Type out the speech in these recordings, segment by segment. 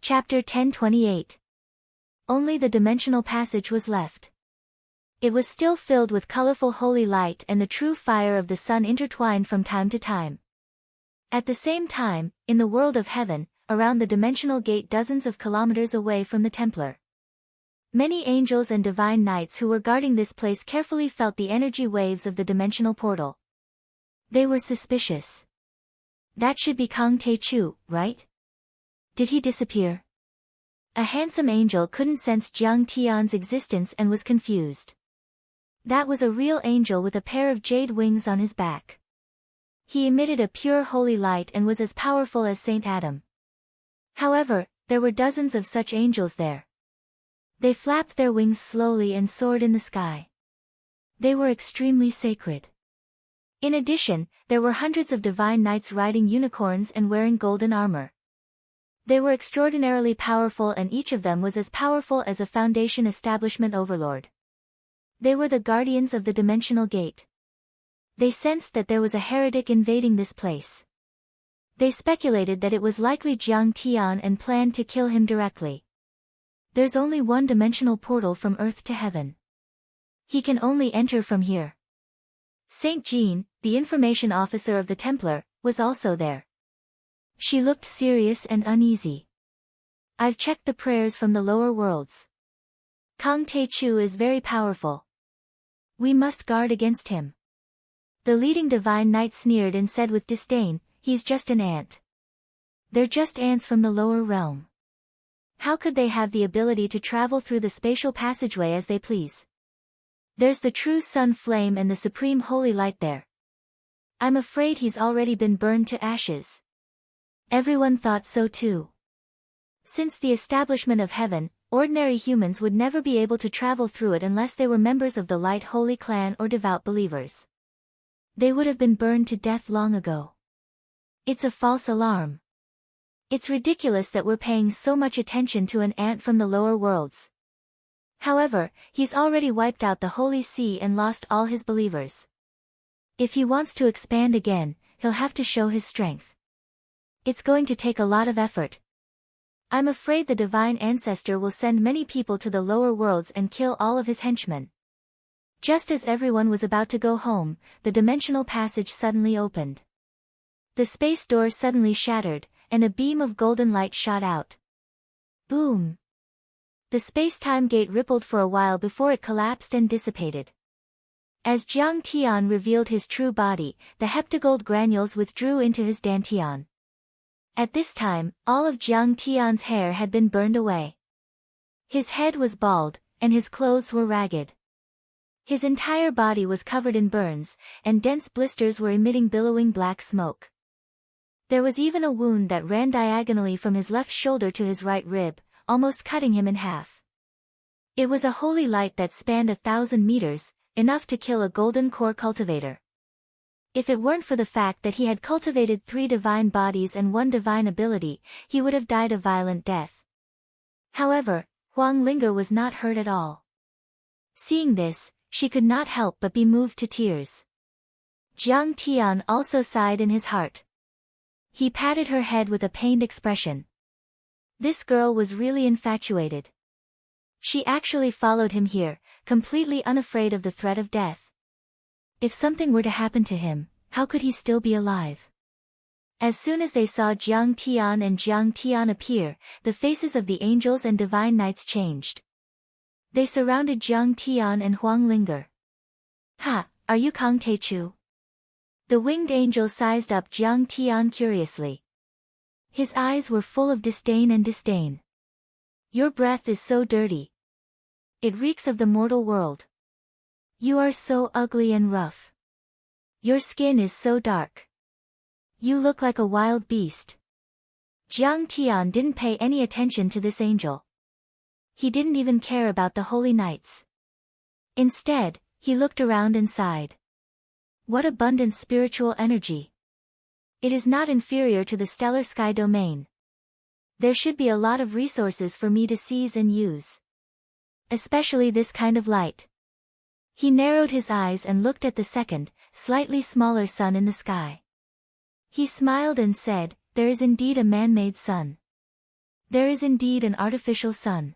Chapter 1028. Only the dimensional passage was left. It was still filled with colorful holy light and the true fire of the sun intertwined from time to time. At the same time, in the world of heaven, around the dimensional gate dozens of kilometers away from the Templar, many angels and divine knights who were guarding this place carefully felt the energy waves of the dimensional portal. They were suspicious. That should be Kang Tae-chu, right? Did he disappear? A handsome angel couldn't sense Jiang Tian's existence and was confused. That was a real angel with a pair of jade wings on his back. He emitted a pure holy light and was as powerful as Saint Adam. However, there were dozens of such angels there. They flapped their wings slowly and soared in the sky. They were extremely sacred. In addition, there were hundreds of divine knights riding unicorns and wearing golden armor. They were extraordinarily powerful, and each of them was as powerful as a Foundation establishment overlord. They were the guardians of the dimensional gate. They sensed that there was a heretic invading this place. They speculated that it was likely Jiang Tian and planned to kill him directly. There's only one dimensional portal from Earth to heaven. He can only enter from here. Saint Jean, the information officer of the Templar, was also there. She looked serious and uneasy. I've checked the prayers from the lower worlds. Kang Tae-chu is very powerful. We must guard against him. The leading divine knight sneered and said with disdain, he's just an ant. They're just ants from the lower realm. How could they have the ability to travel through the spatial passageway as they please? There's the true sun flame and the supreme holy light there. I'm afraid he's already been burned to ashes. Everyone thought so too. Since the establishment of heaven, ordinary humans would never be able to travel through it unless they were members of the Light Holy Clan or devout believers. They would have been burned to death long ago. It's a false alarm. It's ridiculous that we're paying so much attention to an ant from the lower worlds. However, he's already wiped out the Holy See and lost all his believers. If he wants to expand again, he'll have to show his strength. It's going to take a lot of effort. I'm afraid the divine ancestor will send many people to the lower worlds and kill all of his henchmen. Just as everyone was about to go home, the dimensional passage suddenly opened. The space door suddenly shattered, and a beam of golden light shot out. Boom! The space-time gate rippled for a while before it collapsed and dissipated. As Jiang Tian revealed his true body, the heptagold granules withdrew into his dantian. At this time, all of Jiang Tian's hair had been burned away. His head was bald, and his clothes were ragged. His entire body was covered in burns, and dense blisters were emitting billowing black smoke. There was even a wound that ran diagonally from his left shoulder to his right rib, almost cutting him in half. It was a holy light that spanned 1,000 meters, enough to kill a golden core cultivator. If it weren't for the fact that he had cultivated 3 divine bodies and 1 divine ability, he would have died a violent death. However, Huang Linger was not hurt at all. Seeing this, she could not help but be moved to tears. Jiang Tian also sighed in his heart. He patted her head with a pained expression. This girl was really infatuated. She actually followed him here, completely unafraid of the threat of death. If something were to happen to him, how could he still be alive? As soon as they saw Jiang Tian and Jiang Tian appear, the faces of the angels and divine knights changed. They surrounded Jiang Tian and Huang Linger. Ha, are you Kang Tae-chu? The winged angel sized up Jiang Tian curiously. His eyes were full of disdain and disdain. Your breath is so dirty. It reeks of the mortal world. You are so ugly and rough. Your skin is so dark. You look like a wild beast. Jiang Tian didn't pay any attention to this angel. He didn't even care about the holy knights. Instead, he looked around and sighed. What abundant spiritual energy. It is not inferior to the stellar sky domain. There should be a lot of resources for me to seize and use. Especially this kind of light. He narrowed his eyes and looked at the second, slightly smaller sun in the sky. He smiled and said, there is indeed a man-made sun. There is indeed an artificial sun.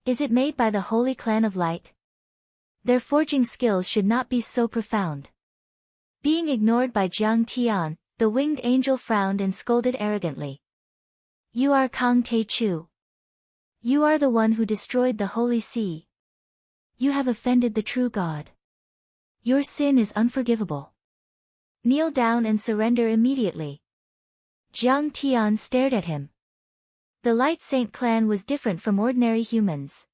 Is it made by the holy clan of light? Their forging skills should not be so profound. Being ignored by Jiang Tian, the winged angel frowned and scolded arrogantly. You are Kang Te Chu. You are the one who destroyed the holy sea. You have offended the true God. Your sin is unforgivable. Kneel down and surrender immediately. Jiang Tian stared at him. The Light Saint clan was different from ordinary humans.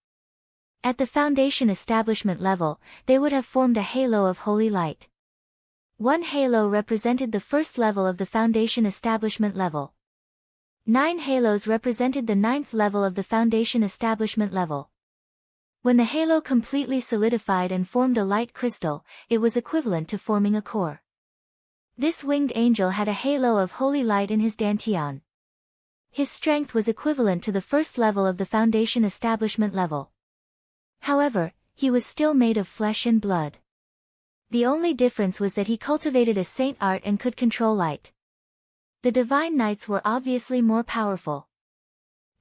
At the Foundation establishment level, they would have formed a halo of holy light. One halo represented the first level of the Foundation establishment level. 9 halos represented the 9th level of the Foundation establishment level. When the halo completely solidified and formed a light crystal, it was equivalent to forming a core. This winged angel had a halo of holy light in his dantian. His strength was equivalent to the first level of the Foundation establishment level. However, he was still made of flesh and blood. The only difference was that he cultivated a saint art and could control light. The Divine Knights were obviously more powerful.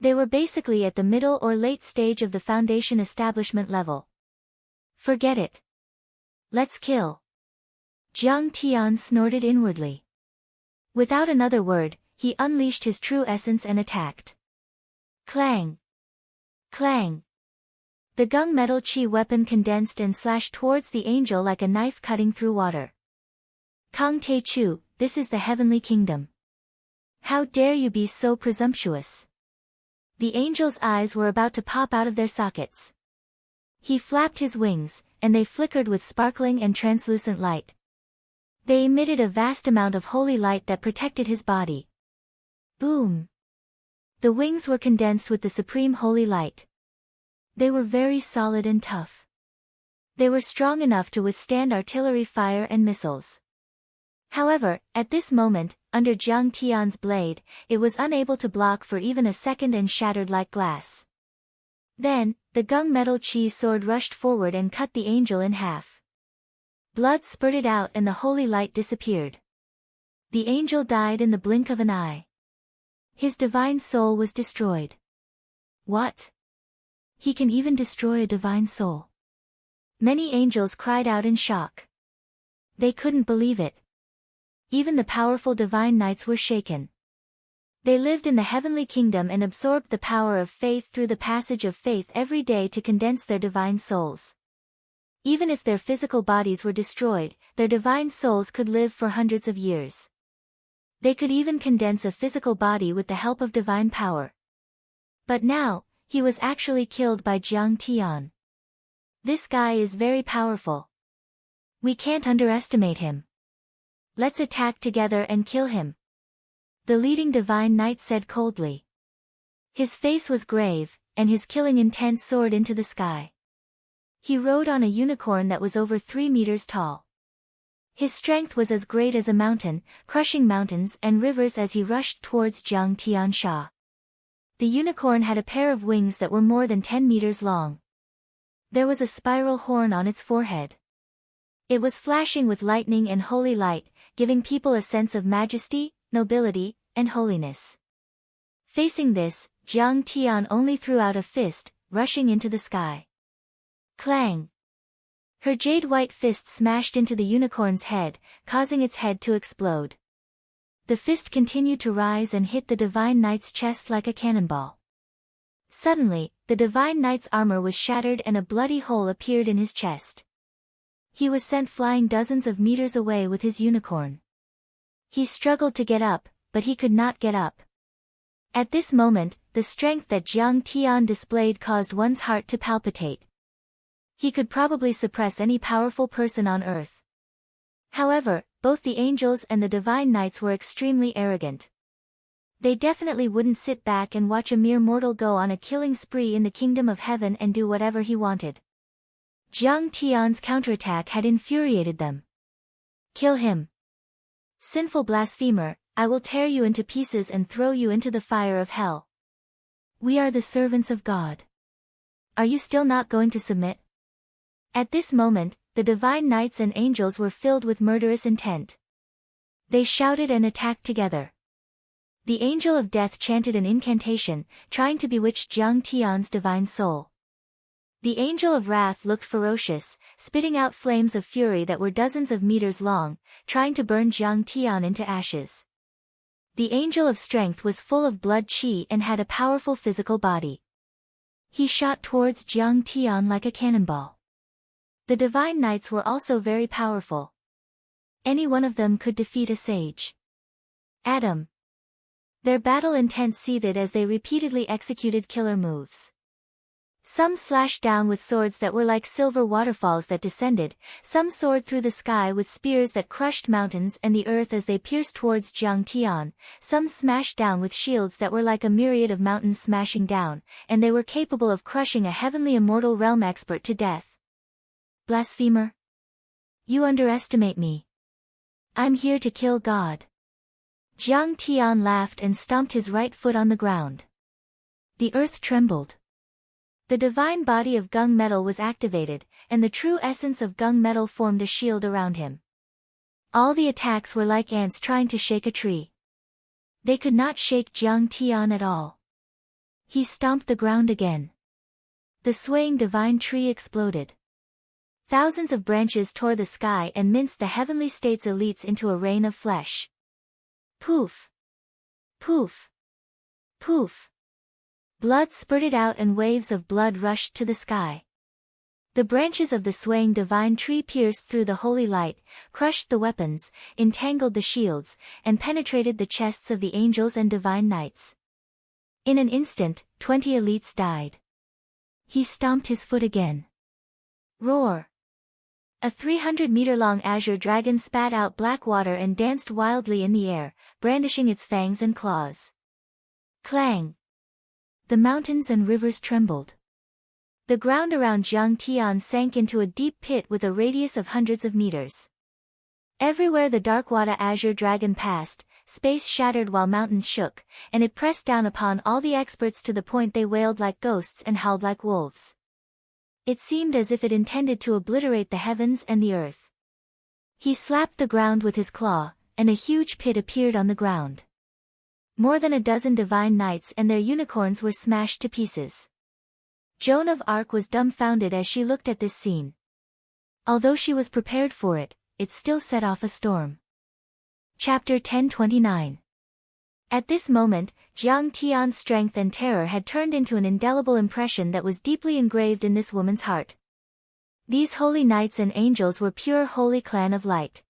They were basically at the middle or late stage of the Foundation establishment level. Forget it. Let's kill. Jiang Tian snorted inwardly. Without another word, he unleashed his true essence and attacked. Clang! Clang! The gung metal chi weapon condensed and slashed towards the angel like a knife cutting through water. Kang Te Chu, this is the heavenly kingdom. How dare you be so presumptuous? The angel's eyes were about to pop out of their sockets. He flapped his wings, and they flickered with sparkling and translucent light. They emitted a vast amount of holy light that protected his body. Boom! The wings were condensed with the supreme holy light. They were very solid and tough. They were strong enough to withstand artillery fire and missiles. However, at this moment, under Jiang Tian's blade, it was unable to block for even a second and shattered like glass. Then, the gung metal chi sword rushed forward and cut the angel in half. Blood spurted out and the holy light disappeared. The angel died in the blink of an eye. His divine soul was destroyed. What? He can even destroy a divine soul. Many angels cried out in shock. They couldn't believe it. Even the powerful divine knights were shaken. They lived in the heavenly kingdom and absorbed the power of faith through the passage of faith every day to condense their divine souls. Even if their physical bodies were destroyed, their divine souls could live for hundreds of years. They could even condense a physical body with the help of divine power. But now, he was actually killed by Jiang Tian. This guy is very powerful. We can't underestimate him. Let's attack together and kill him. The leading divine knight said coldly. His face was grave, and his killing intent soared into the sky. He rode on a unicorn that was over 3 meters tall. His strength was as great as a mountain, crushing mountains and rivers as he rushed towards Jiang Tiansha. The unicorn had a pair of wings that were more than 10 meters long. There was a spiral horn on its forehead. It was flashing with lightning and holy light, giving people a sense of majesty, nobility, and holiness. Facing this, Jiang Tian only threw out a fist, rushing into the sky. Clang! Her jade-white fist smashed into the unicorn's head, causing its head to explode. The fist continued to rise and hit the divine knight's chest like a cannonball. Suddenly, the divine knight's armor was shattered and a bloody hole appeared in his chest. He was sent flying dozens of meters away with his unicorn. He struggled to get up, but he could not get up. At this moment, the strength that Jiang Tian displayed caused one's heart to palpitate. He could probably suppress any powerful person on earth. However, both the angels and the divine knights were extremely arrogant. They definitely wouldn't sit back and watch a mere mortal go on a killing spree in the kingdom of heaven and do whatever he wanted. Jiang Tian's counterattack had infuriated them. Kill him. Sinful blasphemer, I will tear you into pieces and throw you into the fire of hell. We are the servants of God. Are you still not going to submit? At this moment, the divine knights and angels were filled with murderous intent. They shouted and attacked together. The Angel of Death chanted an incantation, trying to bewitch Jiang Tian's divine soul. The Angel of Wrath looked ferocious, spitting out flames of fury that were dozens of meters long, trying to burn Jiang Tian into ashes. The Angel of Strength was full of blood qi and had a powerful physical body. He shot towards Jiang Tian like a cannonball. The divine knights were also very powerful. Any one of them could defeat a sage. Adam. Their battle intent seethed as they repeatedly executed killer moves. Some slashed down with swords that were like silver waterfalls that descended, some soared through the sky with spears that crushed mountains and the earth as they pierced towards Jiang Tian, some smashed down with shields that were like a myriad of mountains smashing down, and they were capable of crushing a heavenly immortal realm expert to death. Blasphemer! You underestimate me. I'm here to kill God. Jiang Tian laughed and stomped his right foot on the ground. The earth trembled. The divine body of gung metal was activated, and the true essence of gung metal formed a shield around him. All the attacks were like ants trying to shake a tree. They could not shake Jiang Tian at all. He stomped the ground again. The swaying divine tree exploded. Thousands of branches tore the sky and minced the heavenly state's elites into a rain of flesh. Poof! Poof! Poof! Blood spurted out and waves of blood rushed to the sky. The branches of the swaying divine tree pierced through the holy light, crushed the weapons, entangled the shields, and penetrated the chests of the angels and divine knights. In an instant, 20 elites died. He stomped his foot again. Roar! A 300-meter-long azure dragon spat out black water and danced wildly in the air, brandishing its fangs and claws. Clang! The mountains and rivers trembled. The ground around Jiang Tian sank into a deep pit with a radius of hundreds of meters. Everywhere the Darkwada azure dragon passed, space shattered while mountains shook, and it pressed down upon all the experts to the point they wailed like ghosts and howled like wolves. It seemed as if it intended to obliterate the heavens and the earth. He slapped the ground with his claw, and a huge pit appeared on the ground. More than a dozen divine knights and their unicorns were smashed to pieces. Joan of Arc was dumbfounded as she looked at this scene. Although she was prepared for it, it still set off a storm. Chapter 1029. At this moment, Jiang Tian's strength and terror had turned into an indelible impression that was deeply engraved in this woman's heart. These holy knights and angels were pure holy clan of light.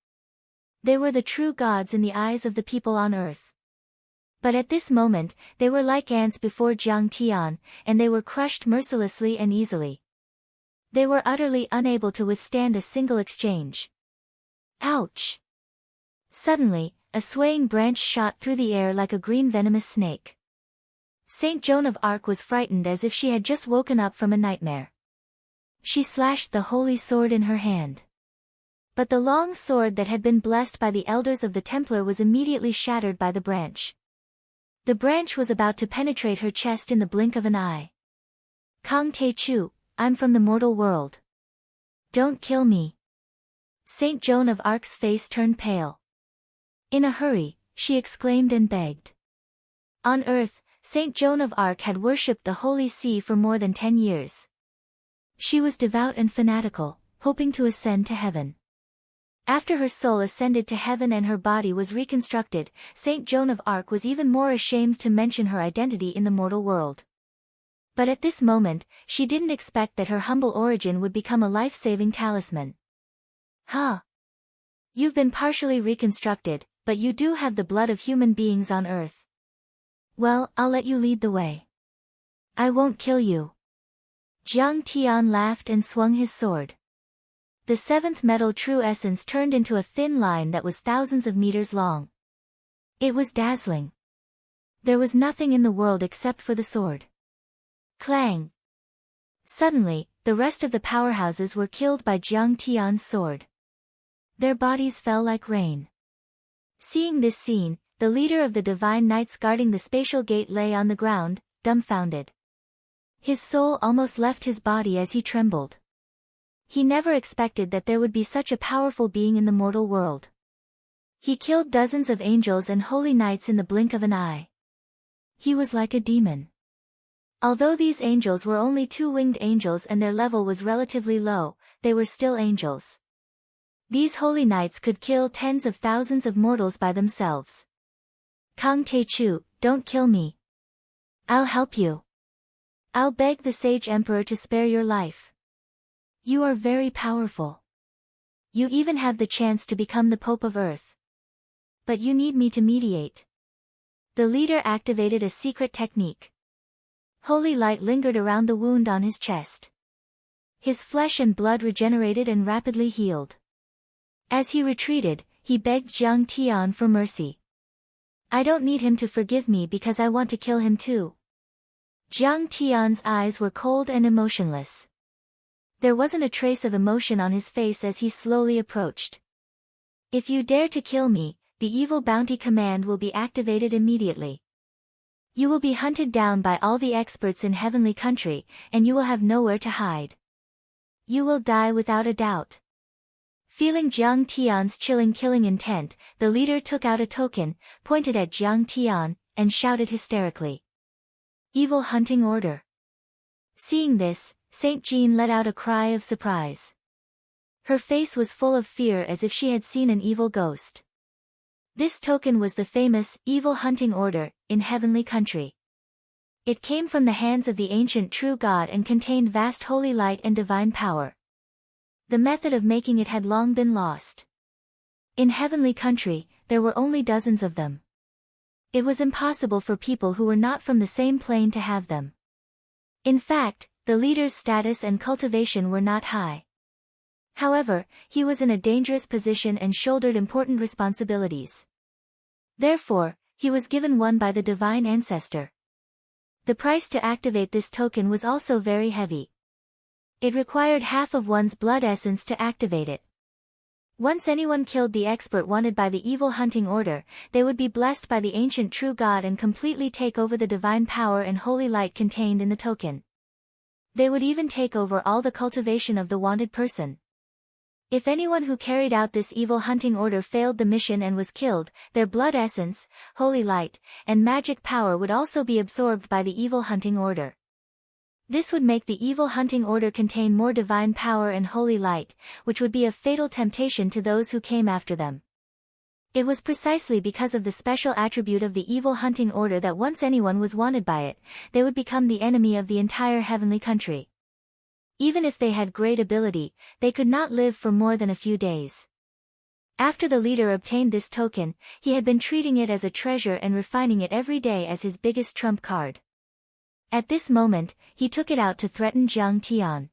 They were the true gods in the eyes of the people on earth. But at this moment, they were like ants before Jiang Tian, and they were crushed mercilessly and easily. They were utterly unable to withstand a single exchange. Ouch! Suddenly, a swaying branch shot through the air like a green venomous snake. Saint Joan of Arc was frightened as if she had just woken up from a nightmare. She slashed the holy sword in her hand. But the long sword that had been blessed by the elders of the Templar was immediately shattered by the branch. The branch was about to penetrate her chest in the blink of an eye. Kang Te Chu, I'm from the mortal world. Don't kill me. Saint Joan of Arc's face turned pale. In a hurry, she exclaimed and begged. On earth, Saint Joan of Arc had worshipped the Holy See for more than 10 years. She was devout and fanatical, hoping to ascend to heaven. After her soul ascended to heaven and her body was reconstructed, Saint Joan of Arc was even more ashamed to mention her identity in the mortal world. But at this moment, she didn't expect that her humble origin would become a life-saving talisman. Huh? You've been partially reconstructed, but you do have the blood of human beings on earth. Well, I'll let you lead the way. I won't kill you. Jiang Tian laughed and swung his sword. The seventh metal true essence turned into a thin line that was thousands of meters long. It was dazzling. There was nothing in the world except for the sword. Clang! Suddenly, the rest of the powerhouses were killed by Jiang Tian's sword. Their bodies fell like rain. Seeing this scene, the leader of the divine knights guarding the spatial gate lay on the ground, dumbfounded. His soul almost left his body as he trembled. He never expected that there would be such a powerful being in the mortal world. He killed dozens of angels and holy knights in the blink of an eye. He was like a demon. Although these angels were only two-winged angels and their level was relatively low, they were still angels. These holy knights could kill tens of thousands of mortals by themselves. Kang Tae-chu, don't kill me. I'll help you. I'll beg the sage emperor to spare your life. You are very powerful. You even have the chance to become the Pope of Earth. But you need me to mediate. The leader activated a secret technique. Holy light lingered around the wound on his chest. His flesh and blood regenerated and rapidly healed. As he retreated, he begged Jiang Tian for mercy. I don't need him to forgive me because I want to kill him too. Jiang Tian's eyes were cold and emotionless. There wasn't a trace of emotion on his face as he slowly approached. If you dare to kill me, the evil bounty command will be activated immediately. You will be hunted down by all the experts in Heavenly Country, and you will have nowhere to hide. You will die without a doubt. Feeling Jiang Tian's chilling killing intent, the leader took out a token, pointed at Jiang Tian, and shouted hysterically. Evil hunting order. Seeing this, Saint Jean let out a cry of surprise. Her face was full of fear as if she had seen an evil ghost. This token was the famous evil hunting order in Heavenly Country. It came from the hands of the ancient true God and contained vast holy light and divine power. The method of making it had long been lost. In Heavenly Country, there were only dozens of them. It was impossible for people who were not from the same plane to have them. In fact, the leader's status and cultivation were not high. However, he was in a dangerous position and shouldered important responsibilities. Therefore, he was given one by the divine ancestor. The price to activate this token was also very heavy. It required half of one's blood essence to activate it. Once anyone killed the expert wanted by the evil hunting order, they would be blessed by the ancient true God and completely take over the divine power and holy light contained in the token. They would even take over all the cultivation of the wanted person. If anyone who carried out this evil hunting order failed the mission and was killed, their blood essence, holy light, and magic power would also be absorbed by the evil hunting order. This would make the evil hunting order contain more divine power and holy light, which would be a fatal temptation to those who came after them. It was precisely because of the special attribute of the evil hunting order that once anyone was wanted by it, they would become the enemy of the entire Heavenly Country. Even if they had great ability, they could not live for more than a few days. After the leader obtained this token, he had been treating it as a treasure and refining it every day as his biggest trump card. At this moment, he took it out to threaten Jiang Tian.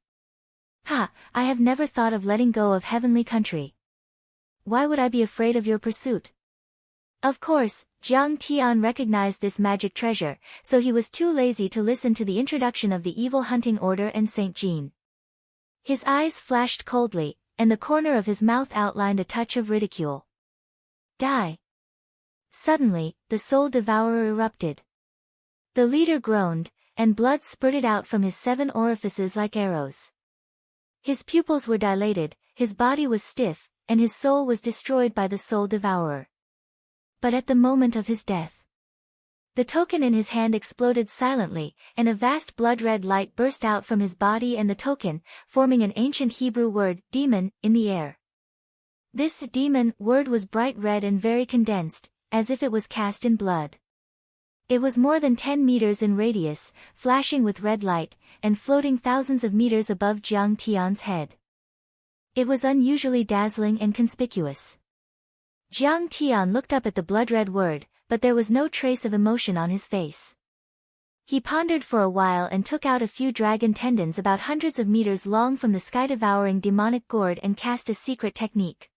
Ha, I have never thought of letting go of Heavenly Country. Why would I be afraid of your pursuit? Of course, Jiang Tian recognized this magic treasure, so he was too lazy to listen to the introduction of the evil hunting order and Saint Jean. His eyes flashed coldly, and the corner of his mouth outlined a touch of ridicule. Die! Suddenly, the soul devourer erupted. The leader groaned, and blood spurted out from his 7 orifices like arrows. His pupils were dilated, his body was stiff, and his soul was destroyed by the soul devourer. But at the moment of his death, the token in his hand exploded silently, and a vast blood-red light burst out from his body and the token, forming an ancient Hebrew word, demon, in the air. This demon word was bright red and very condensed, as if it was cast in blood. It was more than 10 meters in radius, flashing with red light, and floating thousands of meters above Jiang Tian's head. It was unusually dazzling and conspicuous. Jiang Tian looked up at the blood-red word, but there was no trace of emotion on his face. He pondered for a while and took out a few dragon tendons about hundreds of meters long from the sky-devouring demonic gourd and cast a secret technique.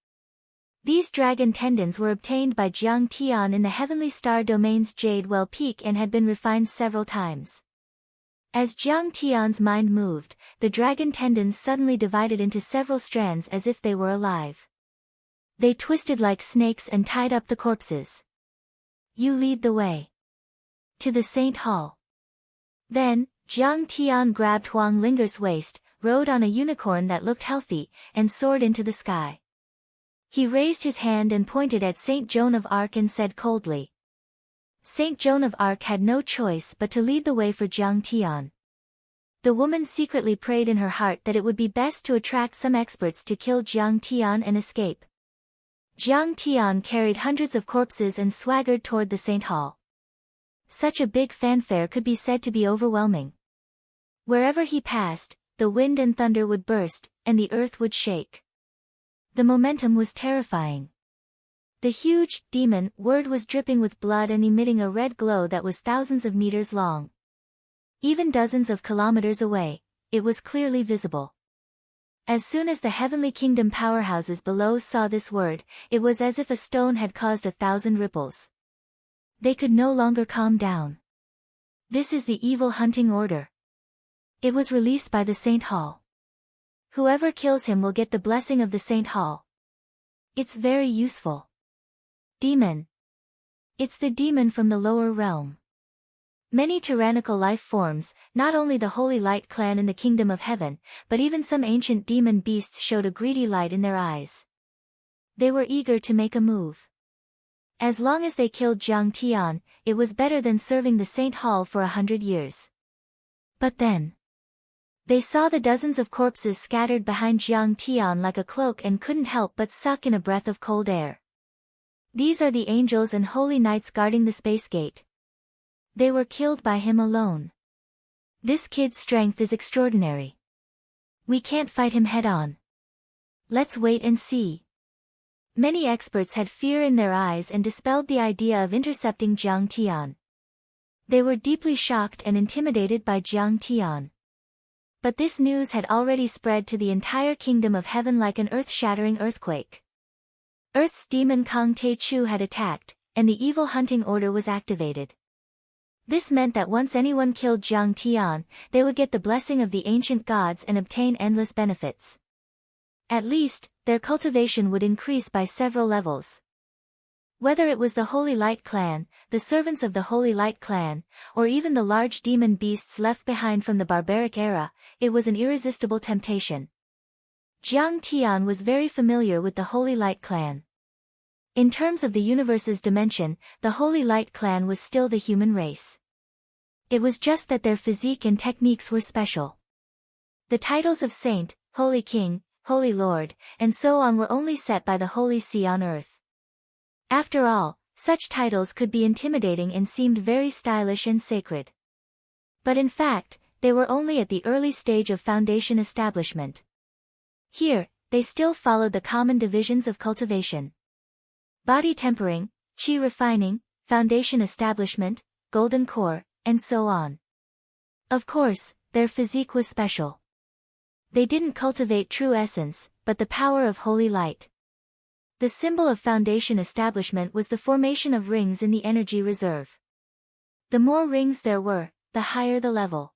These dragon tendons were obtained by Jiang Tian in the heavenly star domain's Jade Well Peak and had been refined several times. As Jiang Tian's mind moved, the dragon tendons suddenly divided into several strands as if they were alive. They twisted like snakes and tied up the corpses. You lead the way to the Saint Hall. Then, Jiang Tian grabbed Huang Linger's waist, rode on a unicorn that looked healthy, and soared into the sky. He raised his hand and pointed at Saint Joan of Arc and said coldly, Saint Joan of Arc had no choice but to lead the way for Jiang Tian. The woman secretly prayed in her heart that it would be best to attract some experts to kill Jiang Tian and escape. Jiang Tian carried hundreds of corpses and swaggered toward the Saint Hall. Such a big fanfare could be said to be overwhelming. Wherever he passed, the wind and thunder would burst, and the earth would shake. The momentum was terrifying. The huge demon word was dripping with blood and emitting a red glow that was thousands of meters long. Even dozens of kilometers away, it was clearly visible. As soon as the heavenly kingdom powerhouses below saw this word, it was as if a stone had caused 1,000 ripples. They could no longer calm down. This is the evil hunting order. It was released by the Saint Hall. Whoever kills him will get the blessing of the Saint Hall. It's very useful. Demon. It's the demon from the lower realm. Many tyrannical life forms, not only the Holy Light clan in the Kingdom of Heaven, but even some ancient demon beasts showed a greedy light in their eyes. They were eager to make a move. As long as they killed Jiang Tian, it was better than serving the Saint Hall for 100 years. But then, they saw the dozens of corpses scattered behind Jiang Tian like a cloak and couldn't help but suck in a breath of cold air. These are the angels and holy knights guarding the space gate. They were killed by him alone. This kid's strength is extraordinary. We can't fight him head-on. Let's wait and see. Many experts had fear in their eyes and dispelled the idea of intercepting Jiang Tian. They were deeply shocked and intimidated by Jiang Tian. But this news had already spread to the entire Kingdom of Heaven like an earth-shattering earthquake. Earth's demon Kang Te Chu had attacked, and the evil hunting order was activated. This meant that once anyone killed Jiang Tian, they would get the blessing of the ancient gods and obtain endless benefits. At least, their cultivation would increase by several levels. Whether it was the Holy Light clan, the servants of the Holy Light clan, or even the large demon beasts left behind from the barbaric era, it was an irresistible temptation. Jiang Tian was very familiar with the Holy Light clan. In terms of the universe's dimension, the Holy Light clan was still the human race. It was just that their physique and techniques were special. The titles of Saint, Holy King, Holy Lord, and so on were only set by the Holy See on earth. After all, such titles could be intimidating and seemed very stylish and sacred. But in fact, they were only at the early stage of foundation establishment. Here, they still followed the common divisions of cultivation. Body tempering, qi refining, foundation establishment, golden core, and so on. Of course, their physique was special. They didn't cultivate true essence, but the power of holy light. The symbol of foundation establishment was the formation of rings in the energy reserve. The more rings there were, the higher the level.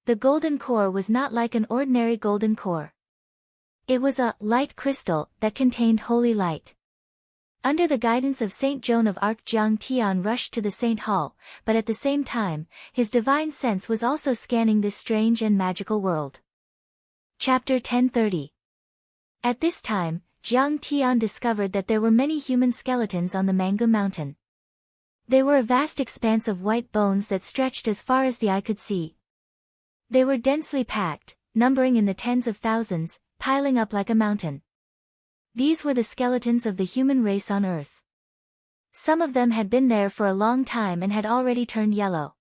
The golden core was not like an ordinary golden core. It was a light crystal that contained holy light. Under the guidance of Saint Joan of Arc, Jiang Tian rushed to the Saint Hall, but at the same time, his divine sense was also scanning this strange and magical world. Chapter 1030. At this time, Jiang Tian discovered that there were many human skeletons on the Mangu Mountain. They were a vast expanse of white bones that stretched as far as the eye could see. They were densely packed, numbering in the tens of thousands, piling up like a mountain. These were the skeletons of the human race on Earth. Some of them had been there for a long time and had already turned yellow.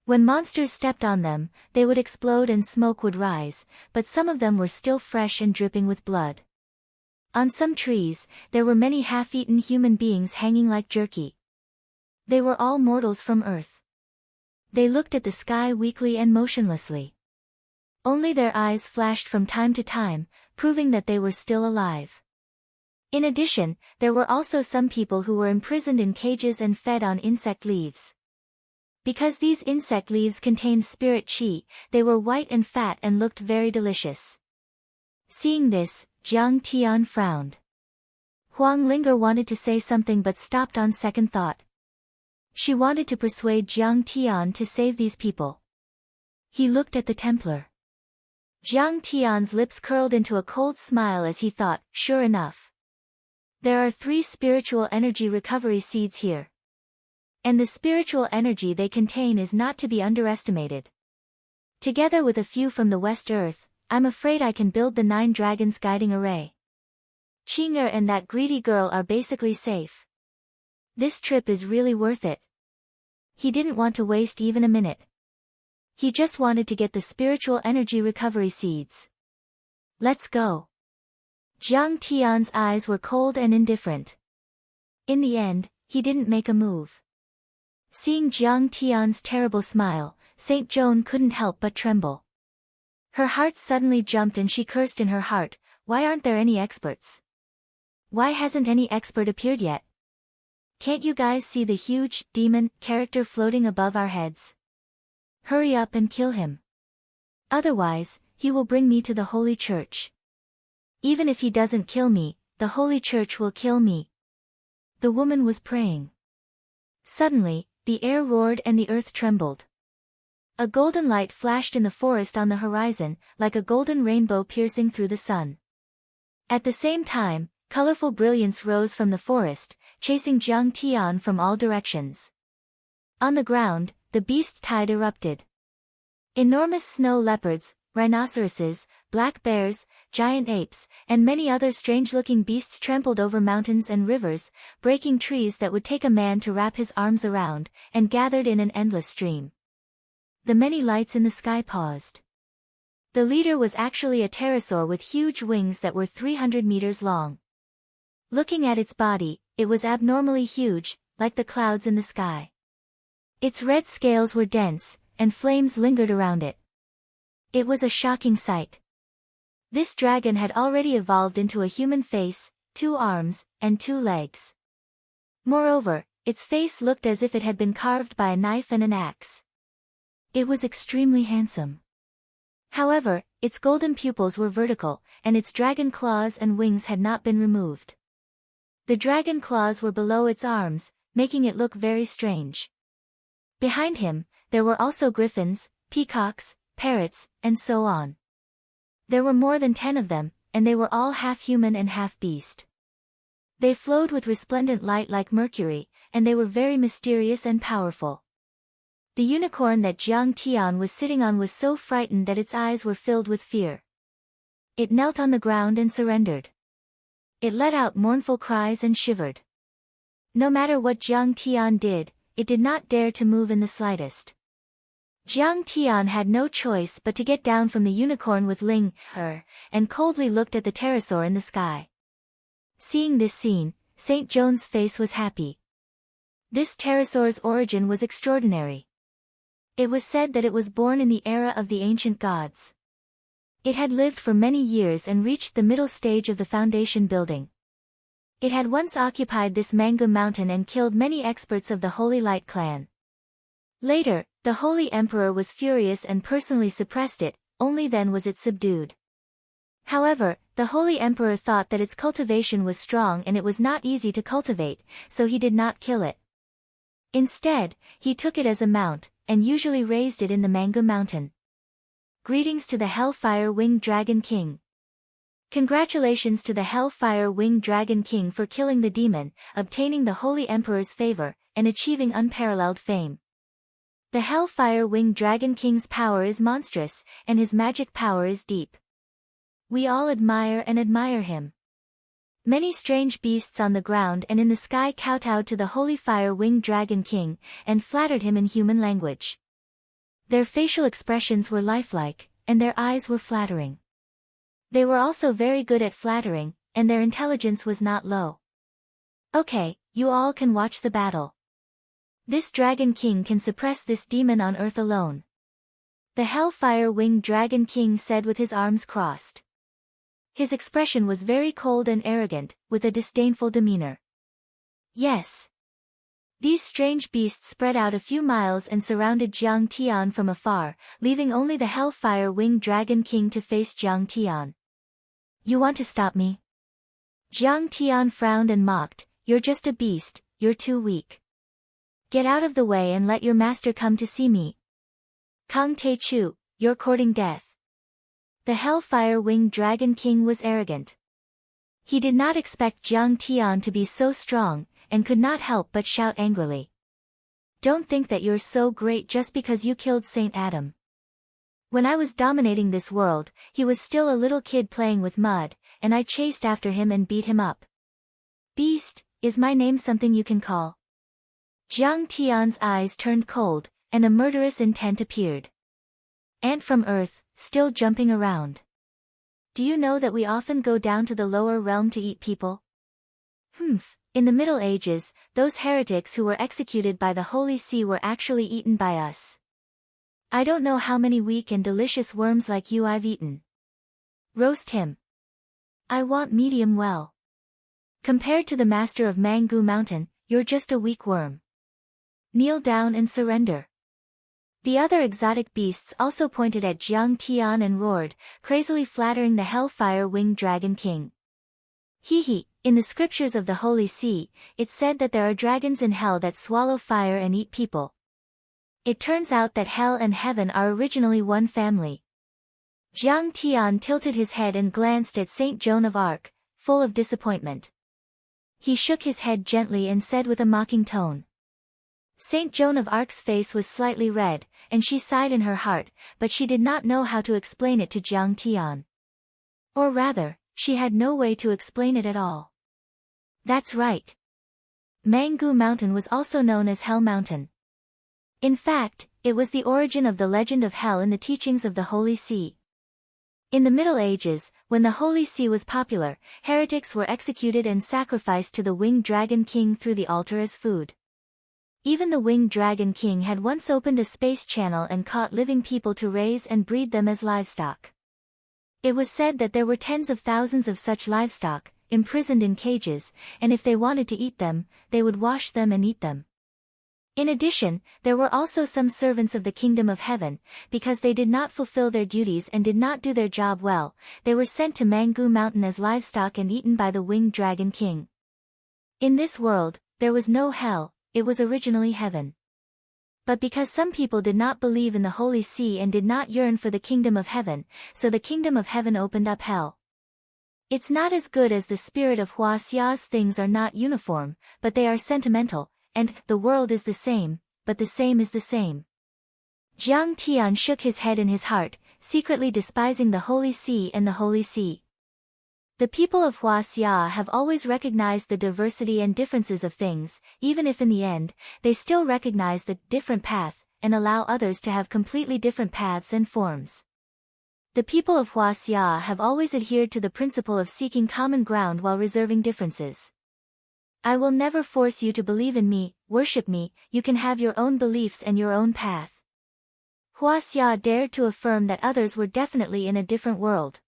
When monsters stepped on them, they would explode and smoke would rise, but some of them were still fresh and dripping with blood. On some trees, there were many half-eaten human beings hanging like jerky. They were all mortals from Earth. They looked at the sky weakly and motionlessly. Only their eyes flashed from time to time, proving that they were still alive. In addition, there were also some people who were imprisoned in cages and fed on insect leaves. Because these insect leaves contained spirit qi, they were white and fat and looked very delicious. Seeing this, Jiang Tian frowned. Huang Linger wanted to say something but stopped on second thought. She wanted to persuade Jiang Tian to save these people. He looked at the Templar. Jiang Tian's lips curled into a cold smile as he thought, sure enough. There are 3 spiritual energy recovery seeds here. And the spiritual energy they contain is not to be underestimated. Together with a few from the West Earth, I'm afraid I can build the 9 dragons guiding array. Chinger and that greedy girl are basically safe. This trip is really worth it. He didn't want to waste even a minute. He just wanted to get the spiritual energy recovery seeds. Let's go. Jiang Tian's eyes were cold and indifferent. In the end, he didn't make a move. Seeing Jiang Tian's terrible smile, Saint Joan couldn't help but tremble. Her heart suddenly jumped and she cursed in her heart, why aren't there any experts? Why hasn't any expert appeared yet? Can't you guys see the huge, demon, character floating above our heads? Hurry up and kill him. Otherwise, he will bring me to the Holy Church. Even if he doesn't kill me, the Holy Church will kill me. The woman was praying. Suddenly, the air roared and the earth trembled. A golden light flashed in the forest on the horizon, like a golden rainbow piercing through the sun. At the same time, colorful brilliance rose from the forest, chasing Jiang Tian from all directions. On the ground, the beast tide erupted. Enormous snow leopards, rhinoceroses, black bears, giant apes, and many other strange-looking beasts trampled over mountains and rivers, breaking trees that would take a man to wrap his arms around, and gathered in an endless stream. The many lights in the sky paused. The leader was actually a pterosaur with huge wings that were 300 meters long. Looking at its body, it was abnormally huge, like the clouds in the sky. Its red scales were dense, and flames lingered around it. It was a shocking sight. This dragon had already evolved into a human face, 2 arms, and 2 legs. Moreover, its face looked as if it had been carved by a knife and an axe. It was extremely handsome. However, its golden pupils were vertical, and its dragon claws and wings had not been removed. The dragon claws were below its arms, making it look very strange. Behind him, there were also griffins, peacocks, parrots, and so on. There were more than 10 of them, and they were all half human and half beast. They flowed with resplendent light like mercury, and they were very mysterious and powerful. The unicorn that Jiang Tian was sitting on was so frightened that its eyes were filled with fear. It knelt on the ground and surrendered. It let out mournful cries and shivered. No matter what Jiang Tian did, it did not dare to move in the slightest. Jiang Tian had no choice but to get down from the unicorn with Ling, her, and coldly looked at the pterosaur in the sky. Seeing this scene, St. Joan's face was happy. This pterosaur's origin was extraordinary. It was said that it was born in the era of the ancient gods. It had lived for many years and reached the middle stage of the foundation building. It had once occupied this Mangum mountain and killed many experts of the Holy Light clan. Later, the Holy Emperor was furious and personally suppressed it, only then was it subdued. However, the Holy Emperor thought that its cultivation was strong and it was not easy to cultivate, so he did not kill it. Instead, he took it as a mount, and usually raised it in the Mangum mountain. Greetings to the Hellfire Winged Dragon King. Congratulations to the Hellfire Winged Dragon King for killing the demon, obtaining the Holy Emperor's favor, and achieving unparalleled fame. The Hellfire Winged Dragon King's power is monstrous, and his magic power is deep. We all admire him. Many strange beasts on the ground and in the sky kowtowed to the Holy Fire Winged Dragon King, and flattered him in human language. Their facial expressions were lifelike, and their eyes were flattering. They were also very good at flattering, and their intelligence was not low. Okay, you all can watch the battle. This Dragon King can suppress this demon on Earth alone. The Hellfire Winged Dragon King said with his arms crossed. His expression was very cold and arrogant, with a disdainful demeanor. Yes. These strange beasts spread out a few miles and surrounded Jiang Tian from afar, leaving only the Hellfire Winged Dragon King to face Jiang Tian. You want to stop me? Jiang Tian frowned and mocked, you're just a beast, you're too weak. Get out of the way and let your master come to see me. Kang Te Chu, you're courting death. The Hellfire Winged Dragon King was arrogant. He did not expect Jiang Tian to be so strong, and could not help but shout angrily. don't think that you're so great just because you killed Saint Adam. When I was dominating this world, he was still a little kid playing with mud, and I chased after him and beat him up. Beast, is my name something you can call? Jiang Tian's eyes turned cold, and a murderous intent appeared. Ant from Earth, still jumping around. Do you know that we often go down to the lower realm to eat people? In the Middle Ages, those heretics who were executed by the Holy See were actually eaten by us. I don't know how many weak and delicious worms like you I've eaten. Roast him. I want medium well. Compared to the master of Mangu Mountain, you're just a weak worm. Kneel down and surrender. The other exotic beasts also pointed at Jiang Tian and roared, crazily flattering the Hellfire Winged Dragon King. Hee, in the scriptures of the Holy See, it said that there are dragons in hell that swallow fire and eat people. It turns out that hell and heaven are originally one family. Jiang Tian tilted his head and glanced at Saint Joan of Arc, full of disappointment. He shook his head gently and said with a mocking tone. Saint Joan of Arc's face was slightly red, and she sighed in her heart, but she did not know how to explain it to Jiang Tian. Or rather, she had no way to explain it at all. That's right. Mangu Mountain was also known as Hell Mountain. In fact, it was the origin of the legend of hell in the teachings of the Holy See. In the Middle Ages, when the Holy See was popular, heretics were executed and sacrificed to the Winged Dragon King through the altar as food. Even the Winged Dragon King had once opened a space channel and caught living people to raise and breed them as livestock. It was said that there were tens of thousands of such livestock, imprisoned in cages, and if they wanted to eat them, they would wash them and eat them. In addition, there were also some servants of the Kingdom of Heaven, because they did not fulfill their duties and did not do their job well, they were sent to Mangu Mountain as livestock and eaten by the Winged Dragon King. In this world, there was no hell, it was originally heaven. But because some people did not believe in the Holy See and did not yearn for the Kingdom of Heaven, so the Kingdom of Heaven opened up hell. It's not as good as the spirit of Hua Xia's things are not uniform, but they are sentimental, and the world is the same, but the same is the same. Jiang Tian shook his head in his heart, secretly despising the Holy See and the Holy See. The people of Hua Xia have always recognized the diversity and differences of things, even if in the end, they still recognize the different path, and allow others to have completely different paths and forms. The people of Hua Xia have always adhered to the principle of seeking common ground while reserving differences. I will never force you to believe in me, worship me, you can have your own beliefs and your own path. Hua Xia dared to affirm that others were definitely in a different world.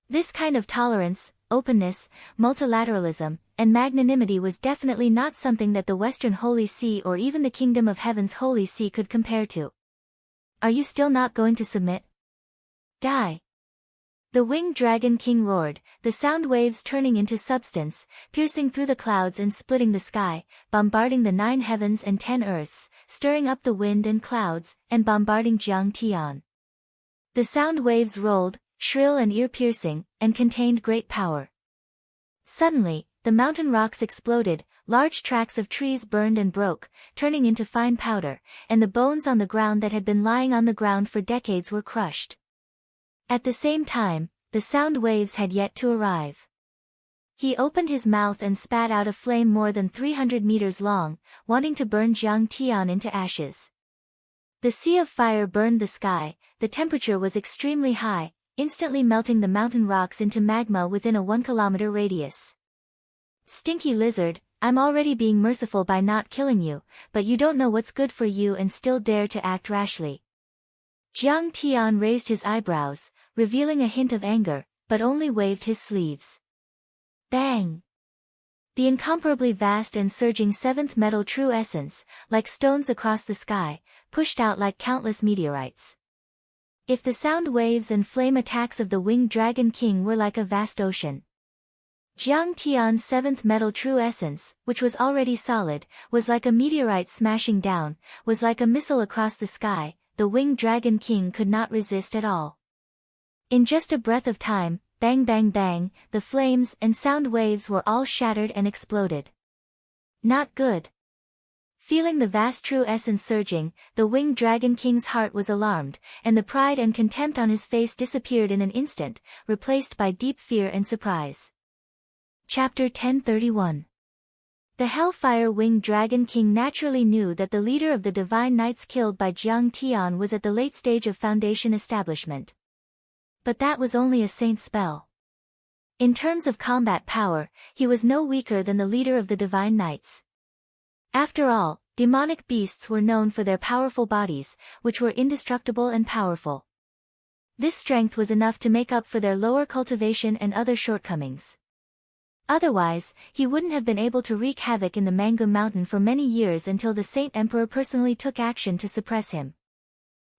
This kind of tolerance, openness, multilateralism, and magnanimity was definitely not something that the Western Holy See or even the Kingdom of Heaven's Holy See could compare to. Are you still not going to submit? Die! The Winged Dragon King roared, the sound waves turning into substance, piercing through the clouds and splitting the sky, bombarding the 9 heavens and 10 earths, stirring up the wind and clouds, and bombarding Jiang Tian. The sound waves rolled, shrill and ear-piercing, and contained great power. Suddenly, the mountain rocks exploded, large tracts of trees burned and broke, turning into fine powder, and the bones on the ground that had been lying on the ground for decades were crushed. At the same time, the sound waves had yet to arrive. He opened his mouth and spat out a flame more than 300 meters long, wanting to burn Jiang Tian into ashes. The sea of fire burned the sky, the temperature was extremely high, instantly melting the mountain rocks into magma within a 1-kilometer radius. Stinky lizard, I'm already being merciful by not killing you, but you don't know what's good for you and still dare to act rashly. Jiang Tian raised his eyebrows, revealing a hint of anger, but only waved his sleeves. Bang! The incomparably vast and surging 7th metal true essence, like stones across the sky, pushed out like countless meteorites. If the sound waves and flame attacks of the Winged Dragon King were like a vast ocean, Jiang Tian's 7th metal true essence, which was already solid, was like a meteorite smashing down, was like a missile across the sky. The Winged Dragon King could not resist at all. In just a breath of time, bang bang bang, the flames and sound waves were all shattered and exploded. Not good. Feeling the vast true essence surging, the winged dragon king's heart was alarmed, and the pride and contempt on his face disappeared in an instant, replaced by deep fear and surprise. Chapter 1031. The Hellfire Winged Dragon King naturally knew that the leader of the Divine Knights killed by Jiang Tian was at the late stage of Foundation establishment. But that was only a saint's spell. In terms of combat power, he was no weaker than the leader of the Divine Knights. After all, demonic beasts were known for their powerful bodies, which were indestructible and powerful. This strength was enough to make up for their lower cultivation and other shortcomings. Otherwise, he wouldn't have been able to wreak havoc in the Mangum Mountain for many years until the Saint Emperor personally took action to suppress him.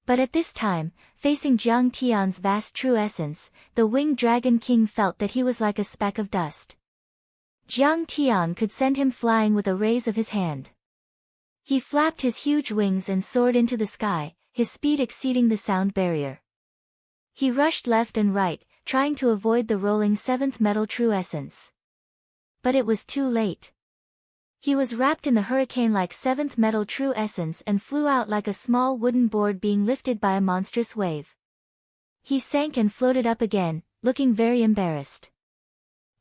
But at this time, facing Jiang Tian's vast true essence, the Winged Dragon King felt that he was like a speck of dust. Jiang Tian could send him flying with a raise of his hand. He flapped his huge wings and soared into the sky, his speed exceeding the sound barrier. He rushed left and right, trying to avoid the rolling seventh metal true essence. But it was too late. He was wrapped in the hurricane-like seventh metal true essence and flew out like a small wooden board being lifted by a monstrous wave. He sank and floated up again, looking very embarrassed.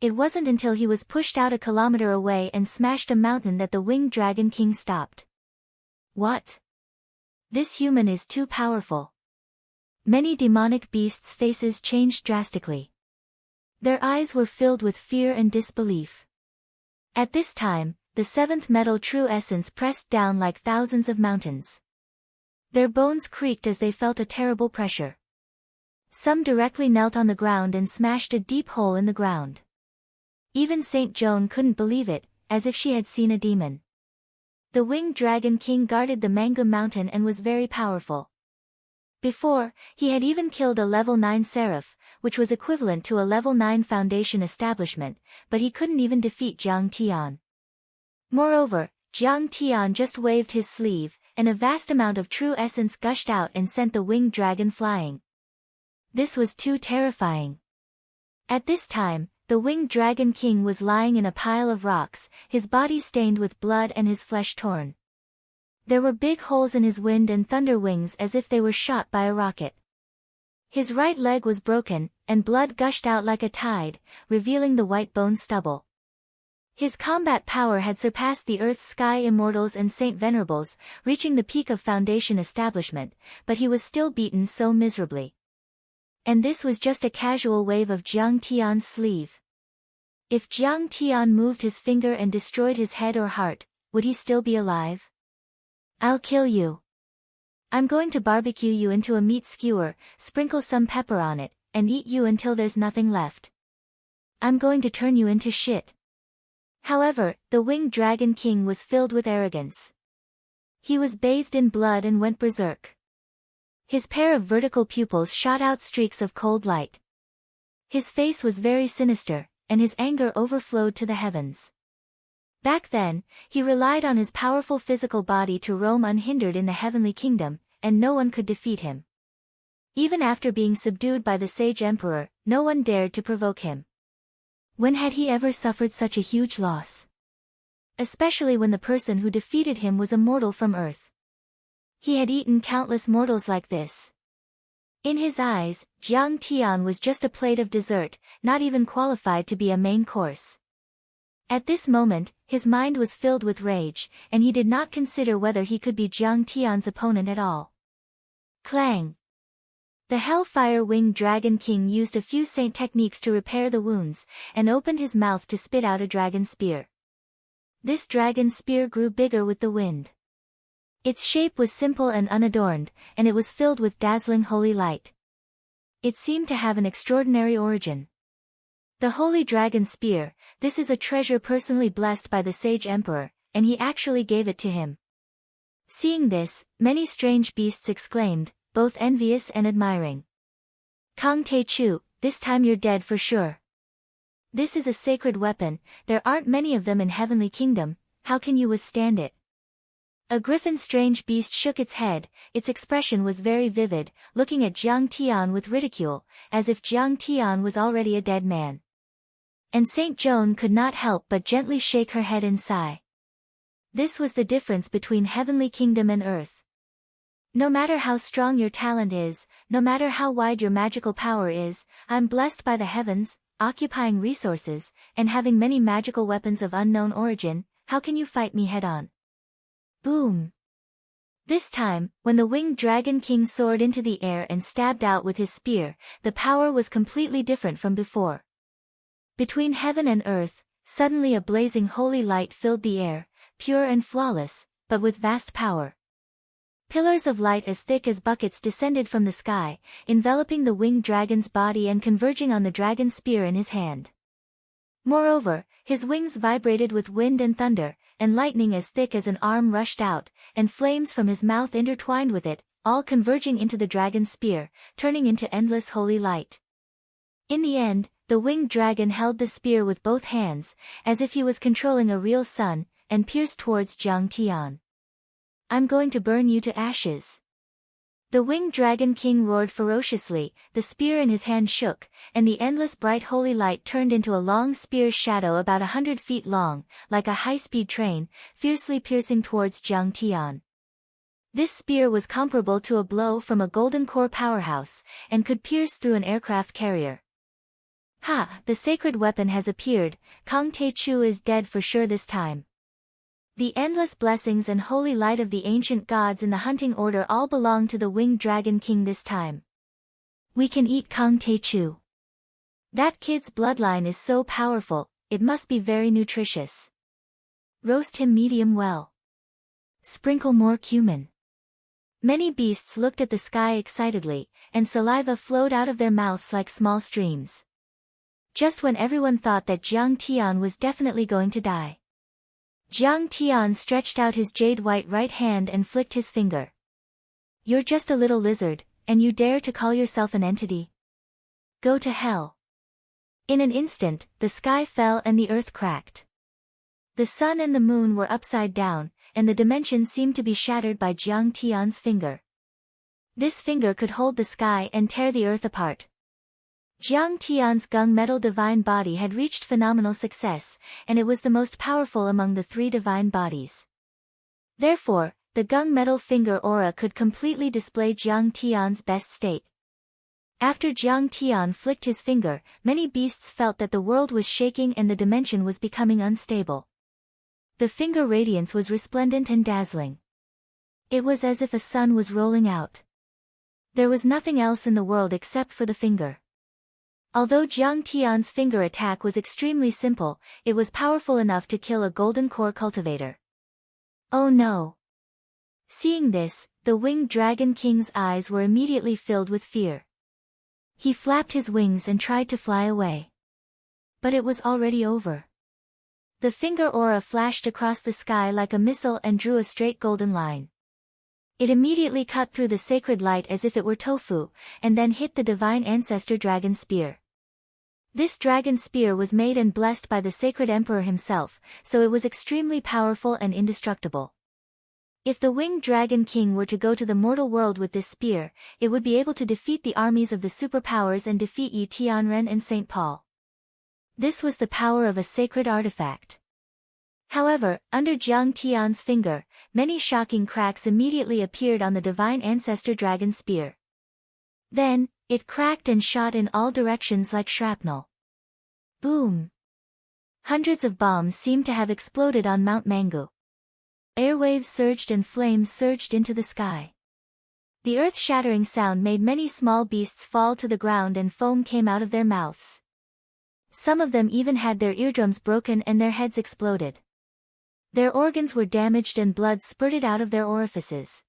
It wasn't until he was pushed out a kilometer away and smashed a mountain that the Winged Dragon King stopped. What? This human is too powerful. Many demonic beasts' faces changed drastically. Their eyes were filled with fear and disbelief. At this time, the seventh metal true essence pressed down like thousands of mountains. Their bones creaked as they felt a terrible pressure. Some directly knelt on the ground and smashed a deep hole in the ground. Even Saint Joan couldn't believe it, as if she had seen a demon. The Winged Dragon King guarded the Mangum Mountain and was very powerful. Before, he had even killed a level 9 seraph, which was equivalent to a level 9 foundation establishment, but he couldn't even defeat Jiang Tian. Moreover, Jiang Tian just waved his sleeve, and a vast amount of true essence gushed out and sent the winged dragon flying. This was too terrifying. At this time, the Winged Dragon King was lying in a pile of rocks, his body stained with blood and his flesh torn. There were big holes in his wind and thunder wings as if they were shot by a rocket. His right leg was broken, and blood gushed out like a tide, revealing the white bone stubble. His combat power had surpassed the Earth's Sky Immortals and Saint Venerables, reaching the peak of Foundation establishment, but he was still beaten so miserably. And this was just a casual wave of Jiang Tian's sleeve. If Jiang Tian moved his finger and destroyed his head or heart, would he still be alive? I'll kill you. I'm going to barbecue you into a meat skewer, sprinkle some pepper on it, and eat you until there's nothing left. I'm going to turn you into shit. However, the Winged Dragon King was filled with arrogance. He was bathed in blood and went berserk. His pair of vertical pupils shot out streaks of cold light. His face was very sinister, and his anger overflowed to the heavens. Back then, he relied on his powerful physical body to roam unhindered in the heavenly kingdom, and no one could defeat him. Even after being subdued by the Sage Emperor, no one dared to provoke him. When had he ever suffered such a huge loss? Especially when the person who defeated him was a mortal from Earth. He had eaten countless mortals like this. In his eyes, Jiang Tian was just a plate of dessert, not even qualified to be a main course. At this moment, his mind was filled with rage, and he did not consider whether he could be Jiang Tian's opponent at all. Clang! The Hellfire Winged Dragon King used a few saint techniques to repair the wounds, and opened his mouth to spit out a dragon spear. This dragon spear grew bigger with the wind. Its shape was simple and unadorned, and it was filled with dazzling holy light. It seemed to have an extraordinary origin. The Holy Dragon Spear, this is a treasure personally blessed by the Sage Emperor, and he actually gave it to him. Seeing this, many strange beasts exclaimed, both envious and admiring. Kang Te Chu, this time you're dead for sure. This is a sacred weapon, there aren't many of them in Heavenly Kingdom, how can you withstand it? A griffin strange beast shook its head, its expression was very vivid, looking at Jiang Tian with ridicule, as if Jiang Tian was already a dead man. And Saint Joan could not help but gently shake her head and sigh. This was the difference between heavenly kingdom and earth. No matter how strong your talent is, no matter how wide your magical power is, I'm blessed by the heavens, occupying resources, and having many magical weapons of unknown origin. How can you fight me head-on? Boom! This time, when the winged dragon king soared into the air and stabbed out with his spear, the power was completely different from before. Between heaven and earth, suddenly a blazing holy light filled the air, pure and flawless, but with vast power. Pillars of light as thick as buckets descended from the sky, enveloping the winged dragon's body and converging on the dragon's spear in his hand. Moreover, his wings vibrated with wind and thunder, and lightning as thick as an arm rushed out, and flames from his mouth intertwined with it, all converging into the dragon's spear, turning into endless holy light. In the end, the winged dragon held the spear with both hands, as if he was controlling a real sun, and pierced towards Jiang Tian. I'm going to burn you to ashes. The winged dragon king roared ferociously, the spear in his hand shook, and the endless bright holy light turned into a long spear's shadow about 100 feet long, like a high-speed train, fiercely piercing towards Jiang Tian. This spear was comparable to a blow from a golden core powerhouse, and could pierce through an aircraft carrier. Ha! The sacred weapon has appeared, Kang Te-Chu is dead for sure this time. The endless blessings and holy light of the ancient gods in the hunting order all belong to the winged dragon king this time. We can eat Kang Te-Chu. That kid's bloodline is so powerful, it must be very nutritious. Roast him medium well. Sprinkle more cumin. Many beasts looked at the sky excitedly, and saliva flowed out of their mouths like small streams. Just when everyone thought that Jiang Tian was definitely going to die. Jiang Tian stretched out his jade-white right hand and flicked his finger. You're just a little lizard, and you dare to call yourself an entity? Go to hell. In an instant, the sky fell and the earth cracked. The sun and the moon were upside down, and the dimension seemed to be shattered by Jiang Tian's finger. This finger could hold the sky and tear the earth apart. Jiang Tian's gunmetal divine body had reached phenomenal success, and it was the most powerful among the three divine bodies. Therefore, the gunmetal finger aura could completely display Jiang Tian's best state. After Jiang Tian flicked his finger, many beasts felt that the world was shaking and the dimension was becoming unstable. The finger radiance was resplendent and dazzling. It was as if a sun was rolling out. There was nothing else in the world except for the finger. Although Jiang Tian's finger attack was extremely simple, it was powerful enough to kill a golden core cultivator. Oh no! Seeing this, the winged dragon king's eyes were immediately filled with fear. He flapped his wings and tried to fly away. But it was already over. The finger aura flashed across the sky like a missile and drew a straight golden line. It immediately cut through the sacred light as if it were tofu, and then hit the divine ancestor dragon spear. This dragon spear was made and blessed by the sacred emperor himself, so it was extremely powerful and indestructible. If the winged dragon king were to go to the mortal world with this spear, it would be able to defeat the armies of the superpowers and defeat Yi Tianren and St. Paul. This was the power of a sacred artifact. However, under Jiang Tian's finger, many shocking cracks immediately appeared on the divine ancestor dragon spear. Then, it cracked and shot in all directions like shrapnel. Boom! Hundreds of bombs seemed to have exploded on Mount Mangu. Airwaves surged and flames surged into the sky. The earth-shattering sound made many small beasts fall to the ground and foam came out of their mouths. Some of them even had their eardrums broken and their heads exploded. Their organs were damaged and blood spurted out of their orifices.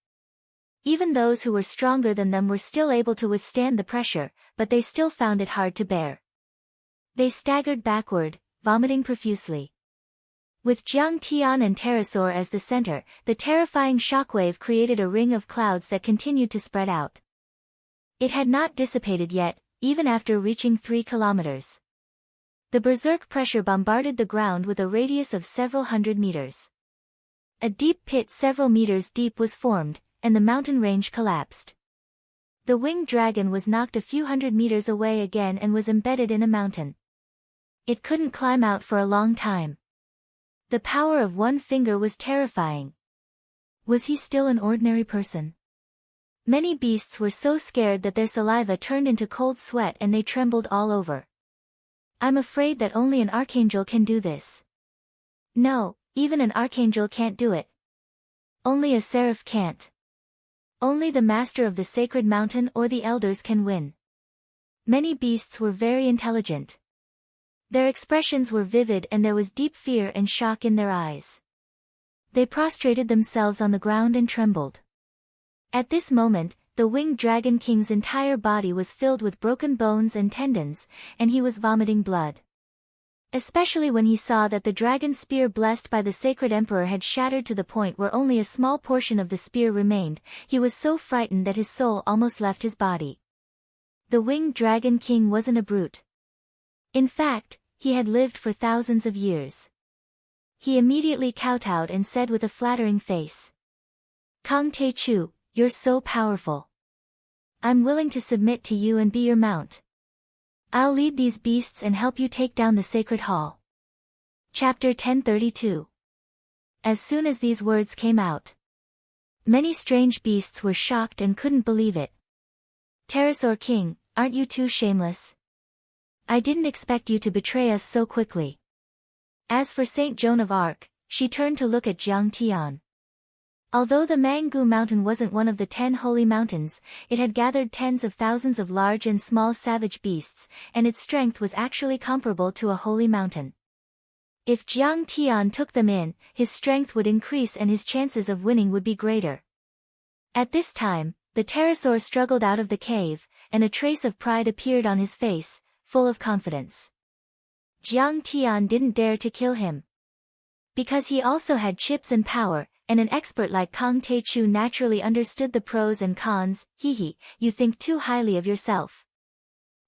Even those who were stronger than them were still able to withstand the pressure, but they still found it hard to bear. They staggered backward, vomiting profusely. With Jiang Tian and Pterosaur as the center, the terrifying shockwave created a ring of clouds that continued to spread out. It had not dissipated yet, even after reaching 3 kilometers. The berserk pressure bombarded the ground with a radius of several hundred meters. A deep pit several meters deep was formed, and the mountain range collapsed. The winged dragon was knocked a few hundred meters away again and was embedded in a mountain. It couldn't climb out for a long time. The power of one finger was terrifying. Was he still an ordinary person? Many beasts were so scared that their saliva turned into cold sweat and they trembled all over. I'm afraid that only an archangel can do this. No, even an archangel can't do it. Only a seraph can't. Only the master of the sacred mountain or the elders can win. Many beasts were very intelligent. Their expressions were vivid and there was deep fear and shock in their eyes. They prostrated themselves on the ground and trembled. At this moment, the winged dragon king's entire body was filled with broken bones and tendons, and he was vomiting blood. Especially when he saw that the dragon spear blessed by the sacred emperor had shattered to the point where only a small portion of the spear remained, he was so frightened that his soul almost left his body. The winged dragon king wasn't a brute. In fact, he had lived for thousands of years. He immediately kowtowed and said with a flattering face, "Kang Te-chu, you're so powerful. I'm willing to submit to you and be your mount. I'll lead these beasts and help you take down the sacred hall." Chapter 1032. As soon as these words came out, many strange beasts were shocked and couldn't believe it. "Pterosaur King, aren't you too shameless? I didn't expect you to betray us so quickly." As for Saint Joan of Arc, she turned to look at Jiang Tian. Although the Mangu Mountain wasn't one of the 10 holy mountains, it had gathered tens of thousands of large and small savage beasts, and its strength was actually comparable to a holy mountain. If Jiang Tian took them in, his strength would increase and his chances of winning would be greater. At this time, the pterosaur struggled out of the cave, and a trace of pride appeared on his face, full of confidence. Jiang Tian didn't dare to kill him. Because he also had chips and power, and an expert like Kang Te-chu naturally understood the pros and cons. "Hehe, you think too highly of yourself.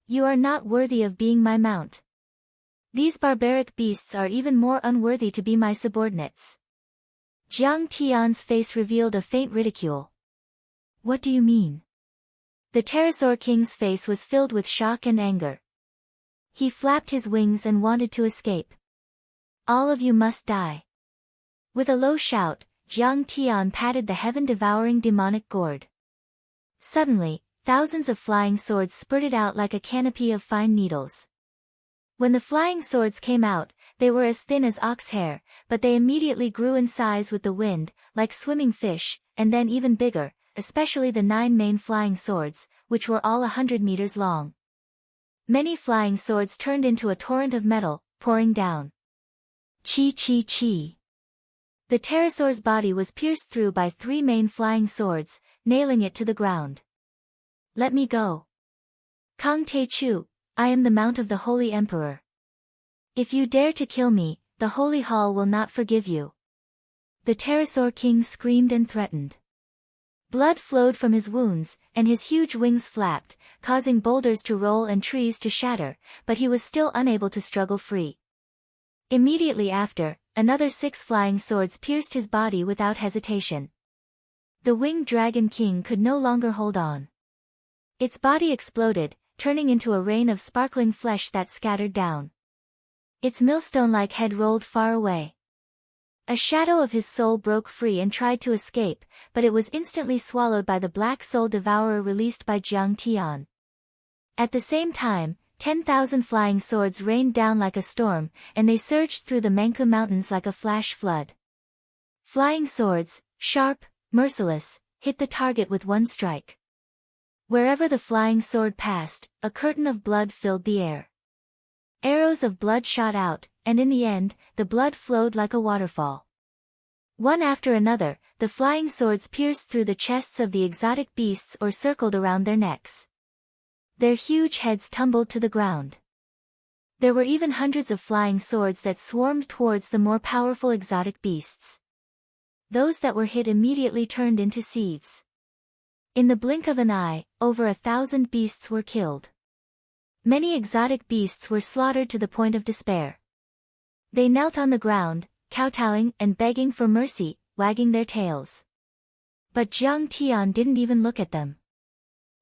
You are not worthy of being my mount. These barbaric beasts are even more unworthy to be my subordinates." Jiang Tian's face revealed a faint ridicule. "What do you mean?" The pterosaur king's face was filled with shock and anger. He flapped his wings and wanted to escape. "All of you must die." With a low shout, Jiang Tian patted the heaven-devouring demonic gourd. Suddenly, thousands of flying swords spurted out like a canopy of fine needles. When the flying swords came out, they were as thin as ox hair, but they immediately grew in size with the wind, like swimming fish, and then even bigger, especially the 9 main flying swords, which were all 100 meters long. Many flying swords turned into a torrent of metal, pouring down. Chi chi chi. The pterosaur's body was pierced through by 3 main flying swords, nailing it to the ground. "Let me go. Kang Te-chu, I am the mount of the Holy Emperor. If you dare to kill me, the Holy Hall will not forgive you." The pterosaur king screamed and threatened. Blood flowed from his wounds, and his huge wings flapped, causing boulders to roll and trees to shatter, but he was still unable to struggle free. Immediately after, another 6 flying swords pierced his body without hesitation. The winged dragon king could no longer hold on. Its body exploded, turning into a rain of sparkling flesh that scattered down. Its millstone-like head rolled far away. A shadow of his soul broke free and tried to escape, but it was instantly swallowed by the black soul devourer released by Jiang Tian. At the same time, 10,000 flying swords rained down like a storm, and they surged through the Mangu Mountains like a flash flood. Flying swords, sharp, merciless, hit the target with one strike. Wherever the flying sword passed, a curtain of blood filled the air. Arrows of blood shot out, and in the end, the blood flowed like a waterfall. One after another, the flying swords pierced through the chests of the exotic beasts or circled around their necks. Their huge heads tumbled to the ground. There were even hundreds of flying swords that swarmed towards the more powerful exotic beasts. Those that were hit immediately turned into sieves. In the blink of an eye, over 1,000 beasts were killed. Many exotic beasts were slaughtered to the point of despair. They knelt on the ground, kowtowing and begging for mercy, wagging their tails. But Jiang Tian didn't even look at them.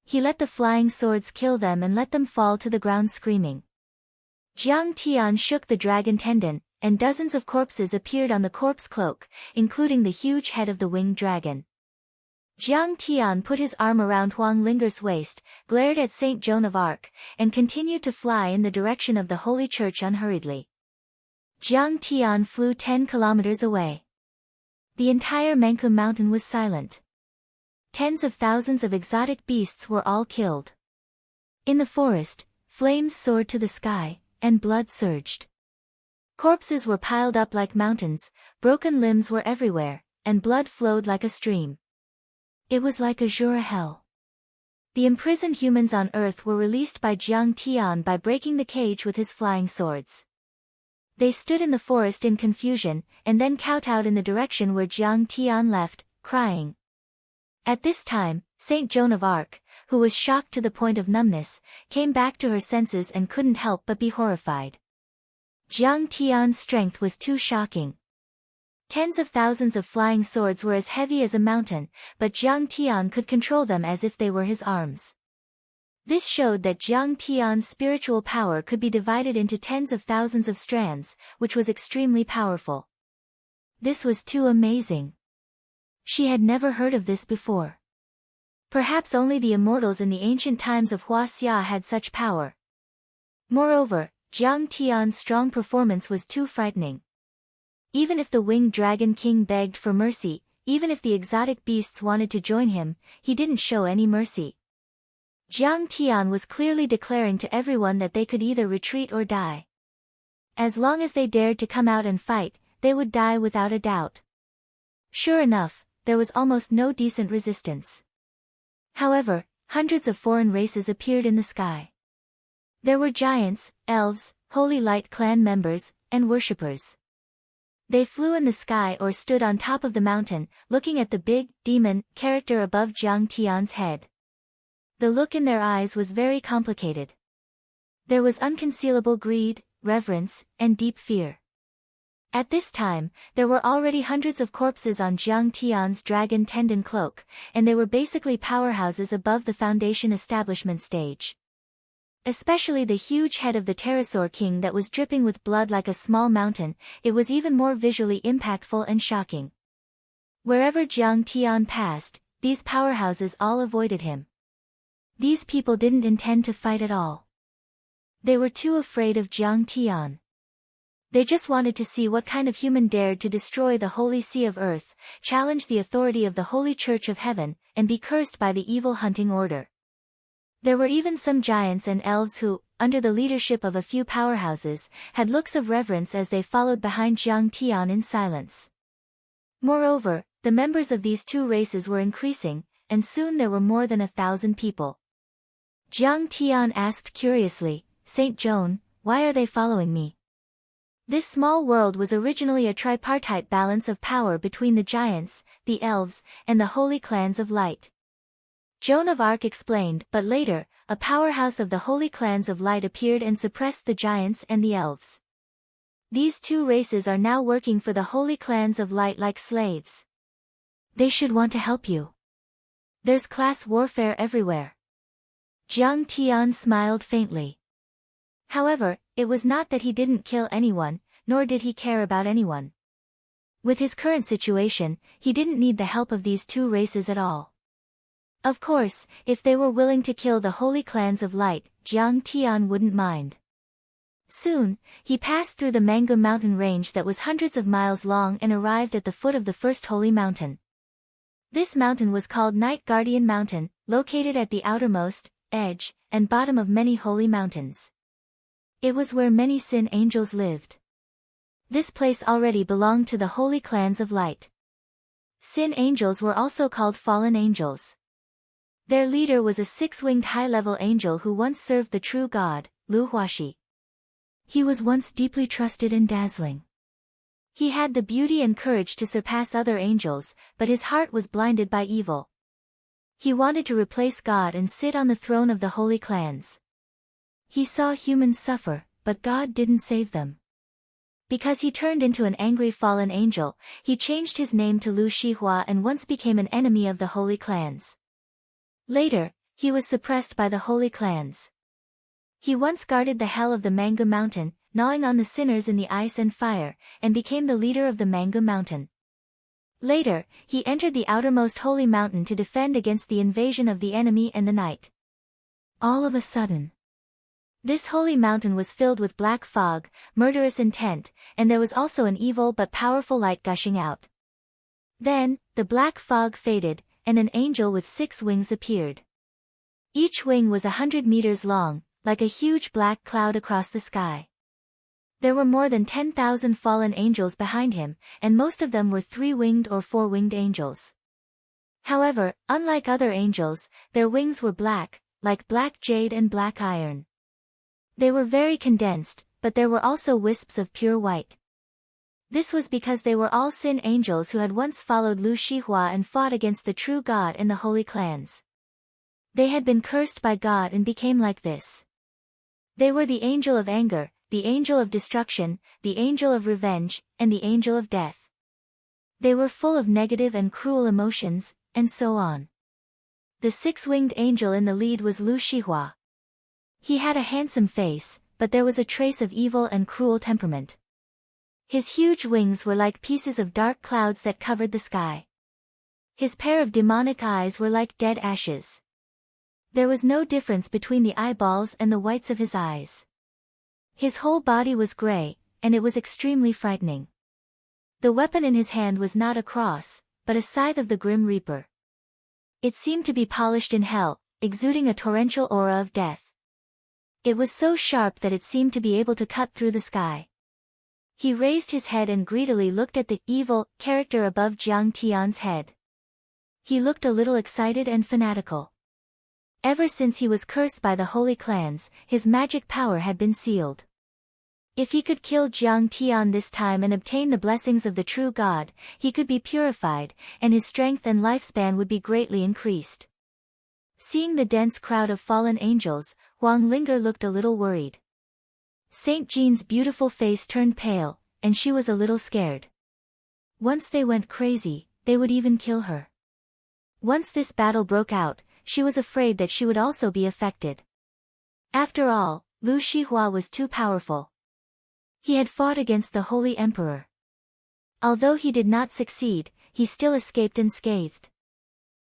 He let the flying swords kill them and let them fall to the ground screaming. Jiang Tian shook the dragon tendon, and dozens of corpses appeared on the corpse cloak, including the huge head of the winged dragon. Jiang Tian put his arm around Huang Linger's waist, glared at Saint Joan of Arc, and continued to fly in the direction of the Holy Church unhurriedly. Jiang Tian flew 10 kilometers away. The entire Manku mountain was silent. Tens of thousands of exotic beasts were all killed. In the forest, flames soared to the sky, and blood surged. Corpses were piled up like mountains, broken limbs were everywhere, and blood flowed like a stream. It was like Azura hell. The imprisoned humans on Earth were released by Jiang Tian by breaking the cage with his flying swords. They stood in the forest in confusion, and then kowtowed in the direction where Jiang Tian left, crying. At this time, Saint Joan of Arc, who was shocked to the point of numbness, came back to her senses and couldn't help but be horrified. Jiang Tian's strength was too shocking. Tens of thousands of flying swords were as heavy as a mountain, but Jiang Tian could control them as if they were his arms. This showed that Jiang Tian's spiritual power could be divided into tens of thousands of strands, which was extremely powerful. This was too amazing. She had never heard of this before. Perhaps only the immortals in the ancient times of Huaxia had such power. Moreover, Jiang Tian's strong performance was too frightening. Even if the winged dragon king begged for mercy, even if the exotic beasts wanted to join him, he didn't show any mercy. Jiang Tian was clearly declaring to everyone that they could either retreat or die. As long as they dared to come out and fight, they would die without a doubt. Sure enough, there was almost no decent resistance. However, hundreds of foreign races appeared in the sky. There were giants, elves, Holy Light clan members, and worshippers. They flew in the sky or stood on top of the mountain, looking at the big, demon, character above Jiang Tian's head. The look in their eyes was very complicated. There was unconcealable greed, reverence, and deep fear. At this time, there were already hundreds of corpses on Jiang Tian's dragon tendon cloak, and they were basically powerhouses above the Foundation establishment stage. Especially the huge head of the pterosaur king that was dripping with blood like a small mountain, it was even more visually impactful and shocking. Wherever Jiang Tian passed, these powerhouses all avoided him. These people didn't intend to fight at all. They were too afraid of Jiang Tian. They just wanted to see what kind of human dared to destroy the holy sea of earth, challenge the authority of the Holy Church of Heaven, and be cursed by the evil hunting order. There were even some giants and elves who, under the leadership of a few powerhouses, had looks of reverence as they followed behind Jiang Tian in silence. Moreover, the members of these two races were increasing, and soon there were more than 1,000 people. Jiang Tian asked curiously, "Saint Joan, why are they following me?" This small world was originally a tripartite balance of power between the giants, the elves, and the holy clans of light. Joan of Arc explained, but later, a powerhouse of the holy clans of light appeared and suppressed the giants and the elves. These two races are now working for the holy clans of light like slaves. They should want to help you. There's class warfare everywhere. Jiang Tian smiled faintly. However, it was not that he didn't kill anyone, nor did he care about anyone. With his current situation, he didn't need the help of these two races at all. Of course, if they were willing to kill the holy clans of light, Jiang Tian wouldn't mind. Soon, he passed through the Mangu mountain range that was hundreds of miles long and arrived at the foot of the first holy mountain. This mountain was called Night Guardian Mountain, located at the outermost edge and bottom of many holy mountains. It was where many sin angels lived. This place already belonged to the holy clans of light. Sin angels were also called fallen angels. Their leader was a six-winged high-level angel who once served the true god, Lu Huaxi. He was once deeply trusted and dazzling. He had the beauty and courage to surpass other angels, but his heart was blinded by evil. He wanted to replace God and sit on the throne of the holy clans. He saw humans suffer, but God didn't save them. Because he turned into an angry fallen angel, he changed his name to Lu Shihua and once became an enemy of the holy clans. Later, he was suppressed by the holy clans. He once guarded the hell of the Mangu mountain, gnawing on the sinners in the ice and fire, and became the leader of the Mangu Mountain. Later, he entered the outermost holy mountain to defend against the invasion of the enemy and the night. All of a sudden, this holy mountain was filled with black fog, murderous intent, and there was also an evil but powerful light gushing out. Then, the black fog faded, and an angel with 6 wings appeared. Each wing was 100 meters long, like a huge black cloud across the sky. There were more than 10,000 fallen angels behind him, and most of them were 3-winged or 4-winged angels. However, unlike other angels, their wings were black, like black jade and black iron. They were very condensed, but there were also wisps of pure white. This was because they were all sin angels who had once followed Lu Shihua and fought against the true God and the holy clans. They had been cursed by God and became like this. They were the angel of anger, the angel of destruction, the angel of revenge, and the angel of death. They were full of negative and cruel emotions, and so on. The 6-winged angel in the lead was Lu Shihua. He had a handsome face, but there was a trace of evil and cruel temperament. His huge wings were like pieces of dark clouds that covered the sky. His pair of demonic eyes were like dead ashes. There was no difference between the eyeballs and the whites of his eyes. His whole body was gray, and it was extremely frightening. The weapon in his hand was not a cross, but a scythe of the Grim Reaper. It seemed to be polished in hell, exuding a torrential aura of death. It was so sharp that it seemed to be able to cut through the sky. He raised his head and greedily looked at the evil character above Jiang Tian's head. He looked a little excited and fanatical. Ever since he was cursed by the holy clans, his magic power had been sealed. If he could kill Jiang Tian this time and obtain the blessings of the true God, he could be purified, and his strength and lifespan would be greatly increased. Seeing the dense crowd of fallen angels, Huang Linger looked a little worried. Saint Jean's beautiful face turned pale, and she was a little scared. Once they went crazy, they would even kill her. Once this battle broke out, she was afraid that she would also be affected. After all, Lu Shihua was too powerful. He had fought against the Holy Emperor. Although he did not succeed, he still escaped unscathed.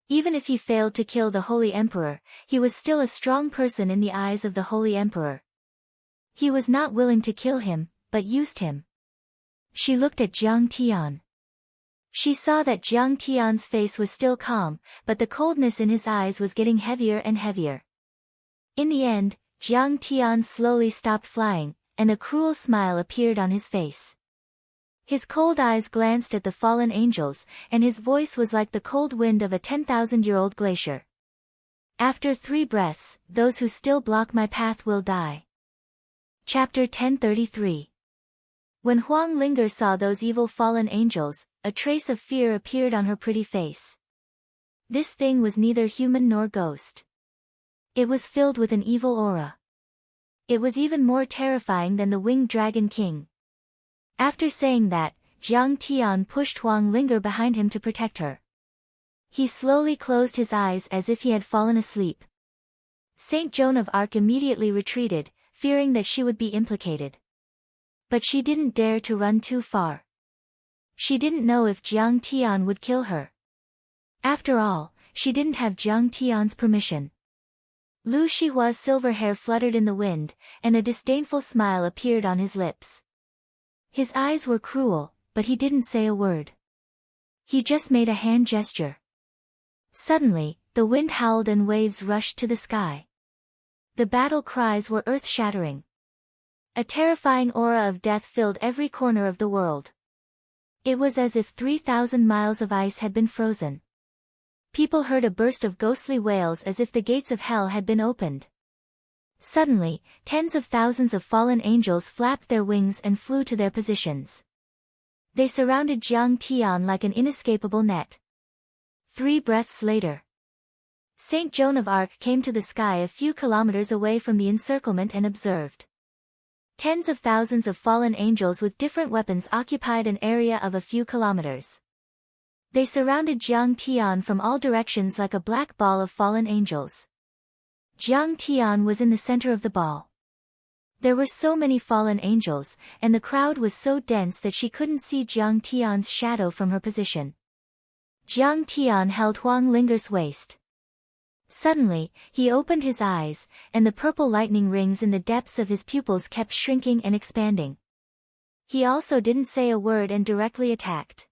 Even if he failed to kill the Holy Emperor, he was still a strong person in the eyes of the Holy Emperor. He was not willing to kill him, but used him. She looked at Jiang Tian. She saw that Jiang Tian's face was still calm, but the coldness in his eyes was getting heavier and heavier. In the end, Jiang Tian slowly stopped flying, and a cruel smile appeared on his face. His cold eyes glanced at the fallen angels, and his voice was like the cold wind of a 10,000-year-old glacier. After 3 breaths, those who still block my path will die. Chapter 1033. When Huang Linger saw those evil fallen angels, a trace of fear appeared on her pretty face. This thing was neither human nor ghost. It was filled with an evil aura. It was even more terrifying than the winged dragon king. After saying that, Jiang Tian pushed Huang Linger behind him to protect her. He slowly closed his eyes as if he had fallen asleep. Saint Joan of Arc immediately retreated, fearing that she would be implicated. But she didn't dare to run too far. She didn't know if Jiang Tian would kill her. After all, she didn't have Jiang Tian's permission. Lu Shihua's silver hair fluttered in the wind, and a disdainful smile appeared on his lips. His eyes were cruel, but he didn't say a word. He just made a hand gesture. Suddenly, the wind howled and waves rushed to the sky. The battle cries were earth-shattering. A terrifying aura of death filled every corner of the world. It was as if 3,000 miles of ice had been frozen. People heard a burst of ghostly wails as if the gates of hell had been opened. Suddenly, tens of thousands of fallen angels flapped their wings and flew to their positions. They surrounded Jiang Tian like an inescapable net. 3 breaths later, Saint Joan of Arc came to the sky a few kilometers away from the encirclement and observed. Tens of thousands of fallen angels with different weapons occupied an area of a few kilometers. They surrounded Jiang Tian from all directions like a black ball of fallen angels. Jiang Tian was in the center of the ball. There were so many fallen angels, and the crowd was so dense that she couldn't see Jiang Tian's shadow from her position. Jiang Tian held Huang Linger's waist. Suddenly, he opened his eyes, and the purple lightning rings in the depths of his pupils kept shrinking and expanding. He also didn't say a word and directly attacked.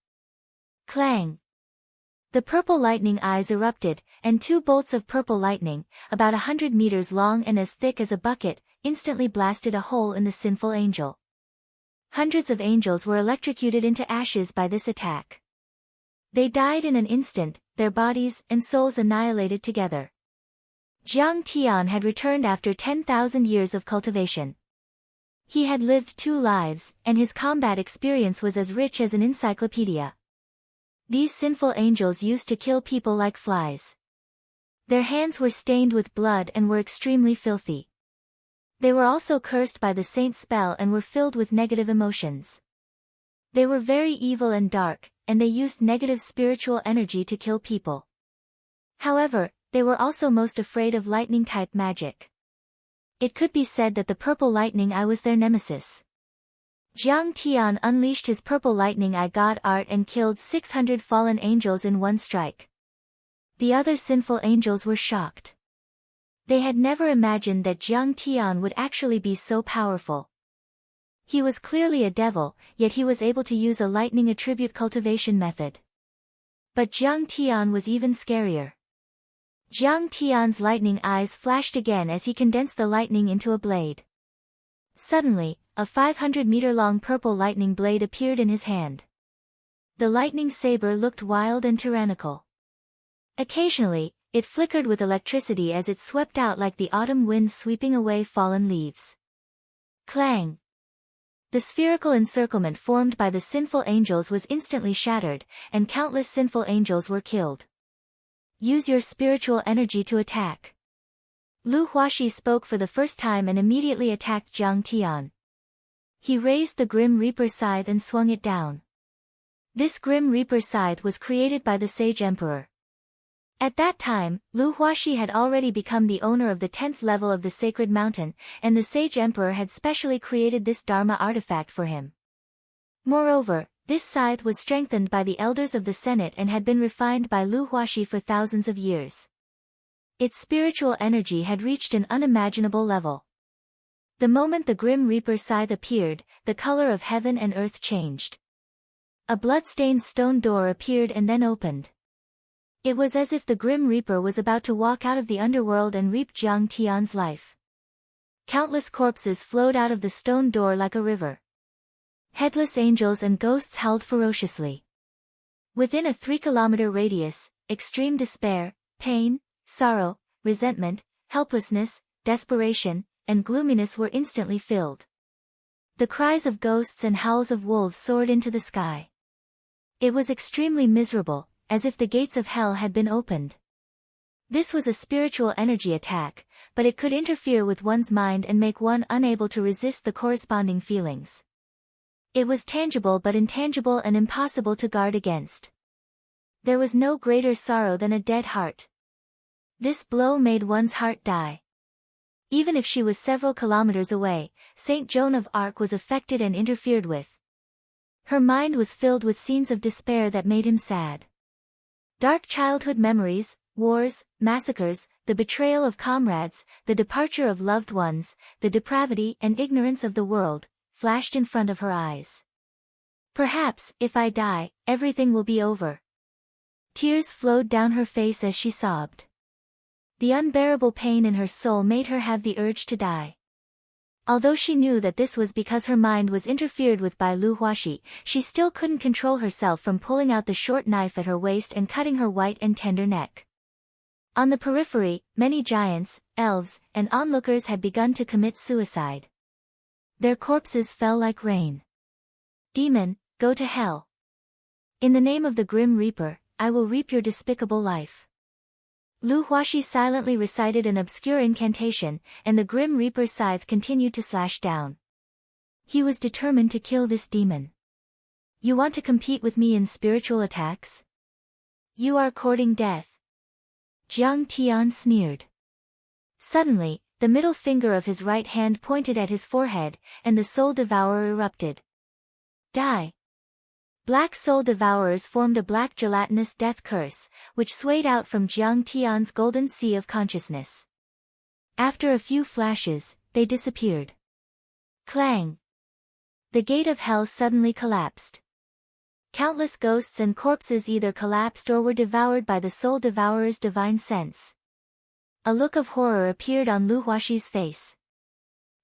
Clang! The purple lightning eyes erupted, and 2 bolts of purple lightning, about 100 meters long and as thick as a bucket, instantly blasted a hole in the sinful angel. Hundreds of angels were electrocuted into ashes by this attack. They died in an instant, their bodies and souls annihilated together. Jiang Tian had returned after 10,000 years of cultivation. He had lived 2 lives, and his combat experience was as rich as an encyclopedia. These sinful angels used to kill people like flies. Their hands were stained with blood and were extremely filthy. They were also cursed by the saint's spell and were filled with negative emotions. They were very evil and dark, and they used negative spiritual energy to kill people. However, they were also most afraid of lightning-type magic. It could be said that the purple lightning eye was their nemesis. Jiang Tian unleashed his purple lightning eye god art and killed 600 fallen angels in one strike. The other sinful angels were shocked. They had never imagined that Jiang Tian would actually be so powerful. He was clearly a devil, yet he was able to use a lightning attribute cultivation method. But Jiang Tian was even scarier. Jiang Tian's lightning eyes flashed again as he condensed the lightning into a blade. Suddenly, a 500-meter-long purple lightning blade appeared in his hand. The lightning saber looked wild and tyrannical. Occasionally, it flickered with electricity as it swept out like the autumn wind sweeping away fallen leaves. Clang! The spherical encirclement formed by the sinful angels was instantly shattered, and countless sinful angels were killed. Use your spiritual energy to attack. Lu Huaxi spoke for the first time and immediately attacked Jiang Tian. He raised the Grim Reaper scythe and swung it down. This Grim Reaper scythe was created by the Sage Emperor. At that time, Lu Huaxi had already become the owner of the 10th level of the Sacred Mountain, and the Sage Emperor had specially created this Dharma artifact for him. Moreover, this scythe was strengthened by the elders of the Senate and had been refined by Lu Huaxi for thousands of years. Its spiritual energy had reached an unimaginable level. The moment the Grim Reaper scythe appeared, the color of heaven and earth changed. A blood-stained stone door appeared and then opened. It was as if the Grim Reaper was about to walk out of the underworld and reap Jiang Tian's life. Countless corpses flowed out of the stone door like a river. Headless angels and ghosts howled ferociously. Within a 3-kilometer radius, extreme despair, pain, sorrow, resentment, helplessness, desperation, and gloominess were instantly filled. The cries of ghosts and howls of wolves soared into the sky. It was extremely miserable, as if the gates of hell had been opened. This was a spiritual energy attack, but it could interfere with one's mind and make one unable to resist the corresponding feelings. It was tangible but intangible and impossible to guard against. There was no greater sorrow than a dead heart. This blow made one's heart die. Even if she was several kilometers away, Saint Joan of Arc was affected and interfered with. Her mind was filled with scenes of despair that made him sad. Dark childhood memories, wars, massacres, the betrayal of comrades, the departure of loved ones, the depravity and ignorance of the world, flashed in front of her eyes. Perhaps, if I die, everything will be over. Tears flowed down her face as she sobbed. The unbearable pain in her soul made her have the urge to die. Although she knew that this was because her mind was interfered with by Lu Huaxi, she still couldn't control herself from pulling out the short knife at her waist and cutting her white and tender neck. On the periphery, many giants, elves, and onlookers had begun to commit suicide. Their corpses fell like rain. Demon, go to hell. In the name of the Grim Reaper, I will reap your despicable life. Lu Huaxi silently recited an obscure incantation, and the Grim Reaper's scythe continued to slash down. He was determined to kill this demon. You want to compete with me in spiritual attacks? You are courting death. Jiang Tian sneered. Suddenly, the middle finger of his right hand pointed at his forehead, and the soul devourer erupted. Die! Black soul devourers formed a black gelatinous death curse, which swayed out from Jiang Tian's golden sea of consciousness. After a few flashes, they disappeared. Clang! The gate of hell suddenly collapsed. Countless ghosts and corpses either collapsed or were devoured by the soul devourer's divine sense. A look of horror appeared on Lu Huaxi's face.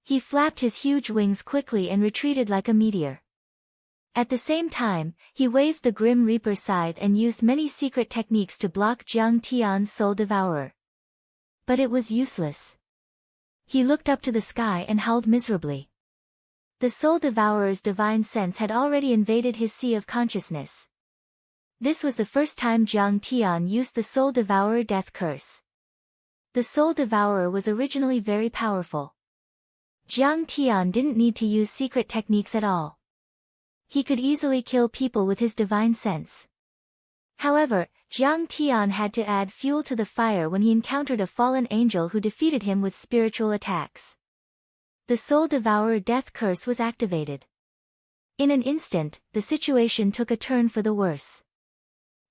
He flapped his huge wings quickly and retreated like a meteor. At the same time, he waved the Grim Reaper scythe and used many secret techniques to block Jiang Tian's soul devourer. But it was useless. He looked up to the sky and howled miserably. The soul devourer's divine sense had already invaded his sea of consciousness. This was the first time Jiang Tian used the soul devourer death curse. The soul devourer was originally very powerful. Jiang Tian didn't need to use secret techniques at all. He could easily kill people with his divine sense. However, Jiang Tian had to add fuel to the fire when he encountered a fallen angel who defeated him with spiritual attacks. The soul devourer death curse was activated. In an instant, the situation took a turn for the worse.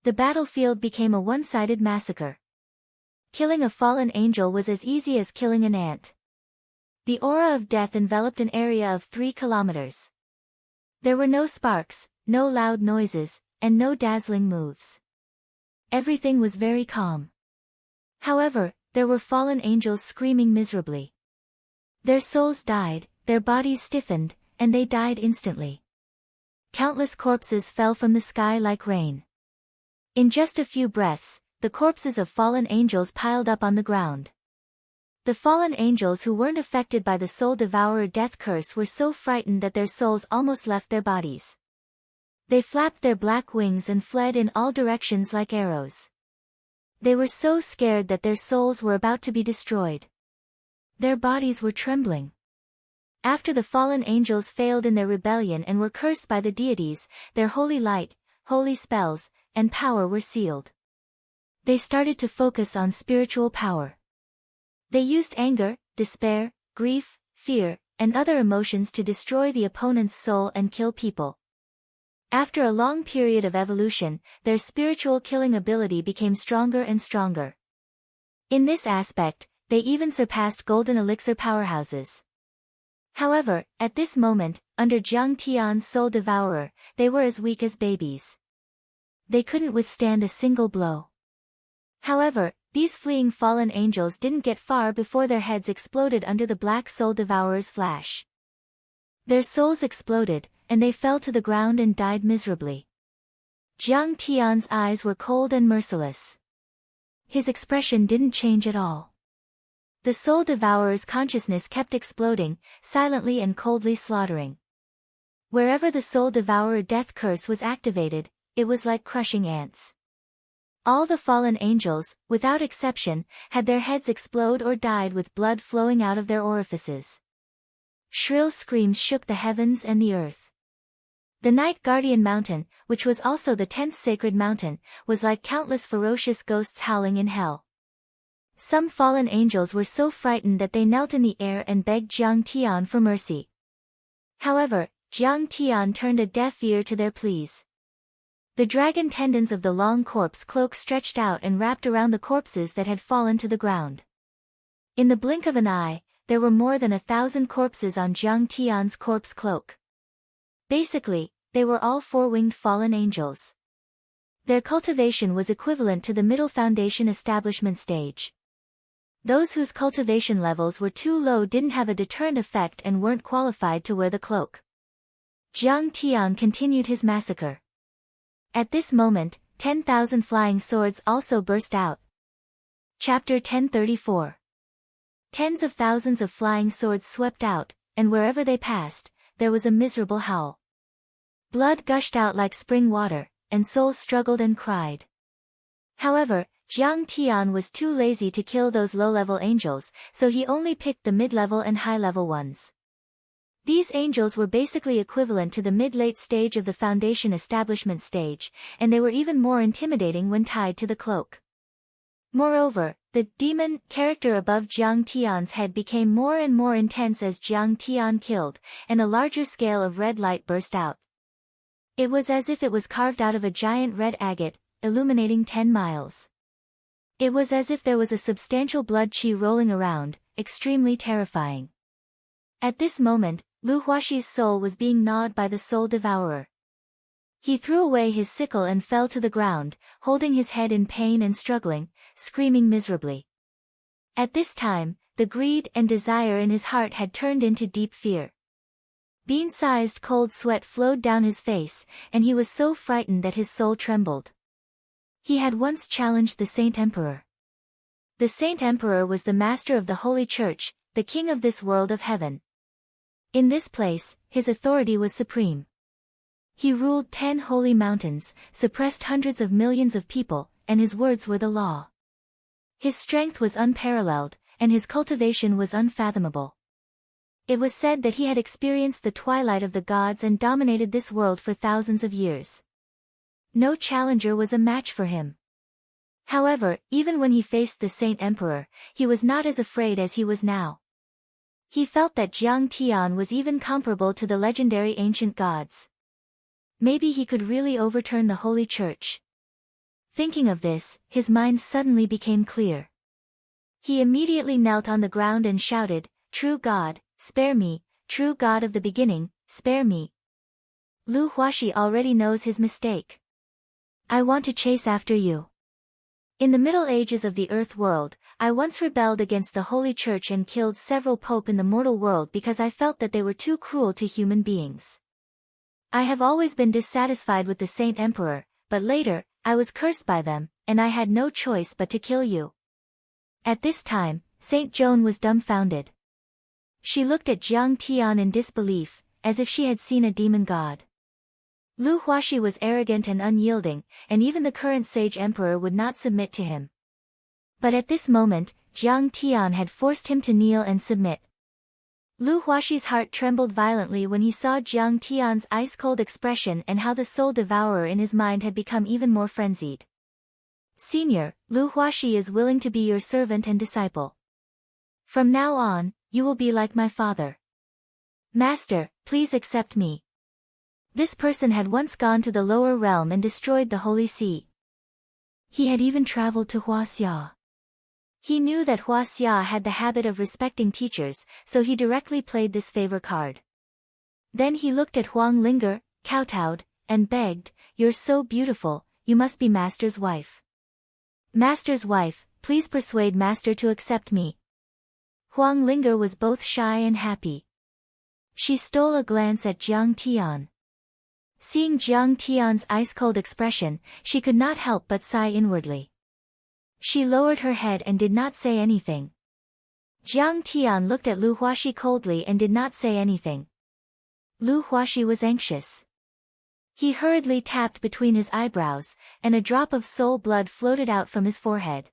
The battlefield became a one-sided massacre. Killing a fallen angel was as easy as killing an ant. The aura of death enveloped an area of 3 kilometers. There were no sparks, no loud noises, and no dazzling moves. Everything was very calm. However, there were fallen angels screaming miserably. Their souls died, their bodies stiffened, and they died instantly. Countless corpses fell from the sky like rain. In just a few breaths, the corpses of fallen angels piled up on the ground. The fallen angels who weren't affected by the soul devourer death curse were so frightened that their souls almost left their bodies. They flapped their black wings and fled in all directions like arrows. They were so scared that their souls were about to be destroyed. Their bodies were trembling. After the fallen angels failed in their rebellion and were cursed by the deities, their holy light, holy spells, and power were sealed. They started to focus on spiritual power. They used anger, despair, grief, fear, and other emotions to destroy the opponent's soul and kill people. After a long period of evolution, their spiritual killing ability became stronger and stronger. In this aspect, they even surpassed golden elixir powerhouses. However, at this moment, under Jiang Tian's soul devourer, they were as weak as babies. They couldn't withstand a single blow. However, these fleeing fallen angels didn't get far before their heads exploded under the black soul devourer's flash. Their souls exploded, and they fell to the ground and died miserably. Jiang Tian's eyes were cold and merciless. His expression didn't change at all. The soul devourer's consciousness kept exploding, silently and coldly slaughtering. Wherever the soul devourer death curse was activated, it was like crushing ants. All the fallen angels, without exception, had their heads explode or died with blood flowing out of their orifices. Shrill screams shook the heavens and the earth. The Night Guardian Mountain, which was also the 10th sacred mountain, was like countless ferocious ghosts howling in hell. Some fallen angels were so frightened that they knelt in the air and begged Jiang Tian for mercy. However, Jiang Tian turned a deaf ear to their pleas. The dragon tendons of the long corpse cloak stretched out and wrapped around the corpses that had fallen to the ground. In the blink of an eye, there were more than 1,000 corpses on Jiang Tian's corpse cloak. Basically, they were all 4-winged fallen angels. Their cultivation was equivalent to the middle foundation establishment stage. Those whose cultivation levels were too low didn't have a deterrent effect and weren't qualified to wear the cloak. Jiang Tian continued his massacre. At this moment, 10,000 flying swords also burst out. Chapter 1034. Tens of thousands of flying swords swept out, and wherever they passed, there was a miserable howl. Blood gushed out like spring water, and souls struggled and cried. However, Jiang Tian was too lazy to kill those low-level angels, so he only picked the mid-level and high-level ones. These angels were basically equivalent to the mid-late stage of the foundation establishment stage, and they were even more intimidating when tied to the cloak. Moreover, the demon character above Jiang Tian's head became more and more intense as Jiang Tian killed, and a larger scale of red light burst out. It was as if it was carved out of a giant red agate, illuminating 10 miles. It was as if there was a substantial blood qi rolling around, extremely terrifying. At this moment, Lu Huaxi's soul was being gnawed by the soul devourer. He threw away his sickle and fell to the ground, holding his head in pain and struggling, screaming miserably. At this time, the greed and desire in his heart had turned into deep fear. Bean-sized cold sweat flowed down his face, and he was so frightened that his soul trembled. He had once challenged the Saint Emperor. The Saint Emperor was the master of the Holy Church, the king of this world of heaven. In this place, his authority was supreme. He ruled 10 holy mountains, suppressed hundreds of millions of people, and his words were the law. His strength was unparalleled, and his cultivation was unfathomable. It was said that he had experienced the twilight of the gods and dominated this world for thousands of years. No challenger was a match for him. However, even when he faced the Saint Emperor, he was not as afraid as he was now. He felt that Jiang Tian was even comparable to the legendary ancient gods. Maybe he could really overturn the Holy Church. Thinking of this, his mind suddenly became clear. He immediately knelt on the ground and shouted, "True God, spare me, true God of the beginning, spare me." Lu Huaxi already knows his mistake. I want to chase after you. In the Middle Ages of the Earth world, I once rebelled against the Holy Church and killed several popes in the mortal world because I felt that they were too cruel to human beings. I have always been dissatisfied with the Saint Emperor, but later, I was cursed by them, and I had no choice but to kill you. At this time, Saint Joan was dumbfounded. She looked at Jiang Tian in disbelief, as if she had seen a demon god. Lu Huaxi was arrogant and unyielding, and even the current sage emperor would not submit to him. But at this moment, Jiang Tian had forced him to kneel and submit. Lu Huaxi's heart trembled violently when he saw Jiang Tian's ice-cold expression and how the soul devourer in his mind had become even more frenzied. "Senior, Lu Huaxi is willing to be your servant and disciple. From now on, you will be like my father. Master, please accept me." This person had once gone to the lower realm and destroyed the Holy See. He had even traveled to Huaxia. He knew that Huaxia had the habit of respecting teachers, so he directly played this favor card. Then he looked at Huang Linger, kowtowed, and begged, "You're so beautiful, you must be Master's wife. Master's wife, please persuade Master to accept me." Huang Linger was both shy and happy. She stole a glance at Jiang Tian. Seeing Jiang Tian's ice-cold expression, she could not help but sigh inwardly. She lowered her head and did not say anything. Jiang Tian looked at Lu Huaxi coldly and did not say anything. Lu Huaxi was anxious. He hurriedly tapped between his eyebrows, and a drop of soul blood floated out from his forehead.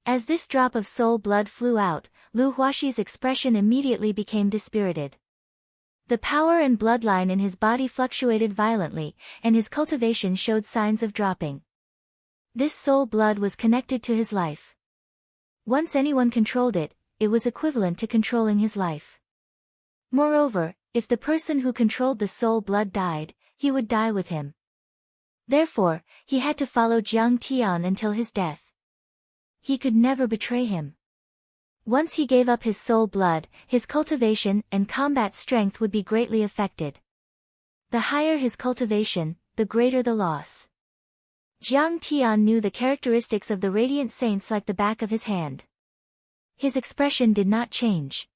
As this drop of soul blood flew out, Lu Huaxi's expression immediately became dispirited. The power and bloodline in his body fluctuated violently, and his cultivation showed signs of dropping. This soul blood was connected to his life. Once anyone controlled it, it was equivalent to controlling his life. Moreover, if the person who controlled the soul blood died, he would die with him. Therefore, he had to follow Jiang Tian until his death. He could never betray him. Once he gave up his soul blood, his cultivation and combat strength would be greatly affected. The higher his cultivation, the greater the loss. Jiang Tian knew the characteristics of the radiant saints like the back of his hand. His expression did not change.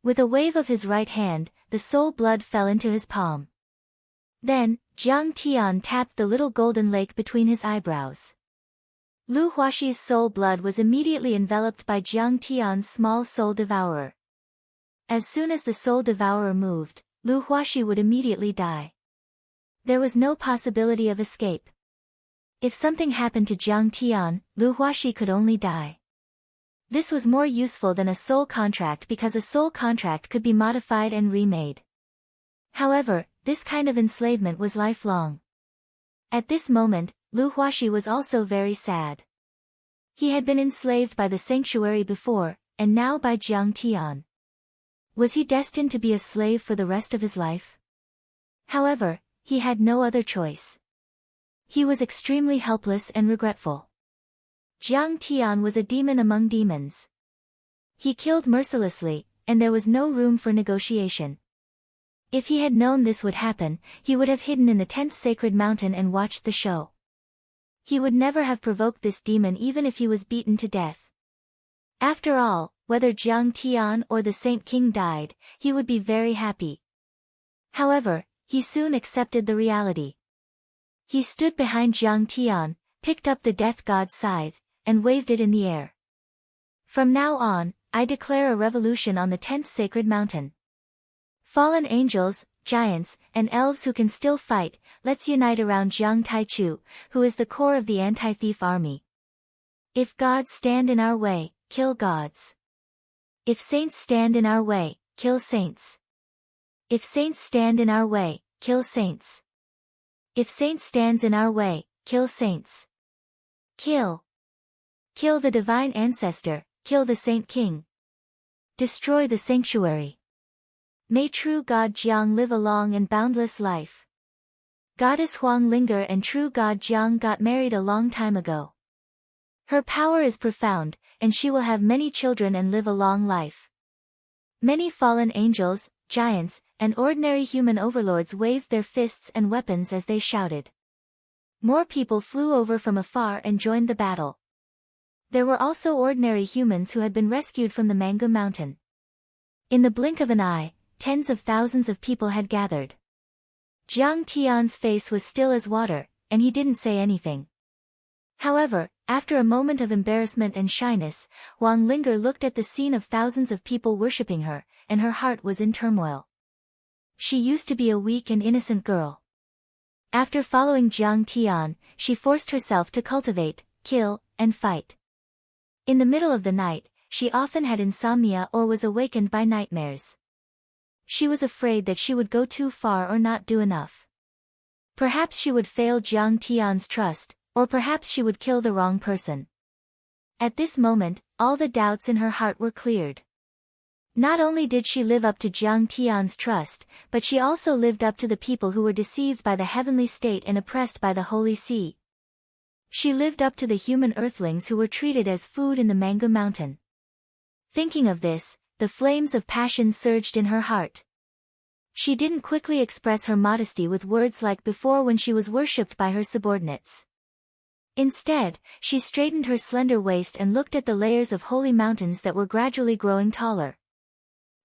With a wave of his right hand, the soul blood fell into his palm. Then, Jiang Tian tapped the little golden lake between his eyebrows. Lu Huaxi's soul blood was immediately enveloped by Jiang Tian's small soul devourer. As soon as the soul devourer moved, Lu Huaxi would immediately die. There was no possibility of escape. If something happened to Jiang Tian, Lu Huaxi could only die. This was more useful than a soul contract because a soul contract could be modified and remade. However, this kind of enslavement was lifelong. At this moment, Lu Huaxi was also very sad. He had been enslaved by the sanctuary before, and now by Jiang Tian. Was he destined to be a slave for the rest of his life? However, he had no other choice. He was extremely helpless and regretful. Jiang Tian was a demon among demons. He killed mercilessly, and there was no room for negotiation. If he had known this would happen, he would have hidden in the 10th sacred mountain and watched the show. He would never have provoked this demon even if he was beaten to death. After all, whether Jiang Tian or the Saint King died, he would be very happy. However, he soon accepted the reality. He stood behind Jiang Tian, picked up the death god's scythe, and waved it in the air. From now on, I declare a revolution on the 10th sacred mountain. Fallen angels, giants, and elves who can still fight, let's unite around Jiang Taichu, who is the core of the anti-thief army. If gods stand in our way, kill gods. If saints stand in our way, kill saints. If saints stand in our way, kill saints. If saints stands in our way, kill saints. Kill. Kill the divine ancestor, kill the Saint King. Destroy the sanctuary. May true God Jiang live a long and boundless life. Goddess Huang Linger and true God Jiang got married a long time ago. Her power is profound, and she will have many children and live a long life. Many fallen angels, giants, and ordinary human overlords waved their fists and weapons as they shouted. More people flew over from afar and joined the battle. There were also ordinary humans who had been rescued from the Mangu Mountain. In the blink of an eye, tens of thousands of people had gathered. Jiang Tian's face was still as water, and he didn't say anything. However, after a moment of embarrassment and shyness, Huang Linger looked at the scene of thousands of people worshipping her, and her heart was in turmoil. She used to be a weak and innocent girl. After following Jiang Tian, she forced herself to cultivate, kill, and fight. In the middle of the night, she often had insomnia or was awakened by nightmares. She was afraid that she would go too far or not do enough. Perhaps she would fail Jiang Tian's trust, or perhaps she would kill the wrong person. At this moment, all the doubts in her heart were cleared. Not only did she live up to Jiang Tian's trust, but she also lived up to the people who were deceived by the heavenly state and oppressed by the holy sea. She lived up to the human earthlings who were treated as food in the Mangu Mountain. Thinking of this, the flames of passion surged in her heart. She didn't quickly express her modesty with words like before when she was worshipped by her subordinates. Instead, she straightened her slender waist and looked at the layers of holy mountains that were gradually growing taller.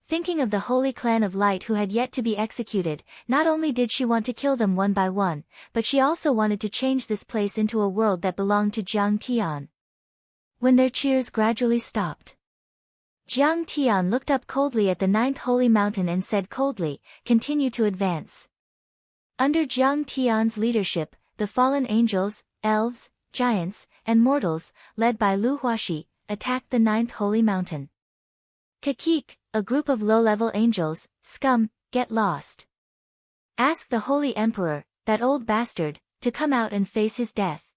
Thinking of the holy clan of light who had yet to be executed, not only did she want to kill them one by one, but she also wanted to change this place into a world that belonged to Jiang Tian. When their cheers gradually stopped, Jiang Tian looked up coldly at the 9th holy mountain and said coldly, "Continue to advance." Under Jiang Tian's leadership, the fallen angels, elves, giants, and mortals, led by Lu Huaxi, attacked the 9th holy mountain. Kakik, a group of low-level angels, scum, get lost. Ask the holy emperor, that old bastard, to come out and face his death.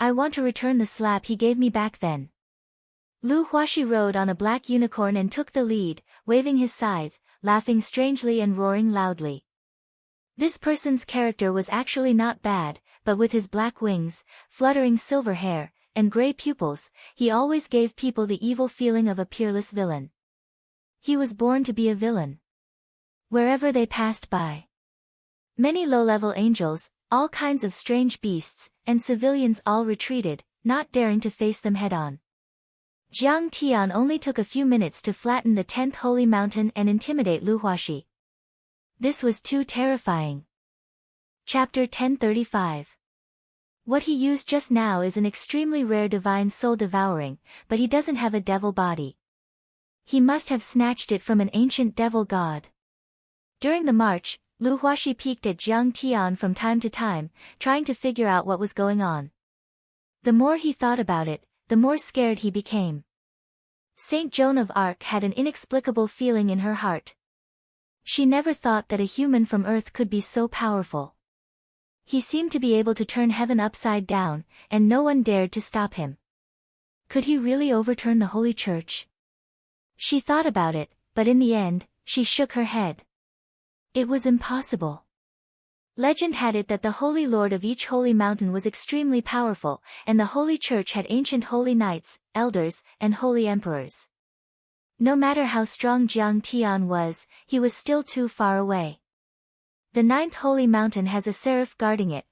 I want to return the slap he gave me back then. Lu Huaxi rode on a black unicorn and took the lead, waving his scythe, laughing strangely and roaring loudly. This person's character was actually not bad, but with his black wings, fluttering silver hair, and gray pupils, he always gave people the evil feeling of a peerless villain. He was born to be a villain. Wherever they passed by, many low-level angels, all kinds of strange beasts, and civilians all retreated, not daring to face them head-on. Jiang Tian only took a few minutes to flatten the 10th holy mountain and intimidate Lu Huaxi. This was too terrifying. Chapter 1035. What he used just now is an extremely rare divine soul devouring, but he doesn't have a devil body. He must have snatched it from an ancient devil god. During the march, Lu Huaxi peeked at Jiang Tian from time to time, trying to figure out what was going on. The more he thought about it, the more scared he became. Saint Joan of Arc had an inexplicable feeling in her heart. She never thought that a human from Earth could be so powerful. He seemed to be able to turn heaven upside down, and no one dared to stop him. Could he really overturn the Holy Church? She thought about it, but in the end, she shook her head. It was impossible. Legend had it that the Holy Lord of each holy mountain was extremely powerful, and the Holy Church had ancient holy knights, elders, and holy emperors. No matter how strong Jiang Tian was, he was still too far away. The ninth holy mountain has a seraph guarding it.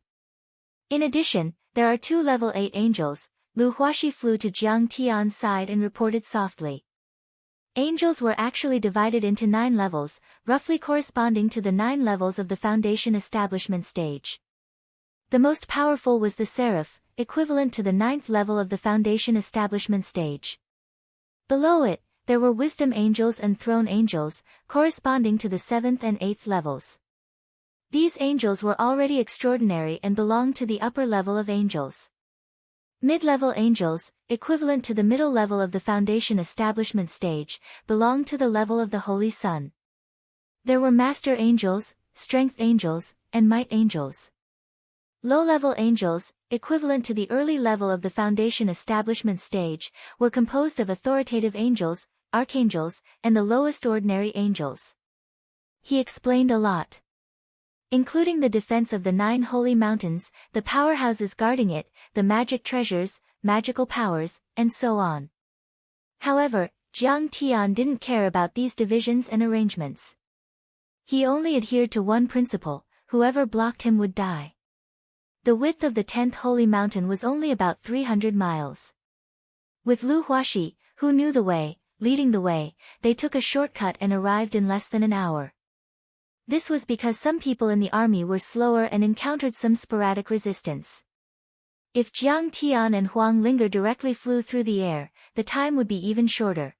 In addition, there are 2 level 8 angels. Lu Huaxi flew to Jiang Tian's side and reported softly. Angels were actually divided into 9 levels, roughly corresponding to the 9 levels of the foundation establishment stage. The most powerful was the seraph, equivalent to the 9th level of the foundation establishment stage. Below it, there were wisdom angels and throne angels, corresponding to the 7th and 8th levels. These angels were already extraordinary and belonged to the upper level of angels. Mid-level angels, equivalent to the middle level of the foundation establishment stage, belonged to the level of the Holy Sun. There were master angels, strength angels, and might angels. Low-level angels, equivalent to the early level of the foundation establishment stage, were composed of authoritative angels, archangels, and the lowest ordinary angels. He explained a lot. Including the defense of the 9 holy mountains, the powerhouses guarding it, the magic treasures, magical powers, and so on. However, Jiang Tian didn't care about these divisions and arrangements. He only adhered to one principle: whoever blocked him would die. The width of the 10th holy mountain was only about 300 miles. With Lu Huaxi, who knew the way, leading the way, they took a shortcut and arrived in less than an hour. This was because some people in the army were slower and encountered some sporadic resistance. If Jiang Tian and Huang Linger directly flew through the air, the time would be even shorter.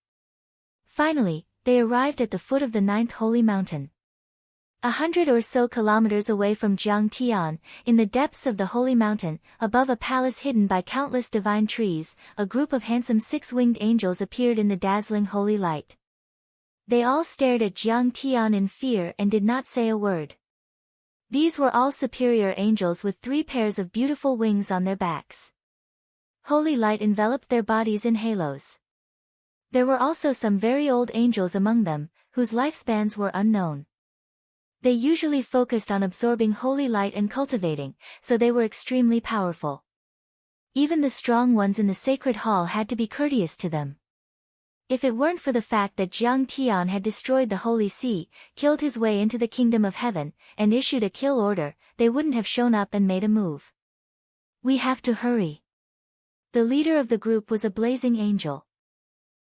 Finally, they arrived at the foot of the 9th holy mountain. 100 or so kilometers away from Jiang Tian, in the depths of the holy mountain, above a palace hidden by countless divine trees, a group of handsome 6-winged angels appeared in the dazzling holy light. They all stared at Jiang Tian in fear and did not say a word. These were all superior angels with 3 pairs of beautiful wings on their backs. Holy light enveloped their bodies in halos. There were also some very old angels among them, whose lifespans were unknown. They usually focused on absorbing holy light and cultivating, so they were extremely powerful. Even the strong ones in the sacred hall had to be courteous to them. If it weren't for the fact that Jiang Tian had destroyed the Holy See, killed his way into the kingdom of heaven, and issued a kill order, they wouldn't have shown up and made a move. We have to hurry. The leader of the group was a blazing angel.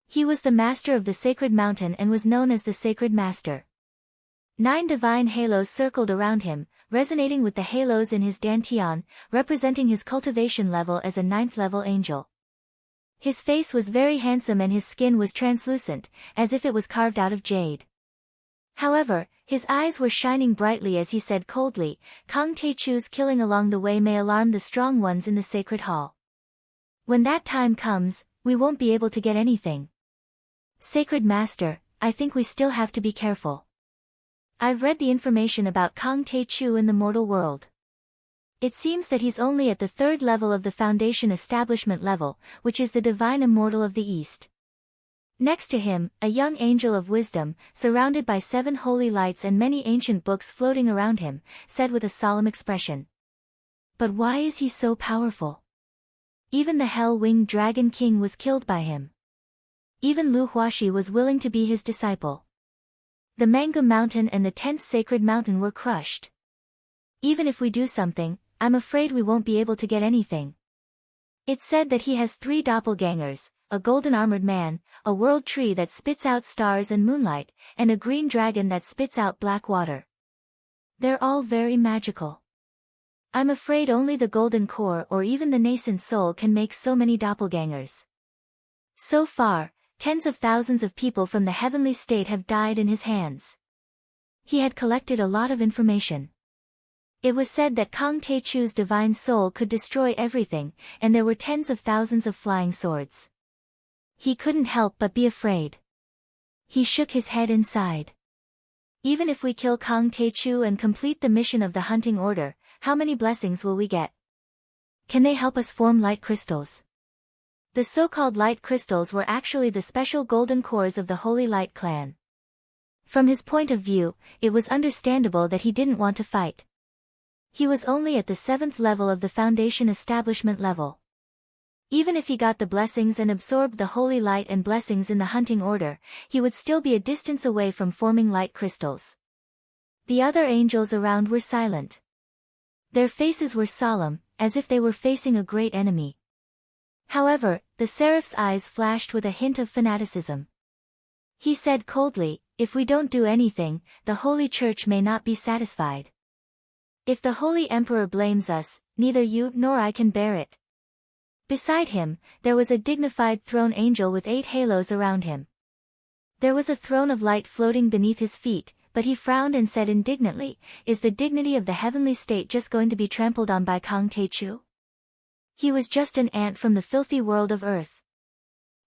He was the master of the sacred mountain and was known as the Sacred Master. 9 divine halos circled around him, resonating with the halos in his dantian, representing his cultivation level as a 9th level angel. His face was very handsome and his skin was translucent, as if it was carved out of jade. However, his eyes were shining brightly as he said coldly, Kang Techu's killing along the way may alarm the strong ones in the sacred hall. When that time comes, we won't be able to get anything. Sacred Master, I think we still have to be careful. I've read the information about Kang Techu in the mortal world. It seems that he's only at the 3rd level of the foundation establishment level, which is the divine immortal of the East. Next to him, a young angel of wisdom, surrounded by 7 holy lights and many ancient books floating around him, said with a solemn expression. But why is he so powerful? Even the hell-winged dragon king was killed by him. Even Lu Huaxi was willing to be his disciple. The Mango Mountain and the 10th sacred mountain were crushed. Even if we do something, I'm afraid we won't be able to get anything. It's said that he has 3 doppelgangers, a golden armored man, a world tree that spits out stars and moonlight, and a green dragon that spits out black water. They're all very magical. I'm afraid only the golden core or even the nascent soul can make so many doppelgangers. So far, tens of thousands of people from the heavenly state have died in his hands. He had collected a lot of information. It was said that Kang Techu's divine soul could destroy everything, and there were tens of thousands of flying swords. He couldn't help but be afraid. He shook his head and sighed. Even if we kill Kang Techu and complete the mission of the hunting order, how many blessings will we get? Can they help us form light crystals? The so-called light crystals were actually the special golden cores of the Holy Light clan. From his point of view, it was understandable that he didn't want to fight. He was only at the 7th level of the Foundation establishment level. Even if he got the blessings and absorbed the holy light and blessings in the hunting order, he would still be a distance away from forming light crystals. The other angels around were silent. Their faces were solemn, as if they were facing a great enemy. However, the seraph's eyes flashed with a hint of fanaticism. He said coldly, "If we don't do anything, the Holy Church may not be satisfied. If the Holy Emperor blames us, neither you nor I can bear it." Beside him, there was a dignified throne angel with 8 halos around him. There was a throne of light floating beneath his feet, but he frowned and said indignantly, "Is the dignity of the heavenly state just going to be trampled on by Kang Taechu? He was just an ant from the filthy world of earth.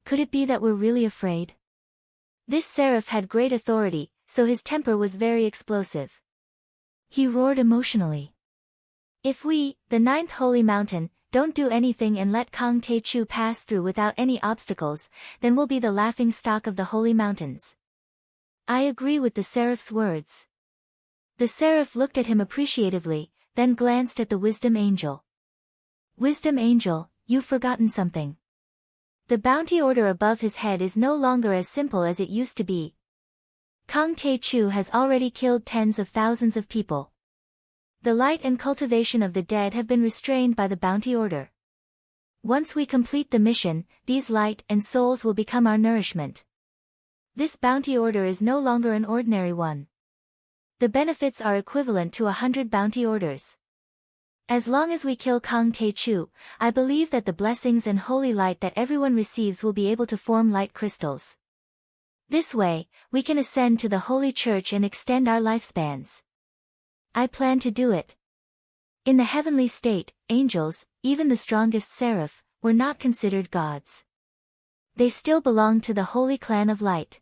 Could it be that we're really afraid?" This seraph had great authority, so his temper was very explosive. He roared emotionally. "If we, the 9th holy mountain, don't do anything and let Kang Taechu pass through without any obstacles, then we'll be the laughing stock of the holy mountains." I agree with the seraph's words. The seraph looked at him appreciatively, then glanced at the wisdom angel. "Wisdom angel, you've forgotten something. The bounty order above his head is no longer as simple as it used to be. Kang Taechu has already killed tens of thousands of people. The light and cultivation of the dead have been restrained by the bounty order. Once we complete the mission, these light and souls will become our nourishment. This bounty order is no longer an ordinary one. The benefits are equivalent to 100 bounty orders. As long as we kill Kang Taechu, I believe that the blessings and holy light that everyone receives will be able to form light crystals. This way, we can ascend to the Holy Church and extend our lifespans. I plan to do it." In the heavenly state, angels, even the strongest seraph, were not considered gods. They still belonged to the holy clan of light.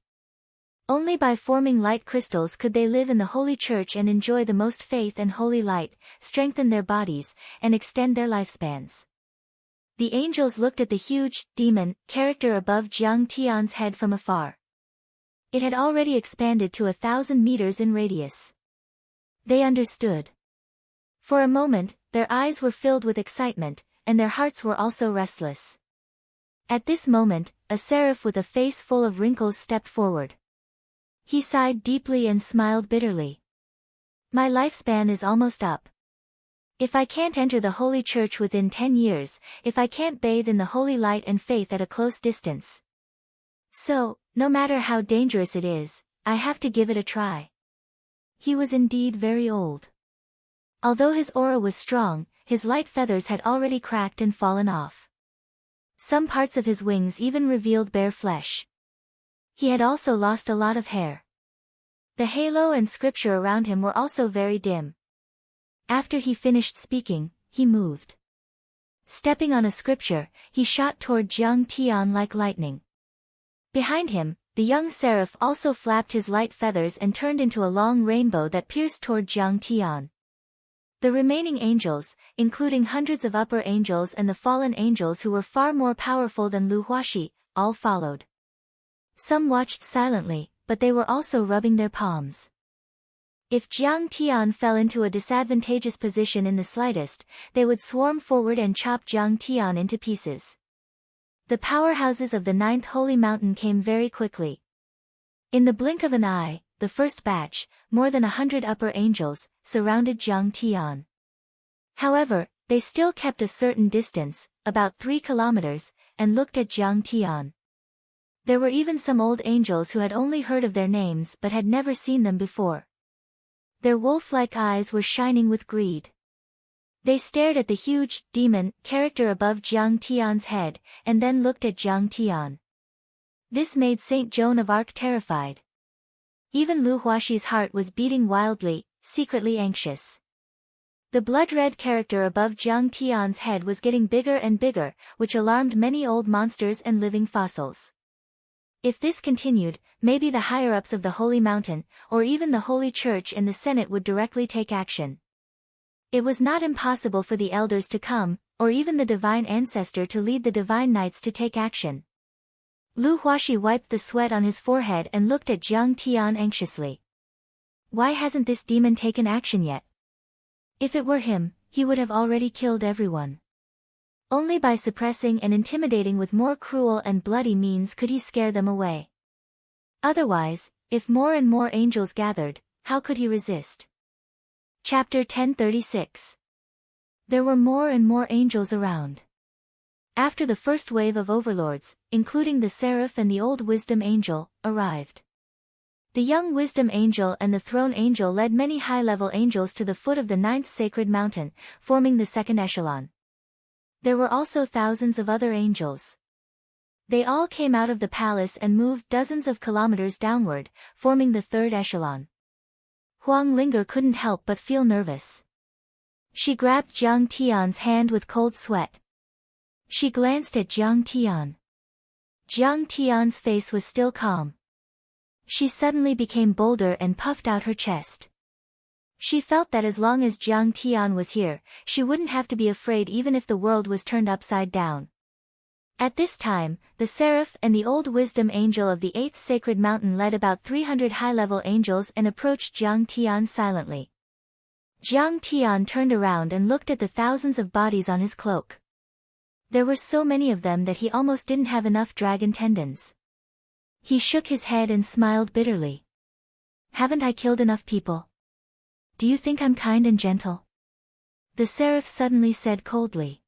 Only by forming light crystals could they live in the Holy Church and enjoy the most faith and holy light, strengthen their bodies, and extend their lifespans. The angels looked at the huge, demon, character above Jiang Tian's head from afar. It had already expanded to 1,000 meters in radius. They understood. For a moment, their eyes were filled with excitement, and their hearts were also restless. At this moment, a seraph with a face full of wrinkles stepped forward. He sighed deeply and smiled bitterly. "My lifespan is almost up. If I can't enter the Holy Church within 10 years, if I can't bathe in the holy light and faith at a close distance. So, no matter how dangerous it is, I have to give it a try." He was indeed very old. Although his aura was strong, his light feathers had already cracked and fallen off. Some parts of his wings even revealed bare flesh. He had also lost a lot of hair. The halo and scripture around him were also very dim. After he finished speaking, he moved. Stepping on a scripture, he shot toward Jiang Tian like lightning. Behind him, the young seraph also flapped his light feathers and turned into a long rainbow that pierced toward Jiang Tian. The remaining angels, including hundreds of upper angels and the fallen angels who were far more powerful than Lu Huaxi, all followed. Some watched silently, but they were also rubbing their palms. If Jiang Tian fell into a disadvantageous position in the slightest, they would swarm forward and chop Jiang Tian into pieces. The powerhouses of the 9th holy mountain came very quickly. In the blink of an eye, the first batch, more than 100 upper angels, surrounded Jiang Tian. However, they still kept a certain distance, about 3 kilometers, and looked at Jiang Tian. There were even some old angels who had only heard of their names but had never seen them before. Their wolf-like eyes were shining with greed. They stared at the huge, demon, character above Jiang Tian's head, and then looked at Jiang Tian. This made Saint Joan of Arc terrified. Even Lu Huaxi's heart was beating wildly, secretly anxious. The blood-red character above Jiang Tian's head was getting bigger and bigger, which alarmed many old monsters and living fossils. If this continued, maybe the higher-ups of the Holy Mountain, or even the Holy Church and the Senate would directly take action. It was not impossible for the elders to come, or even the divine ancestor to lead the divine knights to take action. Lu Huaxi wiped the sweat on his forehead and looked at Jiang Tian anxiously. Why hasn't this demon taken action yet? If it were him, he would have already killed everyone. Only by suppressing and intimidating with more cruel and bloody means could he scare them away. Otherwise, if more and more angels gathered, how could he resist? Chapter 1036. There were more and more angels around. After the first wave of overlords, including the Seraph and the Old Wisdom Angel, arrived. The Young Wisdom Angel and the Throne Angel led many high-level angels to the foot of the 9th sacred mountain, forming the second echelon. There were also thousands of other angels. They all came out of the palace and moved dozens of kilometers downward, forming the 3rd echelon. Huang Linger couldn't help but feel nervous. She grabbed Jiang Tian's hand with cold sweat. She glanced at Jiang Tian. Jiang Tian's face was still calm. She suddenly became bolder and puffed out her chest. She felt that as long as Jiang Tian was here, she wouldn't have to be afraid even if the world was turned upside down. At this time, the Seraph and the Old Wisdom Angel of the 8th Sacred Mountain led about 300 high-level angels and approached Jiang Tian silently. Jiang Tian turned around and looked at the thousands of bodies on his cloak. There were so many of them that he almost didn't have enough dragon tendons. He shook his head and smiled bitterly. Haven't I killed enough people? Do you think I'm kind and gentle? The Seraph suddenly said coldly.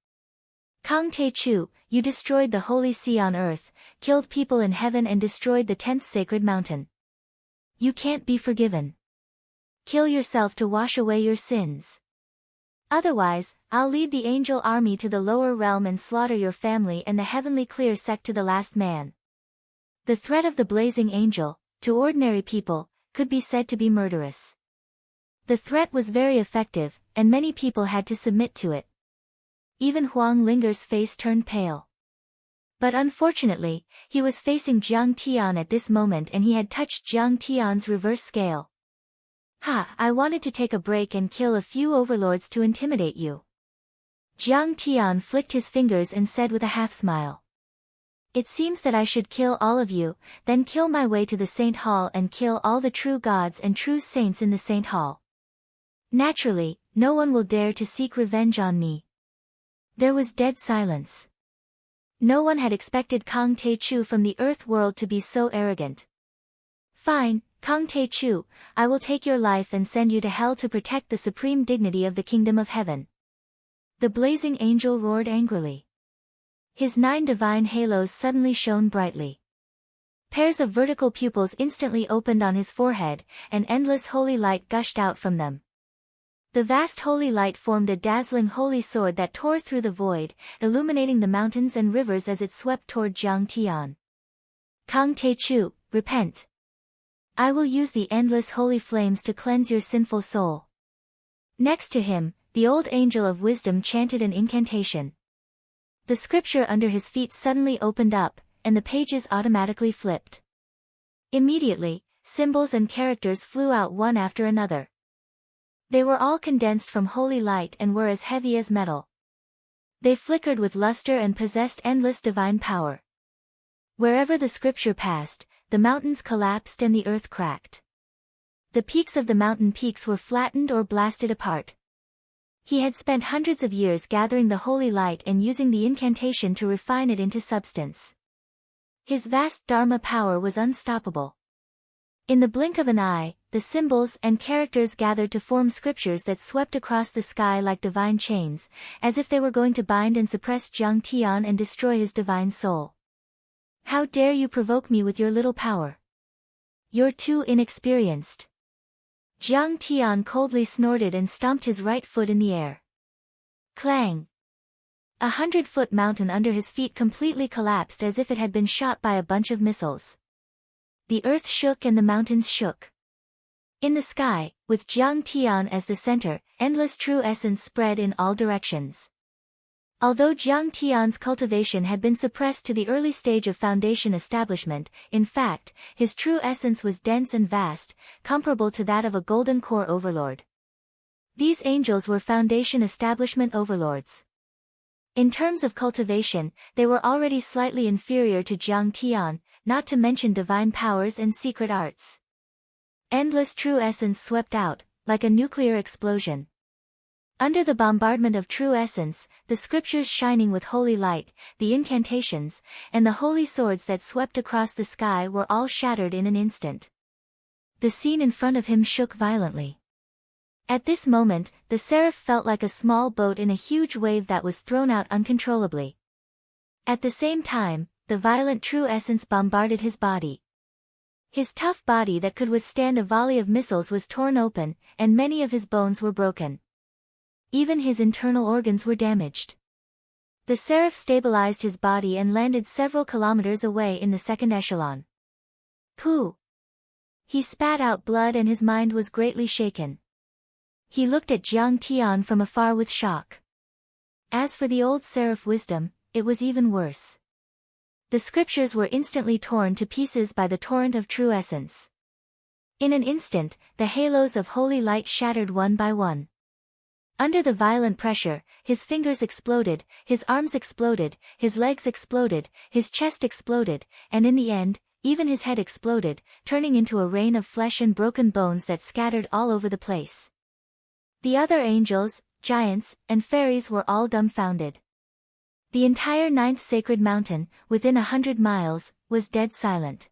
Kang Te Chu, you destroyed the holy sea on earth, killed people in heaven and destroyed the 10th sacred mountain. You can't be forgiven. Kill yourself to wash away your sins. Otherwise, I'll lead the angel army to the lower realm and slaughter your family and the heavenly clear sect to the last man. The threat of the blazing angel, to ordinary people, could be said to be murderous. The threat was very effective, and many people had to submit to it. Even Huang Linger's face turned pale. But unfortunately, he was facing Jiang Tian at this moment and he had touched Jiang Tian's reverse scale. I wanted to take a break and kill a few overlords to intimidate you. Jiang Tian flicked his fingers and said with a half-smile. It seems that I should kill all of you, then kill my way to the Saint Hall and kill all the true gods and true saints in the Saint Hall. Naturally, no one will dare to seek revenge on me. There was dead silence. No one had expected Kang Te Chu from the Earth world to be so arrogant. Fine, Kang Te Chu, I will take your life and send you to hell to protect the supreme dignity of the kingdom of heaven. The blazing angel roared angrily. His 9 divine halos suddenly shone brightly. Pairs of vertical pupils instantly opened on his forehead, and endless holy light gushed out from them. The vast holy light formed a dazzling holy sword that tore through the void, illuminating the mountains and rivers as it swept toward Jiang Tian. Kang Te Chu, repent. I will use the endless holy flames to cleanse your sinful soul. Next to him, the old angel of wisdom chanted an incantation. The scripture under his feet suddenly opened up, and the pages automatically flipped. Immediately, symbols and characters flew out one after another. They were all condensed from holy light and were as heavy as metal. They flickered with luster and possessed endless divine power. Wherever the scripture passed, the mountains collapsed and the earth cracked. The peaks of the mountain peaks were flattened or blasted apart. He had spent hundreds of years gathering the holy light and using the incantation to refine it into substance. His vast Dharma power was unstoppable. In the blink of an eye, the symbols and characters gathered to form scriptures that swept across the sky like divine chains, as if they were going to bind and suppress Jiang Tian and destroy his divine soul. How dare you provoke me with your little power? You're too inexperienced. Jiang Tian coldly snorted and stomped his right foot in the air. Clang! 100-foot mountain under his feet completely collapsed as if it had been shot by a bunch of missiles. The earth shook and the mountains shook. In the sky, with Jiang Tian as the center, endless true essence spread in all directions. Although Jiang Tian's cultivation had been suppressed to the early stage of foundation establishment, in fact, his true essence was dense and vast, comparable to that of a golden core overlord. These angels were foundation establishment overlords. In terms of cultivation, they were already slightly inferior to Jiang Tian, not to mention divine powers and secret arts. Endless true essence swept out, like a nuclear explosion. Under the bombardment of true essence, the scriptures shining with holy light, the incantations, and the holy swords that swept across the sky were all shattered in an instant. The scene in front of him shook violently. At this moment, the seraph felt like a small boat in a huge wave that was thrown out uncontrollably. At the same time, the violent true essence bombarded his body. His tough body that could withstand a volley of missiles was torn open, and many of his bones were broken. Even his internal organs were damaged. The seraph stabilized his body and landed several kilometers away in the second echelon. Pooh! He spat out blood and his mind was greatly shaken. He looked at Jiang Tian from afar with shock. As for the old seraph wisdom, it was even worse. The scriptures were instantly torn to pieces by the torrent of true essence. In an instant, the halos of holy light shattered one by one. Under the violent pressure, his fingers exploded, his arms exploded, his legs exploded, his chest exploded, and in the end, even his head exploded, turning into a rain of flesh and broken bones that scattered all over the place. The other angels, giants, and fairies were all dumbfounded. The entire ninth sacred mountain, within 100 miles, was dead silent.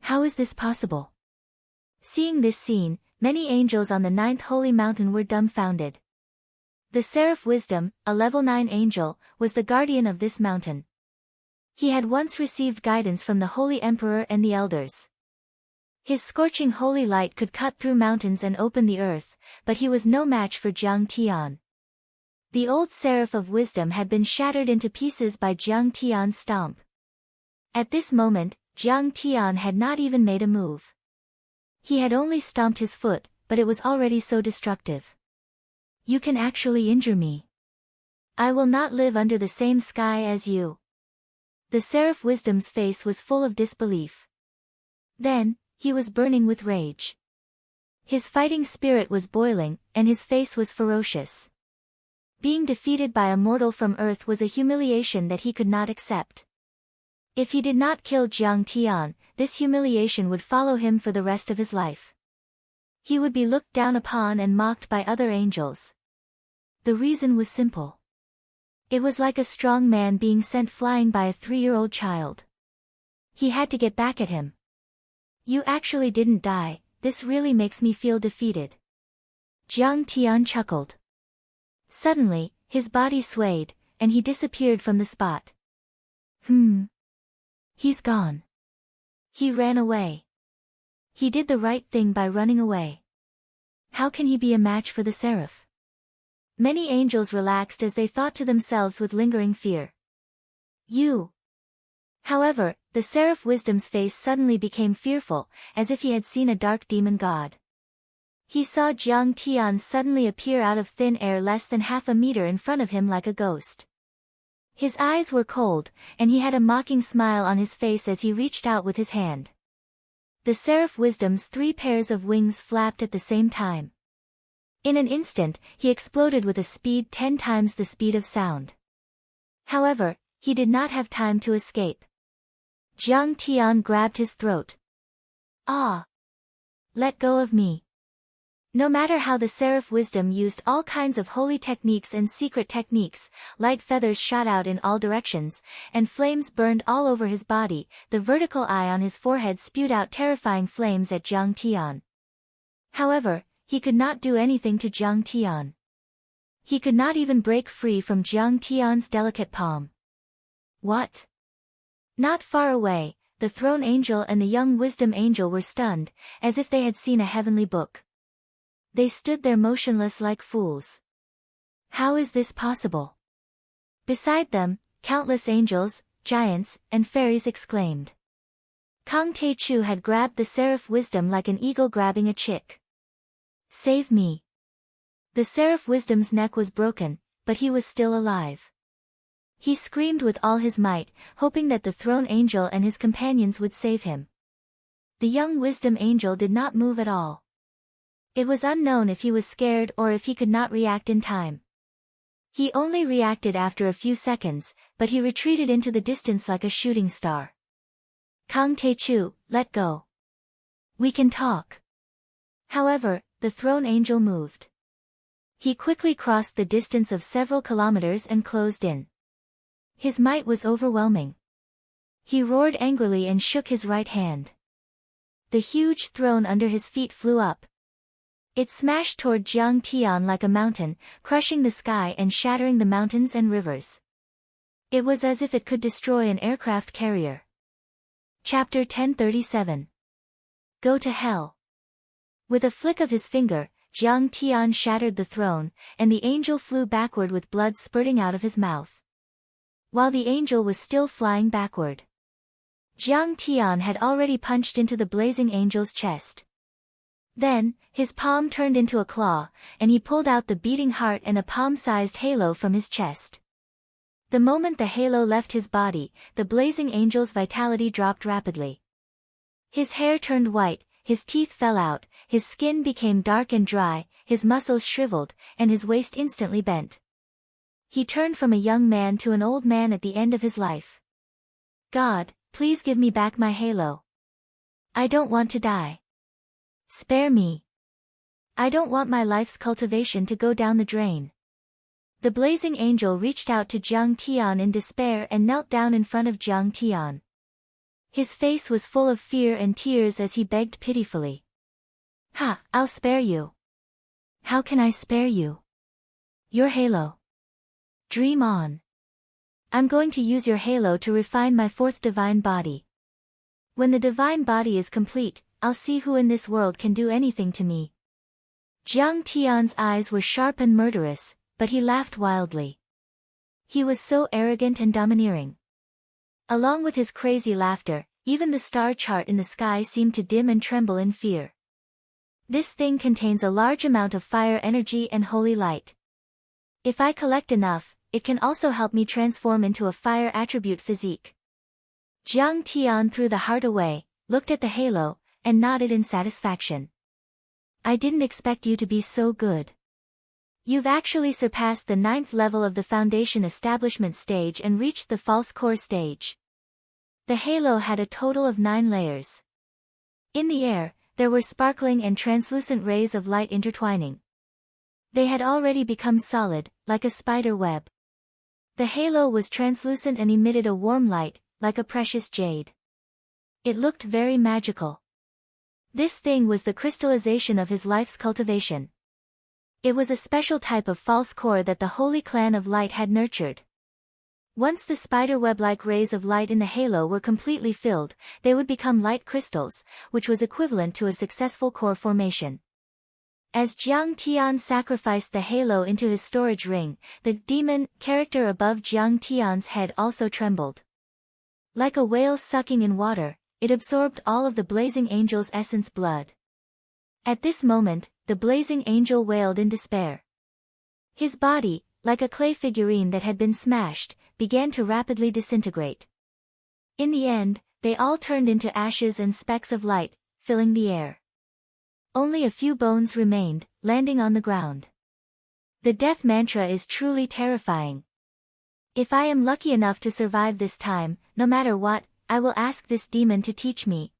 How is this possible? Seeing this scene, many angels on the ninth holy mountain were dumbfounded. The seraph wisdom, a level 9 angel, was the guardian of this mountain. He had once received guidance from the holy emperor and the elders. His scorching holy light could cut through mountains and open the earth, but he was no match for Jiang Tian. The old seraph of wisdom had been shattered into pieces by Jiang Tian's stomp. At this moment, Jiang Tian had not even made a move. He had only stomped his foot, but it was already so destructive. You can actually injure me. I will not live under the same sky as you. The seraph wisdom's face was full of disbelief. Then, he was burning with rage. His fighting spirit was boiling, and his face was ferocious. Being defeated by a mortal from Earth was a humiliation that he could not accept. If he did not kill Jiang Tian, this humiliation would follow him for the rest of his life. He would be looked down upon and mocked by other angels. The reason was simple. It was like a strong man being sent flying by a 3-year-old child. He had to get back at him. You actually didn't die, this really makes me feel defeated. Jiang Tian chuckled. Suddenly, his body swayed, and he disappeared from the spot. He's gone. He ran away. He did the right thing by running away. How can he be a match for the seraph? Many angels relaxed as they thought to themselves with lingering fear. You. However, the seraph wisdom's face suddenly became fearful, as if he had seen a dark demon god. He saw Jiang Tian suddenly appear out of thin air less than half a meter in front of him like a ghost. His eyes were cold, and he had a mocking smile on his face as he reached out with his hand. The seraph wisdom's 3 pairs of wings flapped at the same time. In an instant, he exploded with a speed 10 times the speed of sound. However, he did not have time to escape. Jiang Tian grabbed his throat. Ah! Let go of me. No matter how the seraph wisdom used all kinds of holy techniques and secret techniques, light feathers shot out in all directions, and flames burned all over his body, the vertical eye on his forehead spewed out terrifying flames at Jiang Tian. However, he could not do anything to Jiang Tian. He could not even break free from Jiang Tian's delicate palm. What? Not far away, the throne angel and the young wisdom angel were stunned, as if they had seen a heavenly book. They stood there motionless like fools. How is this possible? Beside them, countless angels, giants, and fairies exclaimed. Kang Te-Chu had grabbed the seraph wisdom like an eagle grabbing a chick. Save me. The seraph wisdom's neck was broken, but he was still alive. He screamed with all his might, hoping that the throne angel and his companions would save him. The young wisdom angel did not move at all. It was unknown if he was scared or if he could not react in time. He only reacted after a few seconds, but he retreated into the distance like a shooting star. Kang Tae-chu, let go. We can talk. However, the throne angel moved. He quickly crossed the distance of several kilometers and closed in. His might was overwhelming. He roared angrily and shook his right hand. The huge throne under his feet flew up. It smashed toward Jiang Tian like a mountain, crushing the sky and shattering the mountains and rivers. It was as if it could destroy an aircraft carrier. Chapter 1037. Go to hell. With a flick of his finger, Jiang Tian shattered the throne, and the angel flew backward with blood spurting out of his mouth. While the angel was still flying backward, Jiang Tian had already punched into the blazing angel's chest. Then, his palm turned into a claw, and he pulled out the beating heart and a palm-sized halo from his chest. The moment the halo left his body, the blazing angel's vitality dropped rapidly. His hair turned white, his teeth fell out, his skin became dark and dry, his muscles shriveled, and his waist instantly bent. He turned from a young man to an old man at the end of his life. God, please give me back my halo. I don't want to die. Spare me. I don't want my life's cultivation to go down the drain. The blazing angel reached out to Jiang Tian in despair and knelt down in front of Jiang Tian. His face was full of fear and tears as he begged pitifully. I'll spare you. How can I spare you? Your halo. Dream on. I'm going to use your halo to refine my fourth divine body. When the divine body is complete, I'll see who in this world can do anything to me. Jiang Tian's eyes were sharp and murderous, but he laughed wildly. He was so arrogant and domineering. Along with his crazy laughter, even the star chart in the sky seemed to dim and tremble in fear. This thing contains a large amount of fire energy and holy light. If I collect enough, it can also help me transform into a fire attribute physique. Jiang Tian threw the heart away, looked at the halo, and nodded in satisfaction. I didn't expect you to be so good. You've actually surpassed the 9th level of the foundation establishment stage and reached the false core stage. The halo had a total of 9 layers. In the air, there were sparkling and translucent rays of light intertwining. They had already become solid, like a spider web. The halo was translucent and emitted a warm light, like a precious jade. It looked very magical. This thing was the crystallization of his life's cultivation. It was a special type of false core that the Holy Clan of Light had nurtured. Once the spiderweb-like rays of light in the halo were completely filled, they would become light crystals, which was equivalent to a successful core formation. As Jiang Tian sacrificed the halo into his storage ring, the demon character above Jiang Tian's head also trembled. Like a whale sucking in water, it absorbed all of the blazing angel's essence blood. At this moment, the blazing angel wailed in despair. His body, like a clay figurine that had been smashed, began to rapidly disintegrate. In the end, they all turned into ashes and specks of light, filling the air. Only a few bones remained, landing on the ground. The death mantra is truly terrifying. If I am lucky enough to survive this time, no matter what, I will ask this demon to teach me.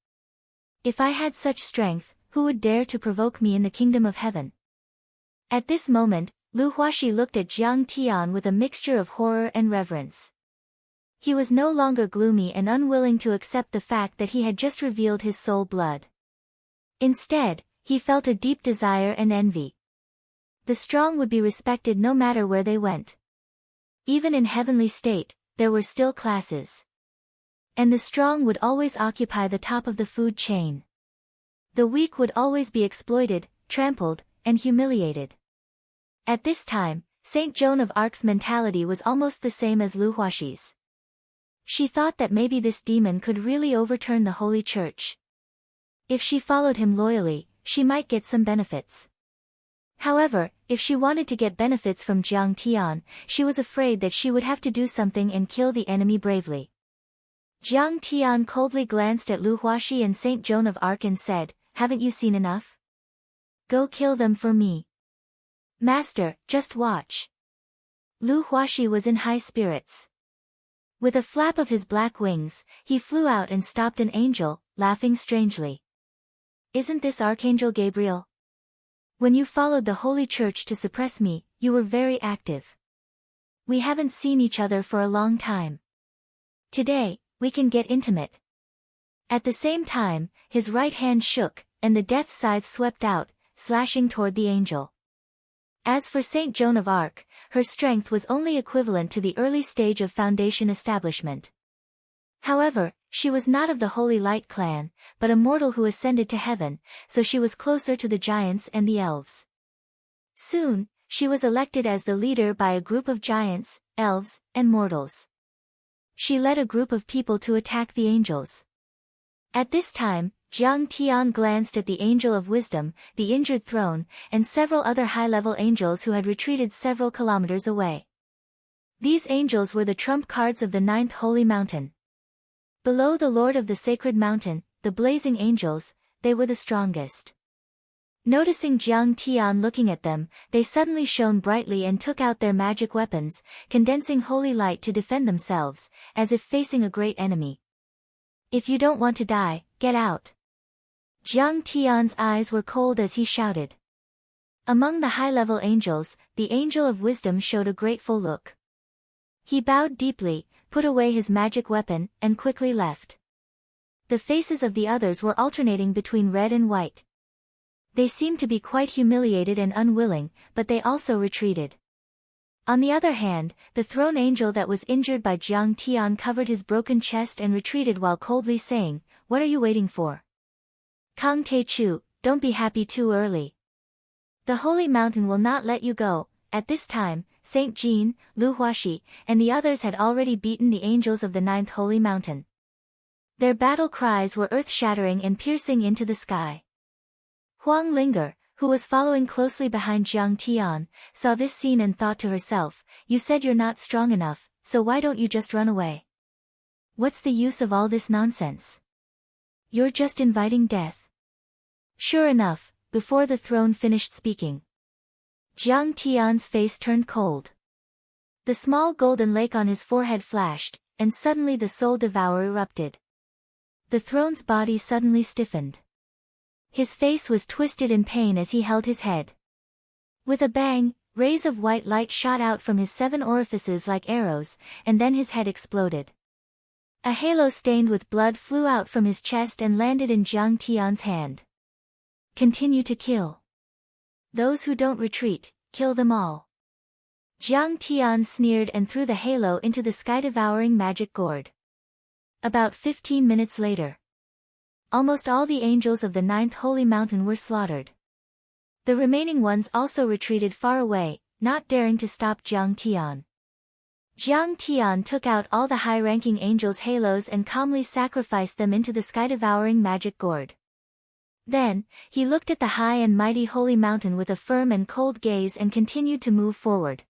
If I had such strength, who would dare to provoke me in the kingdom of heaven? At this moment, Lu Huaxi looked at Jiang Tian with a mixture of horror and reverence. He was no longer gloomy and unwilling to accept the fact that he had just revealed his soul blood. Instead, he felt a deep desire and envy. The strong would be respected no matter where they went. Even in heavenly state, there were still classes. And the strong would always occupy the top of the food chain. The weak would always be exploited, trampled, and humiliated. At this time, Saint Joan of Arc's mentality was almost the same as Lu Huaxi's. She thought that maybe this demon could really overturn the Holy Church. If she followed him loyally, she might get some benefits. However, if she wanted to get benefits from Jiang Tian, she was afraid that she would have to do something and kill the enemy bravely. Jiang Tian coldly glanced at Lu Huaxi and Saint Joan of Arc and said, "Haven't you seen enough? Go kill them for me." "Master, just watch." Lu Huaxi was in high spirits. With a flap of his black wings, he flew out and stopped an angel, laughing strangely. "Isn't this Archangel Gabriel? When you followed the Holy Church to suppress me, you were very active. We haven't seen each other for a long time. Today, we can get intimate." At the same time, his right hand shook, and the death scythe swept out, slashing toward the angel. As for Saint Joan of Arc, her strength was only equivalent to the early stage of Foundation establishment. However, she was not of the Holy Light clan, but a mortal who ascended to heaven, so she was closer to the giants and the elves. Soon, she was elected as the leader by a group of giants, elves, and mortals. She led a group of people to attack the angels. At this time, Jiang Tian glanced at the Angel of Wisdom, the injured throne, and several other high-level angels who had retreated several kilometers away. These angels were the trump cards of the 9th Holy Mountain. Below the Lord of the Sacred Mountain, the blazing angels, they were the strongest. Noticing Jiang Tian looking at them, they suddenly shone brightly and took out their magic weapons, condensing holy light to defend themselves, as if facing a great enemy. "If you don't want to die, get out." Jiang Tian's eyes were cold as he shouted. Among the high-level angels, the Angel of Wisdom showed a grateful look. He bowed deeply, put away his magic weapon, and quickly left. The faces of the others were alternating between red and white. They seemed to be quite humiliated and unwilling, but they also retreated. On the other hand, the throne angel that was injured by Jiang Tian covered his broken chest and retreated while coldly saying, "What are you waiting for? Kang Te Chu, don't be happy too early. The Holy Mountain will not let you go." At this time, Saint Jean, Lu Huaxi, and the others had already beaten the angels of the 9th Holy Mountain. Their battle cries were earth-shattering and piercing into the sky. Huang Linger, who was following closely behind Jiang Tian, saw this scene and thought to herself, "You said you're not strong enough, so why don't you just run away? What's the use of all this nonsense? You're just inviting death." Sure enough, before the throne finished speaking, Jiang Tian's face turned cold. The small golden lake on his forehead flashed, and suddenly the soul devourer erupted. The throne's body suddenly stiffened. His face was twisted in pain as he held his head. With a bang, rays of white light shot out from his 7 orifices like arrows, and then his head exploded. A halo stained with blood flew out from his chest and landed in Jiang Tian's hand. "Continue to kill. Those who don't retreat, kill them all." Jiang Tian sneered and threw the halo into the sky-devouring magic gourd. About 15 minutes later, almost all the angels of the 9th Holy Mountain were slaughtered. The remaining ones also retreated far away, not daring to stop Jiang Tian. Jiang Tian took out all the high-ranking angels' halos and calmly sacrificed them into the sky-devouring magic gourd. Then, he looked at the high and mighty Holy Mountain with a firm and cold gaze and continued to move forward.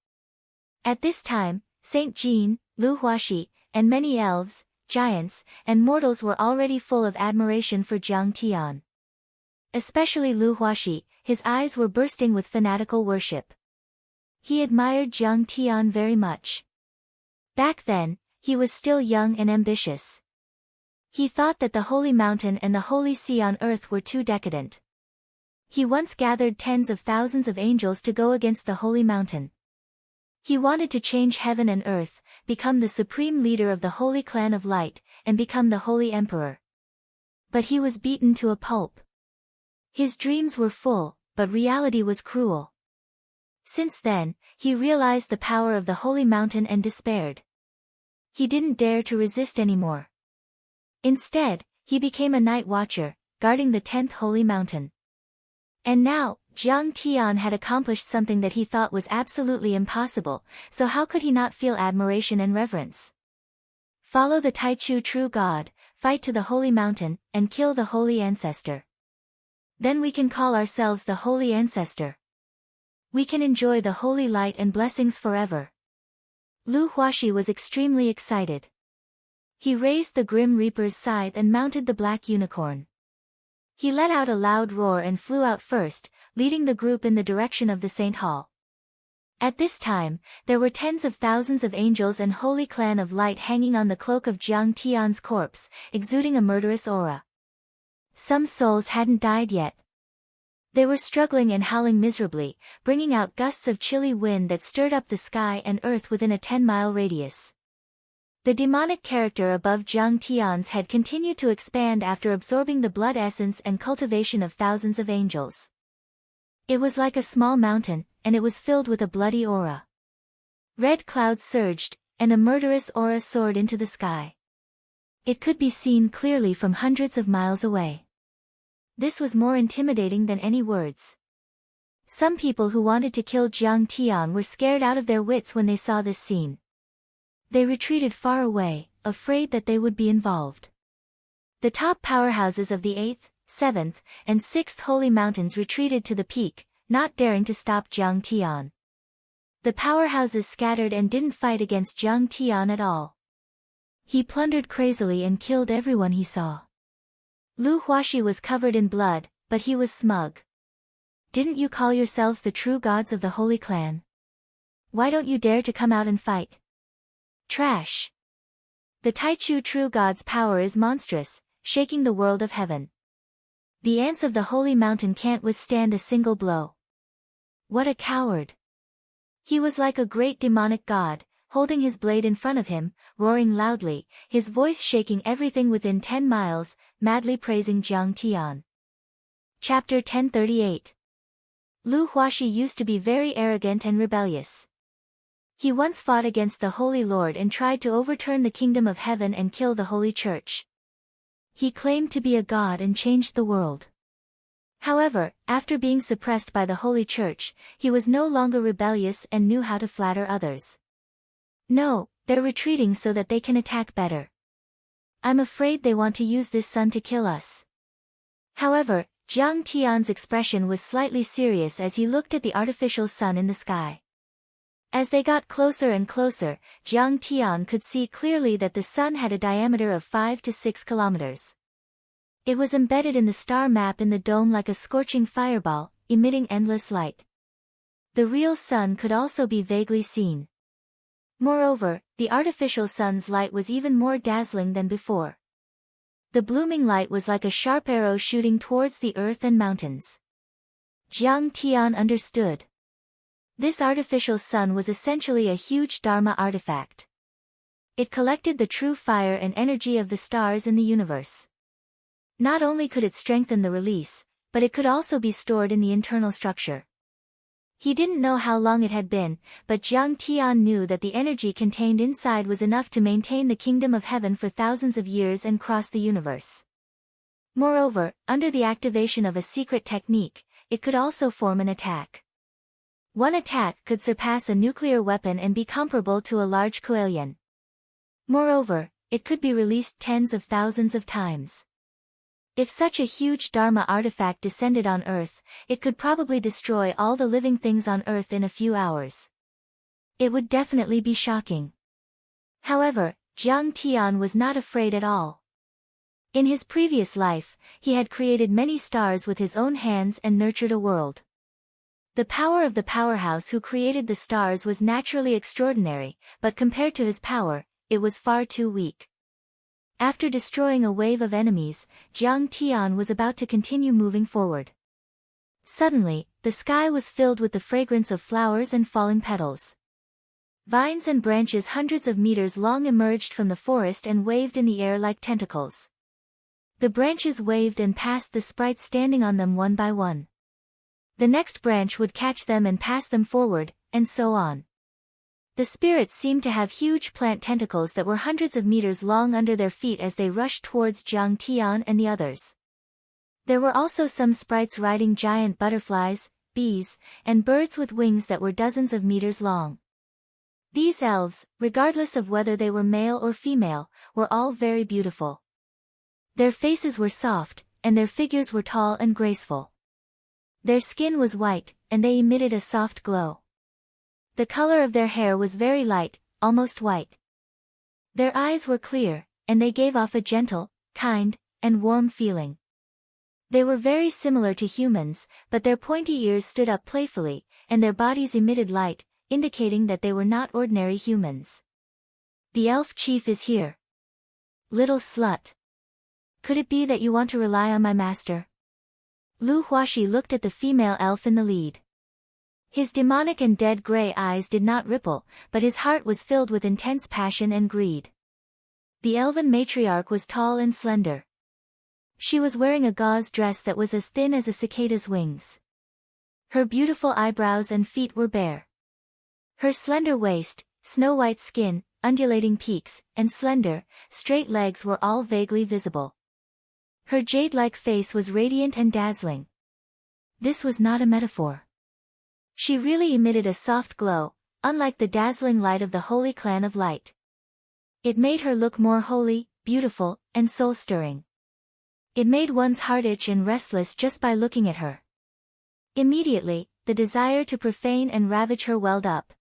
At this time, Saint Jean, Lu Huaxi, and many elves, giants, and mortals were already full of admiration for Jiang Tian. Especially Lu Huaxi, his eyes were bursting with fanatical worship. He admired Jiang Tian very much. Back then, he was still young and ambitious. He thought that the Holy Mountain and the Holy Sea on earth were too decadent. He once gathered tens of thousands of angels to go against the Holy Mountain. He wanted to change heaven and earth, become the supreme leader of the Holy Clan of Light, and become the Holy Emperor. But he was beaten to a pulp. His dreams were full, but reality was cruel. Since then, he realized the power of the Holy Mountain and despaired. He didn't dare to resist anymore. Instead, he became a night watcher, guarding the 10th Holy Mountain. And now, Jiang Tian had accomplished something that he thought was absolutely impossible, so how could he not feel admiration and reverence? Follow the Taichu true God, fight to the Holy Mountain, and kill the Holy Ancestor. Then we can call ourselves the Holy Ancestor. We can enjoy the holy light and blessings forever. Lu Huaxi was extremely excited. He raised the Grim Reaper's scythe and mounted the black unicorn. He let out a loud roar and flew out first, leading the group in the direction of the Saint Hall. At this time, there were tens of thousands of angels and holy clan of light hanging on the cloak of Jiang Tian's corpse, exuding a murderous aura. Some souls hadn't died yet. They were struggling and howling miserably, bringing out gusts of chilly wind that stirred up the sky and earth within a 10-mile radius. The demonic character above Jiang Tian's head continued to expand after absorbing the blood essence and cultivation of thousands of angels. It was like a small mountain, and it was filled with a bloody aura. Red clouds surged, and a murderous aura soared into the sky. It could be seen clearly from hundreds of miles away. This was more intimidating than any words. Some people who wanted to kill Jiang Tian were scared out of their wits when they saw this scene. They retreated far away, afraid that they would be involved. The top powerhouses of the 8th, 7th, and 6th holy mountains retreated to the peak, not daring to stop Jiang Tian. The powerhouses scattered and didn't fight against Jiang Tian at all. He plundered crazily and killed everyone he saw. Lu Huaxi was covered in blood, but he was smug. Didn't you call yourselves the true gods of the Holy Clan? Why don't you dare to come out and fight? Trash. The Taichu true god's power is monstrous, shaking the world of heaven. The ants of the holy mountain can't withstand a single blow. What a coward. He was like a great demonic god, holding his blade in front of him, roaring loudly, his voice shaking everything within 10 miles, madly praising Jiang Tian. Chapter 1038. Lu Huaxi used to be very arrogant and rebellious. He once fought against the Holy Lord and tried to overturn the kingdom of heaven and kill the Holy Church. He claimed to be a god and changed the world. However, after being suppressed by the Holy Church, he was no longer rebellious and knew how to flatter others. No, they're retreating so that they can attack better. I'm afraid they want to use this sun to kill us. However, Jiang Tian's expression was slightly serious as he looked at the artificial sun in the sky. As they got closer and closer, Jiang Tian could see clearly that the sun had a diameter of 5 to 6 kilometers. It was embedded in the star map in the dome like a scorching fireball, emitting endless light. The real sun could also be vaguely seen. Moreover, the artificial sun's light was even more dazzling than before. The blooming light was like a sharp arrow shooting towards the earth and mountains. Jiang Tian understood. This artificial sun was essentially a huge Dharma artifact. It collected the true fire and energy of the stars in the universe. Not only could it strengthen the release, but it could also be stored in the internal structure. He didn't know how long it had been, but Jiang Tian knew that the energy contained inside was enough to maintain the kingdom of heaven for thousands of years and cross the universe. Moreover, under the activation of a secret technique, it could also form an attack. One attack could surpass a nuclear weapon and be comparable to a large coelion. Moreover, it could be released tens of thousands of times. If such a huge Dharma artifact descended on Earth, it could probably destroy all the living things on Earth in a few hours. It would definitely be shocking. However, Jiang Tian was not afraid at all. In his previous life, he had created many stars with his own hands and nurtured a world. The power of the powerhouse who created the stars was naturally extraordinary, but compared to his power, it was far too weak. After destroying a wave of enemies, Jiang Tian was about to continue moving forward. Suddenly, the sky was filled with the fragrance of flowers and falling petals. Vines and branches hundreds of meters long emerged from the forest and waved in the air like tentacles. The branches waved and passed the sprites standing on them one by one. The next branch would catch them and pass them forward, and so on. The spirits seemed to have huge plant tentacles that were hundreds of meters long under their feet as they rushed towards Jiang Tian and the others. There were also some sprites riding giant butterflies, bees, and birds with wings that were dozens of meters long. These elves, regardless of whether they were male or female, were all very beautiful. Their faces were soft, and their figures were tall and graceful. Their skin was white, and they emitted a soft glow. The color of their hair was very light, almost white. Their eyes were clear, and they gave off a gentle, kind, and warm feeling. They were very similar to humans, but their pointy ears stood up playfully, and their bodies emitted light, indicating that they were not ordinary humans. The elf chief is here. Little slut. Could it be that you want to rely on my master? Lu Huaxi looked at the female elf in the lead. His demonic and dead gray eyes did not ripple, but his heart was filled with intense passion and greed. The elven matriarch was tall and slender. She was wearing a gauze dress that was as thin as a cicada's wings. Her beautiful eyebrows and feet were bare. Her slender waist, snow-white skin, undulating peaks, and slender, straight legs were all vaguely visible. Her jade-like face was radiant and dazzling. This was not a metaphor. She really emitted a soft glow, unlike the dazzling light of the holy clan of light. It made her look more holy, beautiful, and soul-stirring. It made one's heart itch and restless just by looking at her. Immediately, the desire to profane and ravage her welled up.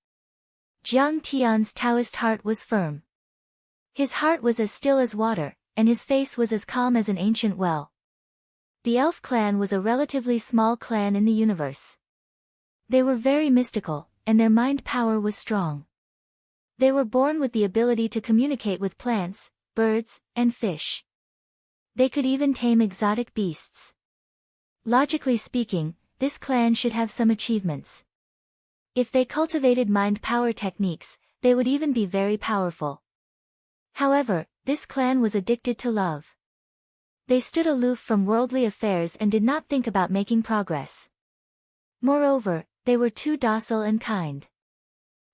Jiang Tian's Taoist heart was firm. His heart was as still as water, and his face was as calm as an ancient well. The elf clan was a relatively small clan in the universe. They were very mystical, and their mind power was strong. They were born with the ability to communicate with plants, birds, and fish. They could even tame exotic beasts. Logically speaking, this clan should have some achievements. If they cultivated mind power techniques, they would even be very powerful. However, this clan was addicted to love. They stood aloof from worldly affairs and did not think about making progress. Moreover, they were too docile and kind.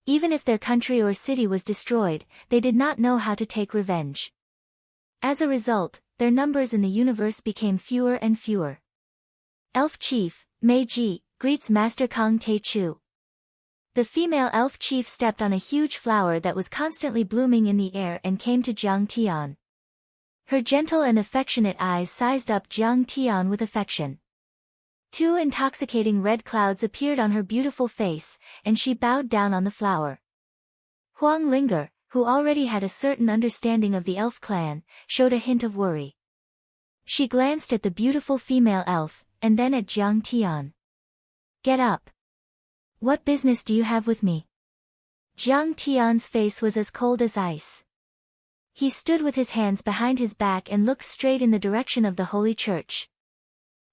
Even if their country or city was destroyed, they did not know how to take revenge. As a result, their numbers in the universe became fewer and fewer. Elf Chief, Mei Ji, greets Master Kang Te Chu. The female elf chief stepped on a huge flower that was constantly blooming in the air and came to Jiang Tian. Her gentle and affectionate eyes sized up Jiang Tian with affection. Two intoxicating red clouds appeared on her beautiful face, and she bowed down on the flower. Huang Linger, who already had a certain understanding of the elf clan, showed a hint of worry. She glanced at the beautiful female elf, and then at Jiang Tian. Get up. What business do you have with me? Jiang Tian's face was as cold as ice. He stood with his hands behind his back and looked straight in the direction of the holy church.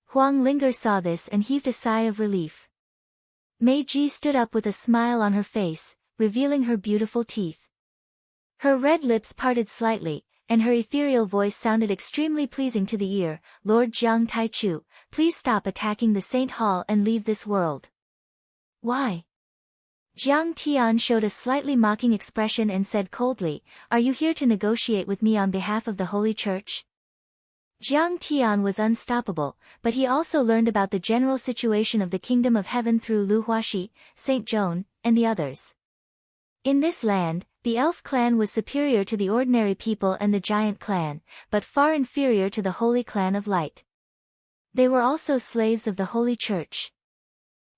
Huang Linger saw this and heaved a sigh of relief. Mei Ji stood up with a smile on her face, revealing her beautiful teeth. Her red lips parted slightly, and her ethereal voice sounded extremely pleasing to the ear. Lord Jiang Taichu, please stop attacking the Saint Hall and leave this world. Why? Jiang Tian showed a slightly mocking expression and said coldly, are you here to negotiate with me on behalf of the Holy Church? Jiang Tian was unstoppable, but he also learned about the general situation of the Kingdom of Heaven through Lu Huaxi, Saint Joan, and the others. In this land, the elf clan was superior to the ordinary people and the giant clan, but far inferior to the holy clan of light. They were also slaves of the Holy Church.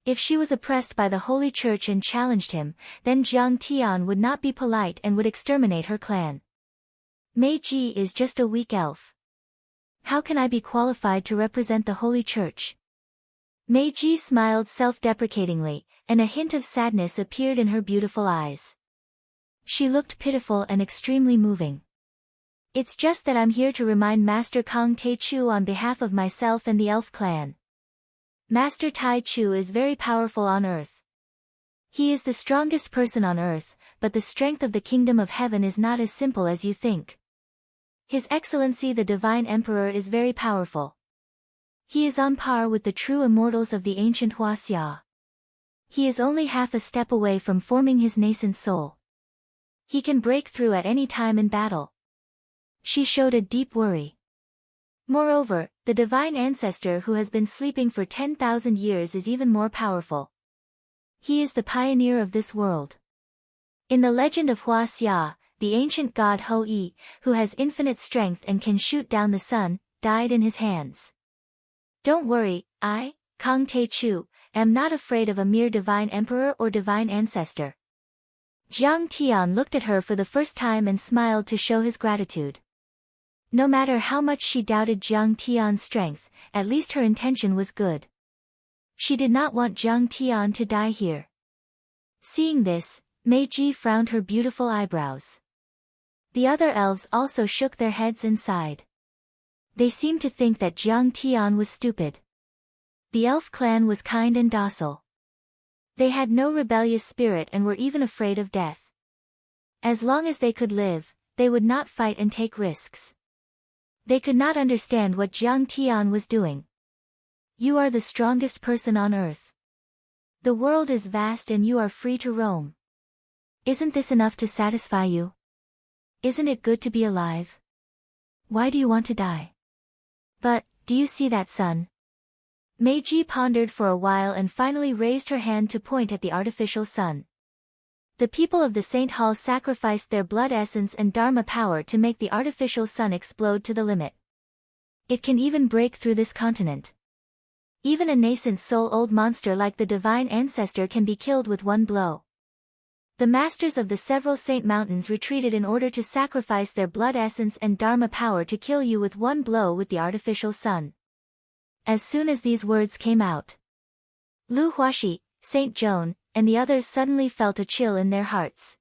If she was oppressed by the Holy Church and challenged him, then Jiang Tian would not be polite and would exterminate her clan. Mei Ji is just a weak elf. How can I be qualified to represent the Holy Church? Mei Ji smiled self-deprecatingly, and a hint of sadness appeared in her beautiful eyes. She looked pitiful and extremely moving. It's just that I'm here to remind Master Kang Te Chu on behalf of myself and the elf clan. Master Tai Chu is very powerful on earth. He is the strongest person on earth, but the strength of the Kingdom of Heaven is not as simple as you think. His Excellency the Divine Emperor is very powerful. He is on par with the true immortals of the ancient Huaxia. He is only half a step away from forming his nascent soul. He can break through at any time in battle. She showed a deep worry. Moreover, the divine ancestor who has been sleeping for 10,000 years is even more powerful. He is the pioneer of this world. In the legend of Huaxia, the ancient god Hou-Yi, who has infinite strength and can shoot down the sun, died in his hands. Don't worry, I, Kang Te Chu, am not afraid of a mere divine emperor or divine ancestor. Jiang Tian looked at her for the first time and smiled to show his gratitude. No matter how much she doubted Jiang Tian's strength, at least her intention was good. She did not want Jiang Tian to die here. Seeing this, Meiji frowned her beautiful eyebrows. The other elves also shook their heads and sighed. They seemed to think that Jiang Tian was stupid. The elf clan was kind and docile. They had no rebellious spirit and were even afraid of death. As long as they could live, they would not fight and take risks. They could not understand what Jiang Tian was doing. You are the strongest person on earth. The world is vast and you are free to roam. Isn't this enough to satisfy you? Isn't it good to be alive? Why do you want to die? But, do you see that sun? Meiji pondered for a while and finally raised her hand to point at the artificial sun. The people of the Saint Hall sacrificed their blood essence and Dharma power to make the artificial sun explode to the limit. It can even break through this continent. Even a nascent soul-old monster like the divine ancestor can be killed with one blow. The masters of the several saint mountains retreated in order to sacrifice their blood essence and Dharma power to kill you with one blow with the artificial sun. As soon as these words came out, Lu Huaxi, Saint Joan, and the others suddenly felt a chill in their hearts.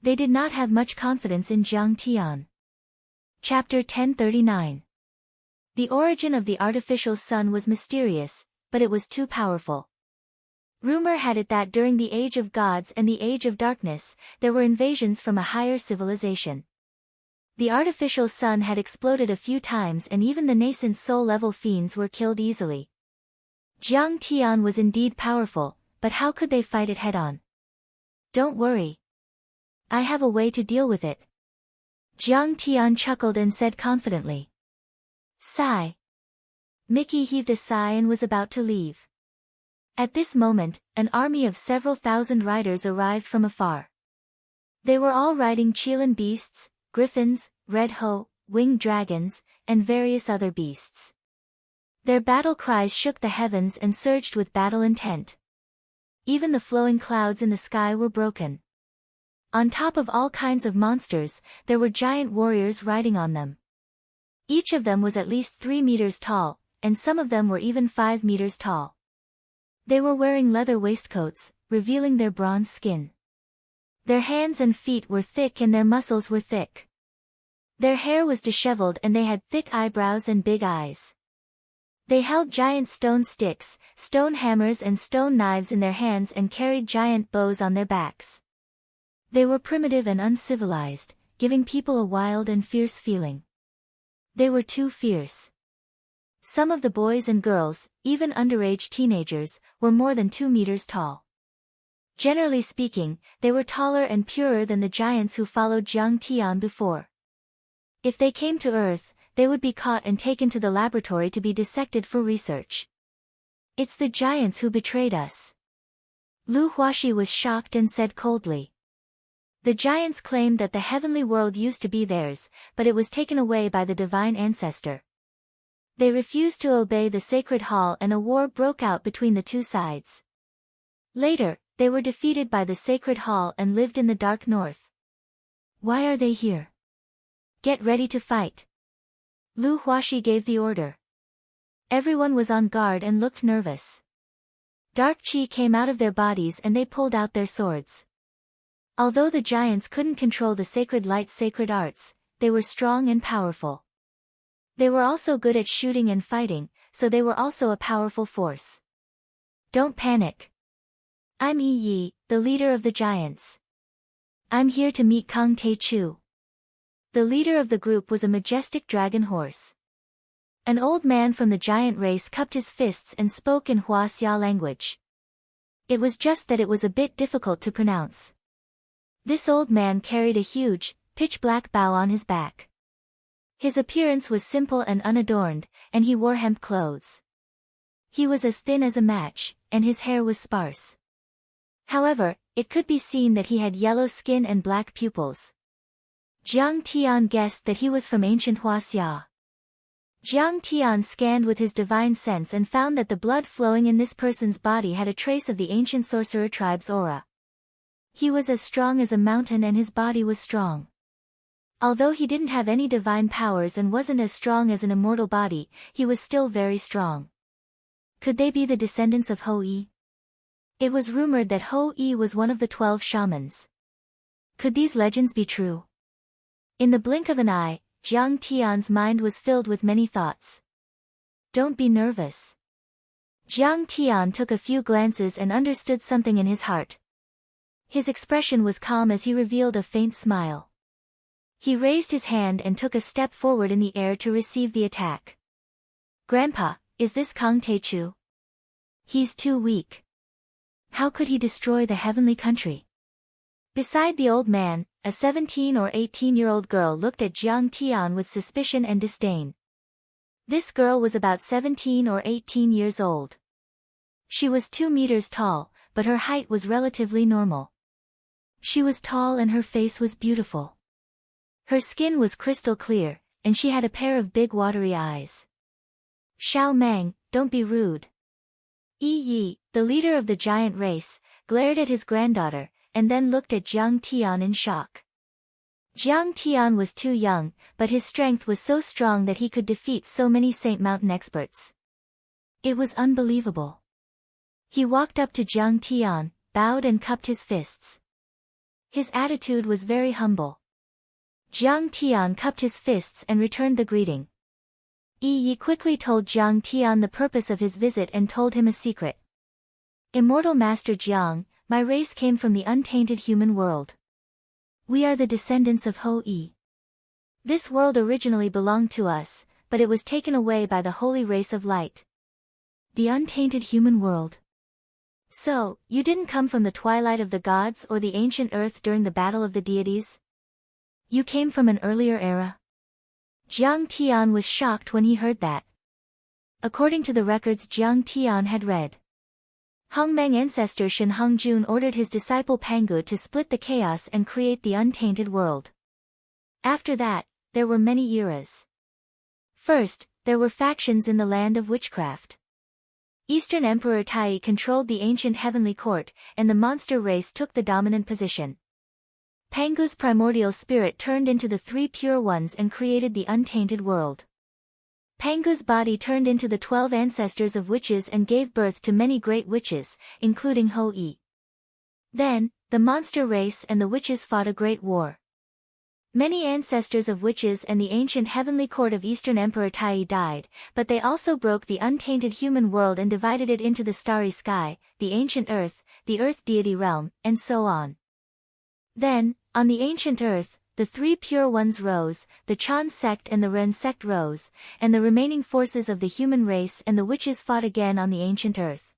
They did not have much confidence in Jiang Tian. Chapter 1039. The origin of the artificial sun was mysterious, but it was too powerful. Rumor had it that during the Age of Gods and the Age of Darkness, there were invasions from a higher civilization. The artificial sun had exploded a few times and even the nascent soul-level fiends were killed easily. Jiang Tian was indeed powerful, but how could they fight it head-on? Don't worry. I have a way to deal with it. Jiang Tian chuckled and said confidently. Sigh. Mickey heaved a sigh and was about to leave. At this moment, an army of several thousand riders arrived from afar. They were all riding Qilin beasts, griffins, red ho, winged dragons, and various other beasts. Their battle cries shook the heavens and surged with battle intent. Even the flowing clouds in the sky were broken. On top of all kinds of monsters, there were giant warriors riding on them. Each of them was at least 3 meters tall, and some of them were even 5 meters tall. They were wearing leather waistcoats, revealing their bronze skin. Their hands and feet were thick and their muscles were thick. Their hair was disheveled and they had thick eyebrows and big eyes. They held giant stone sticks, stone hammers and stone knives in their hands and carried giant bows on their backs. They were primitive and uncivilized, giving people a wild and fierce feeling. They were too fierce. Some of the boys and girls, even underage teenagers, were more than 2 meters tall. Generally speaking, they were taller and purer than the giants who followed Jiang Tian before. If they came to Earth, they would be caught and taken to the laboratory to be dissected for research. It's the giants who betrayed us. Lu Huaxi was shocked and said coldly. The giants claimed that the heavenly world used to be theirs, but it was taken away by the divine ancestor. They refused to obey the sacred hall and a war broke out between the two sides. Later, they were defeated by the sacred hall and lived in the dark north. Why are they here? Get ready to fight. Lu Huaxi gave the order. Everyone was on guard and looked nervous. Dark qi came out of their bodies and they pulled out their swords. Although the giants couldn't control the sacred light sacred arts, they were strong and powerful. They were also good at shooting and fighting, so they were also a powerful force. Don't panic. I'm Yi Yi, the leader of the giants. I'm here to meet Kang Te Chu. The leader of the group was a majestic dragon horse. An old man from the giant race cupped his fists and spoke in Huaxia language. It was just that it was a bit difficult to pronounce. This old man carried a huge, pitch-black bow on his back. His appearance was simple and unadorned, and he wore hemp clothes. He was as thin as a match, and his hair was sparse. However, it could be seen that he had yellow skin and black pupils. Jiang Tian guessed that he was from ancient Huaxia. Jiang Tian scanned with his divine sense and found that the blood flowing in this person's body had a trace of the ancient sorcerer tribe's aura. He was as strong as a mountain and his body was strong. Although he didn't have any divine powers and wasn't as strong as an immortal body, he was still very strong. Could they be the descendants of Hou Yi? It was rumored that Ho-Yi was one of the 12 shamans. Could these legends be true? In the blink of an eye, Jiang Tian's mind was filled with many thoughts. Don't be nervous. Jiang Tian took a few glances and understood something in his heart. His expression was calm as he revealed a faint smile. He raised his hand and took a step forward in the air to receive the attack. Grandpa, is this Kang Teichu? He's too weak. How could he destroy the heavenly country? Beside the old man, a 17 or 18-year-old girl looked at Jiang Tian with suspicion and disdain. This girl was about 17 or 18 years old. She was 2 meters tall, but her height was relatively normal. She was tall and her face was beautiful. Her skin was crystal clear, and she had a pair of big watery eyes. Xiao Meng, don't be rude. Yi Yi, the leader of the giant race, glared at his granddaughter, and then looked at Jiang Tian in shock. Jiang Tian was too young, but his strength was so strong that he could defeat so many Saint Mountain experts. It was unbelievable. He walked up to Jiang Tian, bowed and cupped his fists. His attitude was very humble. Jiang Tian cupped his fists and returned the greeting. Yi Yi quickly told Jiang Tian the purpose of his visit and told him a secret. Immortal Master Jiang, my race came from the untainted human world. We are the descendants of Ho-Yi. This world originally belonged to us, but it was taken away by the holy race of light. The untainted human world. So, you didn't come from the twilight of the gods or the ancient earth during the battle of the deities? You came from an earlier era? Jiang Tian was shocked when he heard that. According to the records Jiang Tian had read, Hongmeng ancestor Shen Hongjun ordered his disciple Pangu to split the chaos and create the untainted world. After that, there were many eras. First, there were factions in the land of witchcraft. Eastern Emperor Tai controlled the ancient heavenly court, and the monster race took the dominant position. Pangu's primordial spirit turned into the 3 pure ones and created the untainted world. Pangu's body turned into the 12 ancestors of witches and gave birth to many great witches, including Ho-Yi. Then, the monster race and the witches fought a great war. Many ancestors of witches and the ancient heavenly court of Eastern Emperor Tai died, but they also broke the untainted human world and divided it into the starry sky, the ancient earth, the earth deity realm, and so on. Then, on the ancient earth, the 3 pure ones rose, the Chan sect and the Ren sect rose, and the remaining forces of the human race and the witches fought again on the ancient earth.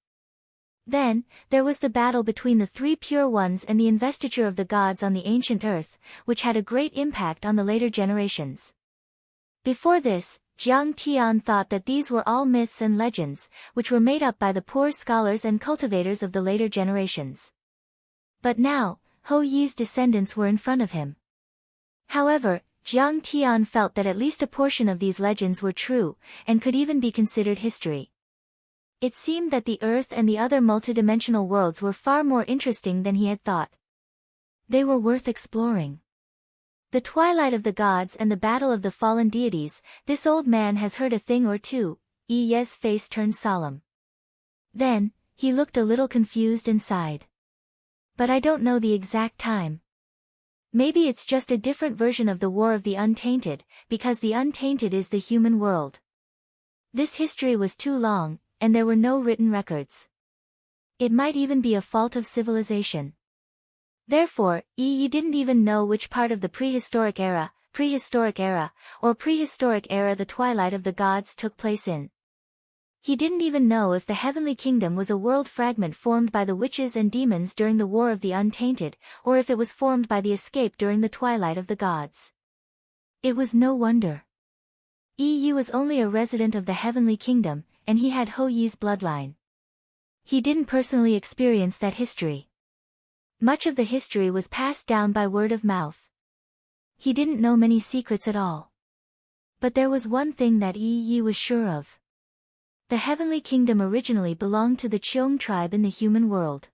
Then, there was the battle between the 3 pure ones and the investiture of the gods on the ancient earth, which had a great impact on the later generations. Before this, Jiang Tian thought that these were all myths and legends, which were made up by the poor scholars and cultivators of the later generations. But now, Ho-Yi's descendants were in front of him. However, Jiang Tian felt that at least a portion of these legends were true, and could even be considered history. It seemed that the Earth and the other multidimensional worlds were far more interesting than he had thought. They were worth exploring. The twilight of the gods and the battle of the fallen deities, this old man has heard a thing or two. Yi Ye's face turned solemn. Then, he looked a little confused and sighed. But I don't know the exact time. Maybe it's just a different version of the War of the Untainted, because the Untainted is the human world. This history was too long, and there were no written records. It might even be a fault of civilization. Therefore, Yi didn't even know which part of the prehistoric era, or prehistoric era the twilight of the gods took place in. He didn't even know if the heavenly kingdom was a world fragment formed by the witches and demons during the War of the Untainted, or if it was formed by the escape during the twilight of the gods. It was no wonder. Yi was only a resident of the heavenly kingdom, and he had Ho-Yi's bloodline. He didn't personally experience that history. Much of the history was passed down by word of mouth. He didn't know many secrets at all. But there was one thing that Yi was sure of. The heavenly kingdom originally belonged to the Cheong tribe in the human world.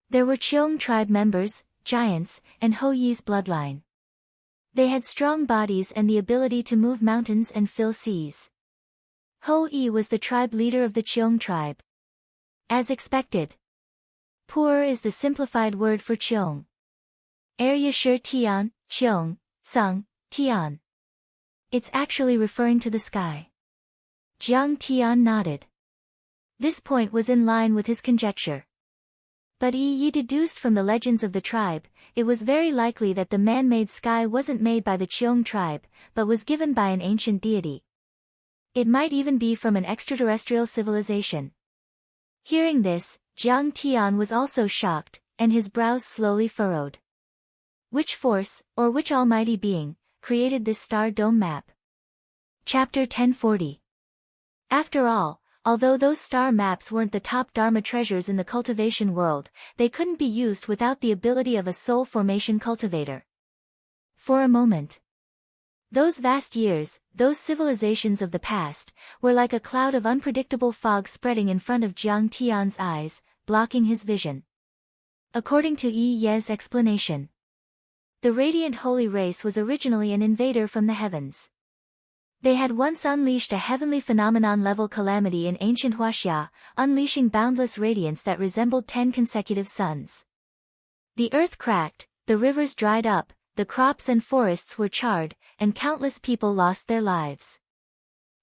There were Cheong tribe members, giants, and Ho-Yi's bloodline. They had strong bodies and the ability to move mountains and fill seas. Ho-Yi was the tribe leader of the Cheong tribe. As expected, Poor is the simplified word for Cheong. Shi Tian, Cheong, Sung, Tian. It's actually referring to the sky. Jiang Tian nodded. This point was in line with his conjecture. But Yi deduced from the legends of the tribe, it was very likely that the man-made sky wasn't made by the Cheong tribe, but was given by an ancient deity. It might even be from an extraterrestrial civilization. Hearing this, Jiang Tian was also shocked, and his brows slowly furrowed. Which force, or which almighty being, created this star dome map? Chapter 1040. After all, although those star maps weren't the top Dharma treasures in the cultivation world, they couldn't be used without the ability of a soul formation cultivator. For a moment. Those vast years, those civilizations of the past, were like a cloud of unpredictable fog spreading in front of Jiang Tian's eyes, blocking his vision. According to Ye's explanation, the radiant holy race was originally an invader from the heavens. They had once unleashed a heavenly phenomenon-level calamity in ancient Huaxia, unleashing boundless radiance that resembled 10 consecutive suns. The earth cracked, the rivers dried up, the crops and forests were charred, and countless people lost their lives.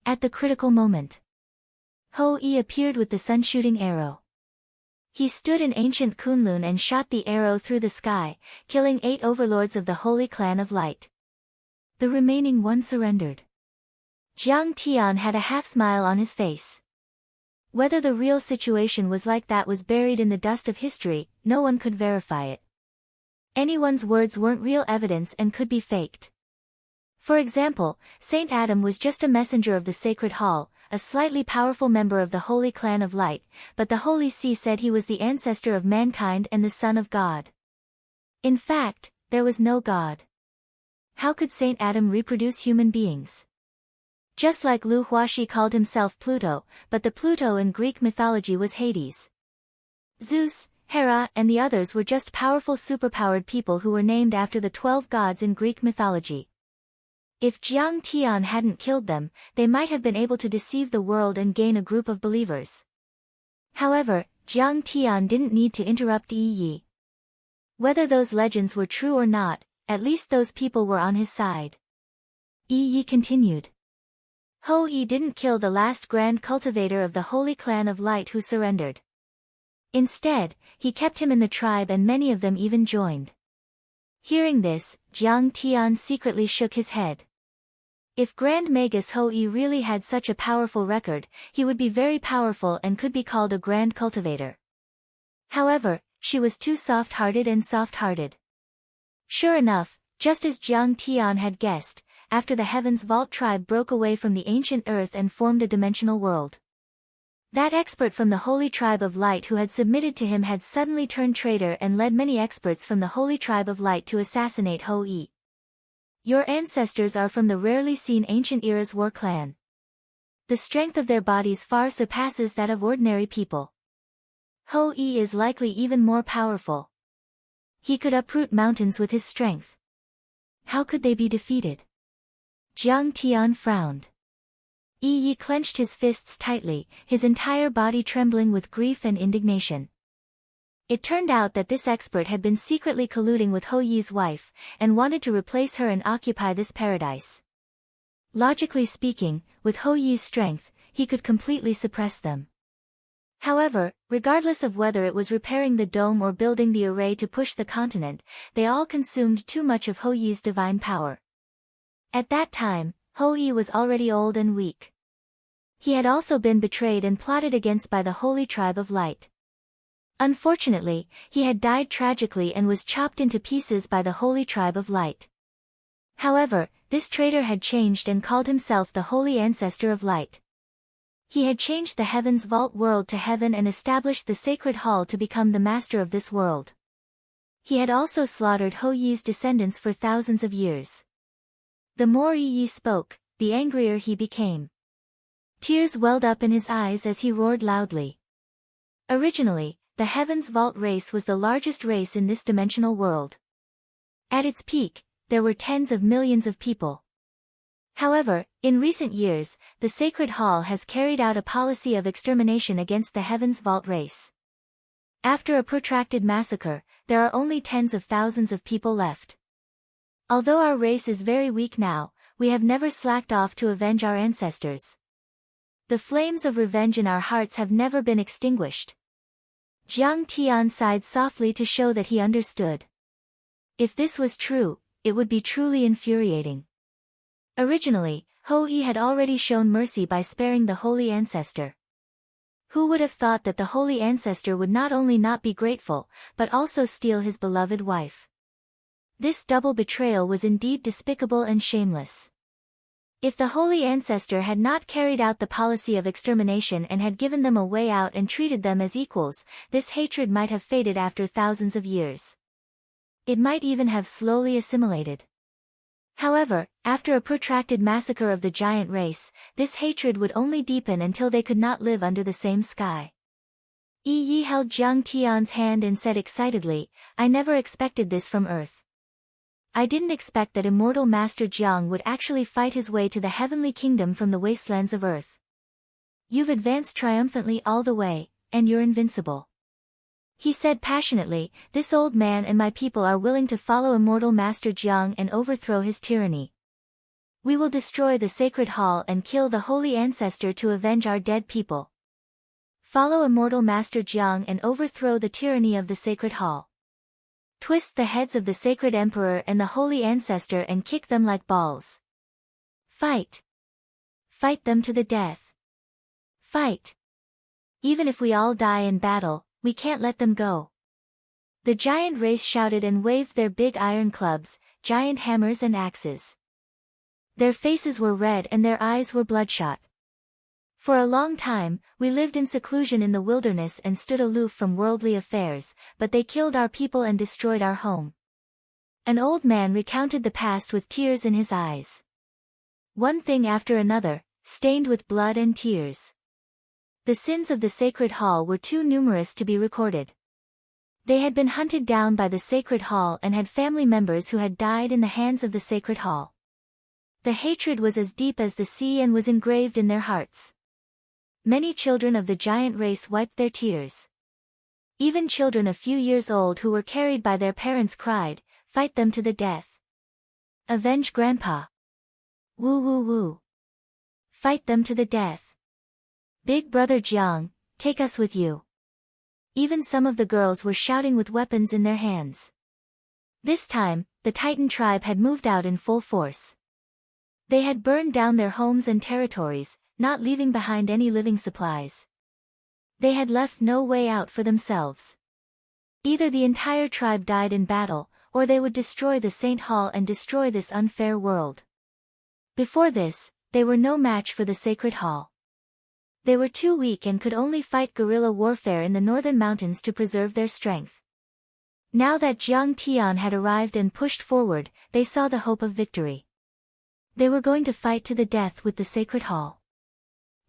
At the critical moment, Ho-I appeared with the sun-shooting arrow. He stood in ancient Kunlun and shot the arrow through the sky, killing 8 overlords of the Holy Clan of Light. The remaining one surrendered. Jiang Tian had a half-smile on his face. Whether the real situation was like that was buried in the dust of history, no one could verify it. Anyone's words weren't real evidence and could be faked. For example, Saint Adam was just a messenger of the Sacred Hall, a slightly powerful member of the Holy Clan of Light, but the Holy See said he was the ancestor of mankind and the son of God. In fact, there was no God. How could Saint Adam reproduce human beings? Just like Lu Huaxi called himself Pluto, but the Pluto in Greek mythology was Hades. Zeus, Hera, and the others were just powerful superpowered people who were named after the 12 gods in Greek mythology. If Jiang Tian hadn't killed them, they might have been able to deceive the world and gain a group of believers. However, Jiang Tian didn't need to interrupt Yi. Whether those legends were true or not, at least those people were on his side. Yi continued. Ho-I didn't kill the last grand cultivator of the Holy Clan of Light who surrendered. Instead, he kept him in the tribe and many of them even joined. Hearing this, Jiang Tian secretly shook his head. If Grand Magus Ho-I really had such a powerful record, he would be very powerful and could be called a grand cultivator. However, she was too soft-hearted and soft-hearted. Sure enough, just as Jiang Tian had guessed, after the Heaven's Vault tribe broke away from the ancient earth and formed a dimensional world. That expert from the Holy Tribe of Light who had submitted to him had suddenly turned traitor and led many experts from the Holy Tribe of Light to assassinate Ho-I. Your ancestors are from the rarely seen ancient era's war clan. The strength of their bodies far surpasses that of ordinary people. Ho-I is likely even more powerful. He could uproot mountains with his strength. How could they be defeated? Jiang Tian frowned. Yi clenched his fists tightly, his entire body trembling with grief and indignation. It turned out that this expert had been secretly colluding with Ho-Yi's wife, and wanted to replace her and occupy this paradise. Logically speaking, with Ho-Yi's strength, he could completely suppress them. However, regardless of whether it was repairing the dome or building the array to push the continent, they all consumed too much of Ho-Yi's divine power. At that time, Ho-I was already old and weak. He had also been betrayed and plotted against by the Holy Tribe of Light. Unfortunately, he had died tragically and was chopped into pieces by the Holy Tribe of Light. However, this traitor had changed and called himself the Holy Ancestor of Light. He had changed the Heaven's Vault world to heaven and established the Sacred Hall to become the master of this world. He had also slaughtered Ho-Yi's descendants for thousands of years. The more Yi spoke, the angrier he became. Tears welled up in his eyes as he roared loudly. Originally, the Heaven's Vault race was the largest race in this dimensional world. At its peak, there were tens of millions of people. However, in recent years, the Sacred Hall has carried out a policy of extermination against the Heaven's Vault race. After a protracted massacre, there are only tens of thousands of people left. Although our race is very weak now, we have never slacked off to avenge our ancestors. The flames of revenge in our hearts have never been extinguished. Jiang Tian sighed softly to show that he understood. If this was true, it would be truly infuriating. Originally, Hou-Yi had already shown mercy by sparing the Holy Ancestor. Who would have thought that the Holy Ancestor would not only not be grateful, but also steal his beloved wife? This double betrayal was indeed despicable and shameless. If the Holy Ancestor had not carried out the policy of extermination and had given them a way out and treated them as equals, this hatred might have faded after thousands of years. It might even have slowly assimilated. However, after a protracted massacre of the giant race, this hatred would only deepen until they could not live under the same sky. Yi held Jiang Tian's hand and said excitedly, "I never expected this from Earth. I didn't expect that immortal Master Jiang would actually fight his way to the heavenly kingdom from the wastelands of Earth. You've advanced triumphantly all the way, and you're invincible." He said passionately, "This old man and my people are willing to follow immortal Master Jiang and overthrow his tyranny. We will destroy the sacred hall and kill the holy ancestor to avenge our dead people. Follow immortal Master Jiang and overthrow the tyranny of the sacred hall. Twist the heads of the sacred emperor and the holy ancestor and kick them like balls. Fight. Fight them to the death. Fight. Even if we all die in battle, we can't let them go." The giant race shouted and waved their big iron clubs, giant hammers and axes. Their faces were red and their eyes were bloodshot. "For a long time, we lived in seclusion in the wilderness and stood aloof from worldly affairs, but they killed our people and destroyed our home." An old man recounted the past with tears in his eyes. One thing after another, stained with blood and tears. The sins of the sacred hall were too numerous to be recorded. They had been hunted down by the sacred hall and had family members who had died in the hands of the sacred hall. The hatred was as deep as the sea and was engraved in their hearts. Many children of the giant race wiped their tears. Even children a few years old who were carried by their parents cried, "Fight them to the death. Avenge Grandpa. Woo woo woo. Fight them to the death. Big brother Jiang, take us with you." Even some of the girls were shouting with weapons in their hands. This time, the Titan tribe had moved out in full force. They had burned down their homes and territories, not leaving behind any living supplies. They had left no way out for themselves. Either the entire tribe died in battle, or they would destroy the Saint Hall and destroy this unfair world. Before this, they were no match for the Sacred Hall. They were too weak and could only fight guerrilla warfare in the northern mountains to preserve their strength. Now that Jiang Tian had arrived and pushed forward, they saw the hope of victory. They were going to fight to the death with the Sacred Hall.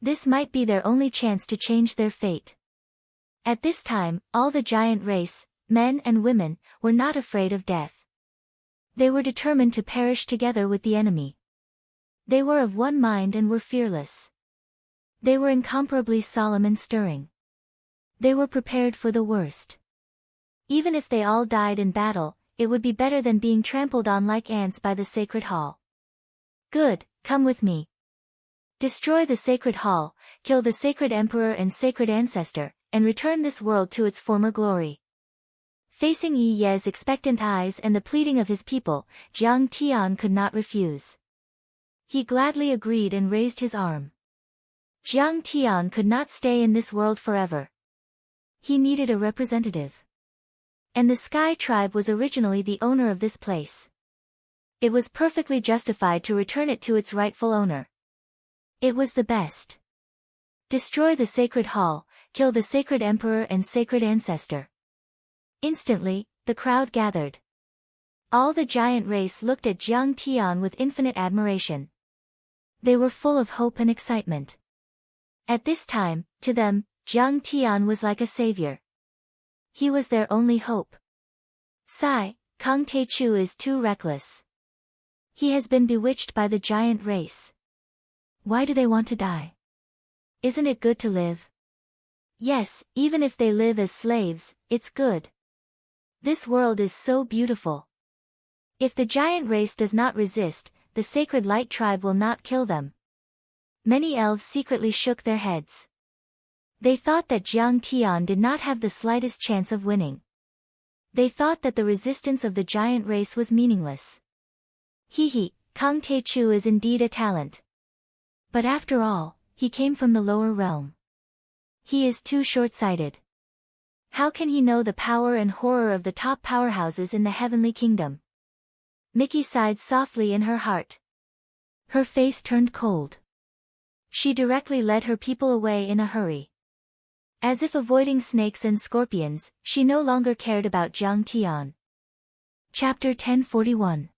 This might be their only chance to change their fate. At this time, all the giant race, men and women, were not afraid of death. They were determined to perish together with the enemy. They were of one mind and were fearless. They were incomparably solemn and stirring. They were prepared for the worst. Even if they all died in battle, it would be better than being trampled on like ants by the Sacred Hall. "Good, come with me. Destroy the Sacred Hall, kill the Sacred Emperor and Sacred Ancestor, and return this world to its former glory." Facing Yi Ye's expectant eyes and the pleading of his people, Jiang Tian could not refuse. He gladly agreed and raised his arm. Jiang Tian could not stay in this world forever. He needed a representative. And the Sky Tribe was originally the owner of this place. It was perfectly justified to return it to its rightful owner. It was the best. Destroy the Sacred Hall, kill the Sacred Emperor and Sacred Ancestor. Instantly, the crowd gathered. All the giant race looked at Jiang Tian with infinite admiration. They were full of hope and excitement. At this time, to them, Jiang Tian was like a savior. He was their only hope. Sigh, Kang Teichu is too reckless. He has been bewitched by the giant race. Why do they want to die? Isn't it good to live? Yes, even if they live as slaves, it's good. This world is so beautiful. If the giant race does not resist, the sacred light tribe will not kill them. Many elves secretly shook their heads. They thought that Jiang Tian did not have the slightest chance of winning. They thought that the resistance of the giant race was meaningless. He, Kang Te-chu is indeed a talent. But after all, he came from the lower realm. He is too short-sighted. How can he know the power and horror of the top powerhouses in the heavenly kingdom? Mickey sighed softly in her heart. Her face turned cold. She directly led her people away in a hurry. As if avoiding snakes and scorpions, she no longer cared about Jiang Tian. Chapter 1041.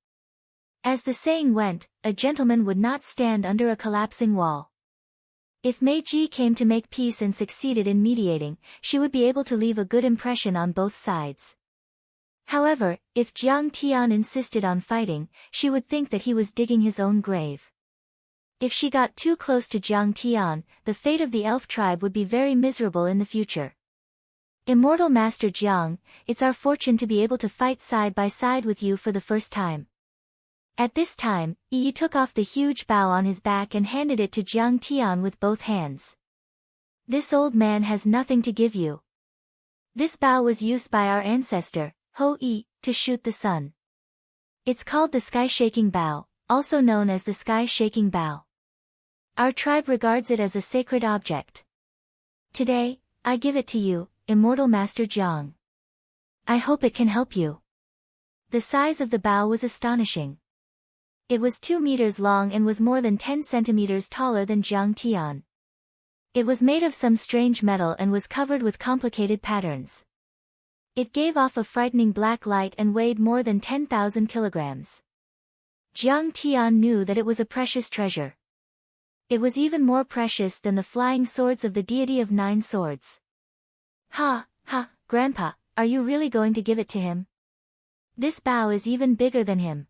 As the saying went, a gentleman would not stand under a collapsing wall. If Meiji came to make peace and succeeded in mediating, she would be able to leave a good impression on both sides. However, if Jiang Tian insisted on fighting, she would think that he was digging his own grave. If she got too close to Jiang Tian, the fate of the elf tribe would be very miserable in the future. Immortal Master Jiang, it's our fortune to be able to fight side by side with you for the first time. At this time, Yi took off the huge bow on his back and handed it to Jiang Tian with both hands. This old man has nothing to give you. This bow was used by our ancestor, Ho Yi, to shoot the sun. It's called the sky-shaking bow, also known as the sky-shaking bow. Our tribe regards it as a sacred object. Today, I give it to you, Immortal Master Jiang. I hope it can help you. The size of the bow was astonishing. It was 2 meters long and was more than 10 centimeters taller than Jiang Tian. It was made of some strange metal and was covered with complicated patterns. It gave off a frightening black light and weighed more than 10,000 kilograms. Jiang Tian knew that it was a precious treasure. It was even more precious than the flying swords of the deity of 9 swords. Ha, Grandpa, are you really going to give it to him? This bow is even bigger than him.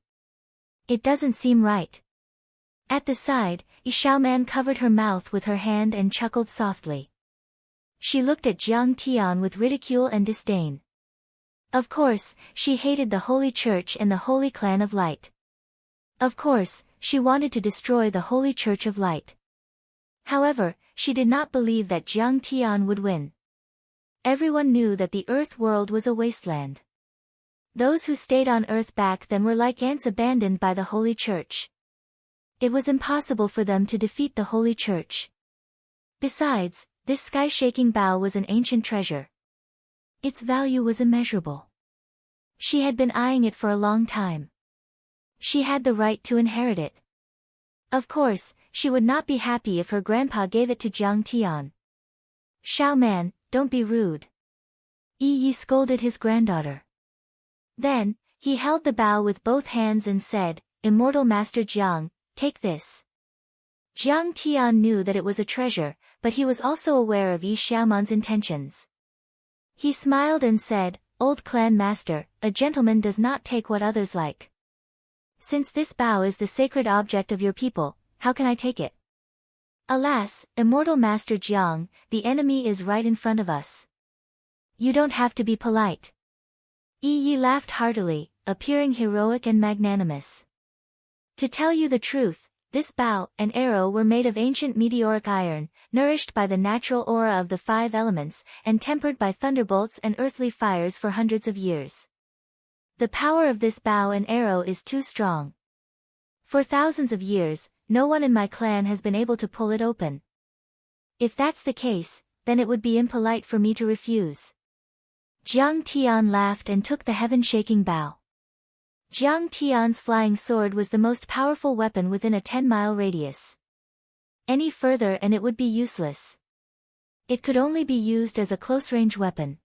It doesn't seem right. At the side, Xiaoman covered her mouth with her hand and chuckled softly. She looked at Jiang Tian with ridicule and disdain. Of course, she hated the Holy Church and the Holy Clan of Light. Of course, she wanted to destroy the Holy Church of Light. However, she did not believe that Jiang Tian would win. Everyone knew that the Earth world was a wasteland. Those who stayed on Earth back then were like ants abandoned by the Holy Church. It was impossible for them to defeat the Holy Church. Besides, this sky-shaking bow was an ancient treasure. Its value was immeasurable. She had been eyeing it for a long time. She had the right to inherit it. Of course, she would not be happy if her grandpa gave it to Jiang Tian. Xiaoman, don't be rude. Yi scolded his granddaughter. Then, he held the bow with both hands and said, Immortal Master Jiang, take this. Jiang Tian knew that it was a treasure, but he was also aware of Yi Xiaoman's intentions. He smiled and said, Old clan master, a gentleman does not take what others like. Since this bow is the sacred object of your people, how can I take it? Alas, Immortal Master Jiang, the enemy is right in front of us. You don't have to be polite. Yi laughed heartily, appearing heroic and magnanimous. To tell you the truth, this bow and arrow were made of ancient meteoric iron, nourished by the natural aura of the 5 elements, and tempered by thunderbolts and earthly fires for hundreds of years. The power of this bow and arrow is too strong. For thousands of years, no one in my clan has been able to pull it open. If that's the case, then it would be impolite for me to refuse. Jiang Tian laughed and took the heaven-shaking bow. Jiang Tian's flying sword was the most powerful weapon within a 10-mile radius. Any further and it would be useless. It could only be used as a close-range weapon.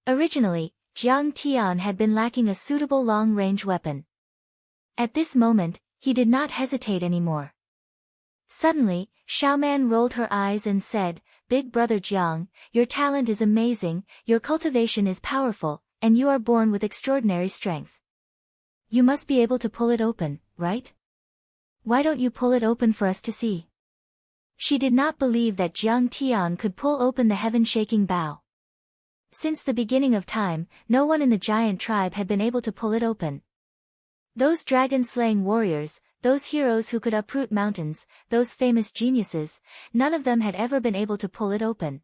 Originally, Jiang Tian had been lacking a suitable long-range weapon. At this moment, he did not hesitate anymore. Suddenly, Xiaoman rolled her eyes and said, Big brother Jiang, your talent is amazing, your cultivation is powerful, and you are born with extraordinary strength. You must be able to pull it open, right? Why don't you pull it open for us to see? She did not believe that Jiang Tian could pull open the heaven-shaking bow. Since the beginning of time, no one in the giant tribe had been able to pull it open. Those dragon-slaying warriors, those heroes who could uproot mountains, those famous geniuses, none of them had ever been able to pull it open.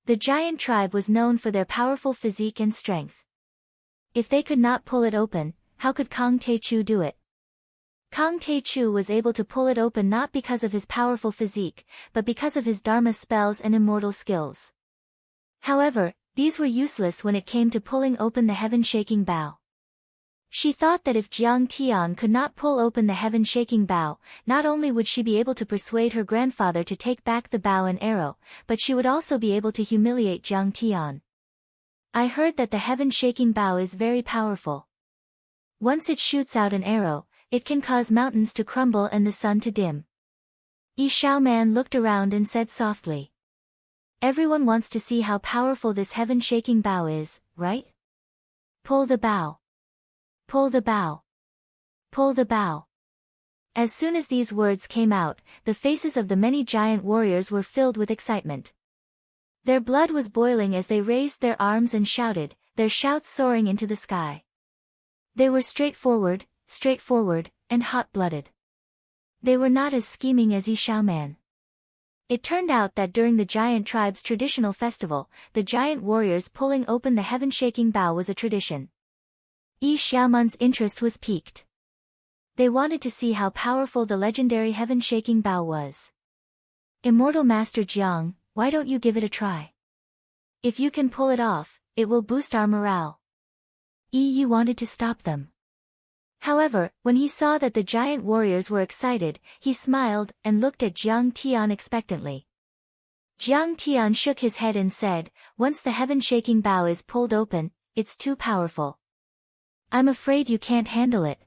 The giant tribe was known for their powerful physique and strength. If they could not pull it open, how could Kang Taechu do it? Kang Taechu was able to pull it open not because of his powerful physique, but because of his Dharma spells and immortal skills. However, these were useless when it came to pulling open the heaven-shaking bow. She thought that if Jiang Tian could not pull open the heaven-shaking bow, not only would she be able to persuade her grandfather to take back the bow and arrow, but she would also be able to humiliate Jiang Tian. I heard that the heaven-shaking bow is very powerful. Once it shoots out an arrow, it can cause mountains to crumble and the sun to dim. Yi Xiaoman looked around and said softly. Everyone wants to see how powerful this heaven-shaking bow is, right? Pull the bow. Pull the bow. Pull the bow. As soon as these words came out, the faces of the many giant warriors were filled with excitement. Their blood was boiling as they raised their arms and shouted, their shouts soaring into the sky. They were straightforward, and hot-blooded. They were not as scheming as Yi Xiaoman. It turned out that during the giant tribe's traditional festival, the giant warriors pulling open the heaven-shaking bow was a tradition. Yi Xiaoman's interest was piqued. They wanted to see how powerful the legendary heaven-shaking bow was. Immortal Master Jiang, why don't you give it a try? If you can pull it off, it will boost our morale. Yi wanted to stop them. However, when he saw that the giant warriors were excited, he smiled and looked at Jiang Tian expectantly. Jiang Tian shook his head and said, once the heaven-shaking bow is pulled open, it's too powerful. I'm afraid you can't handle it.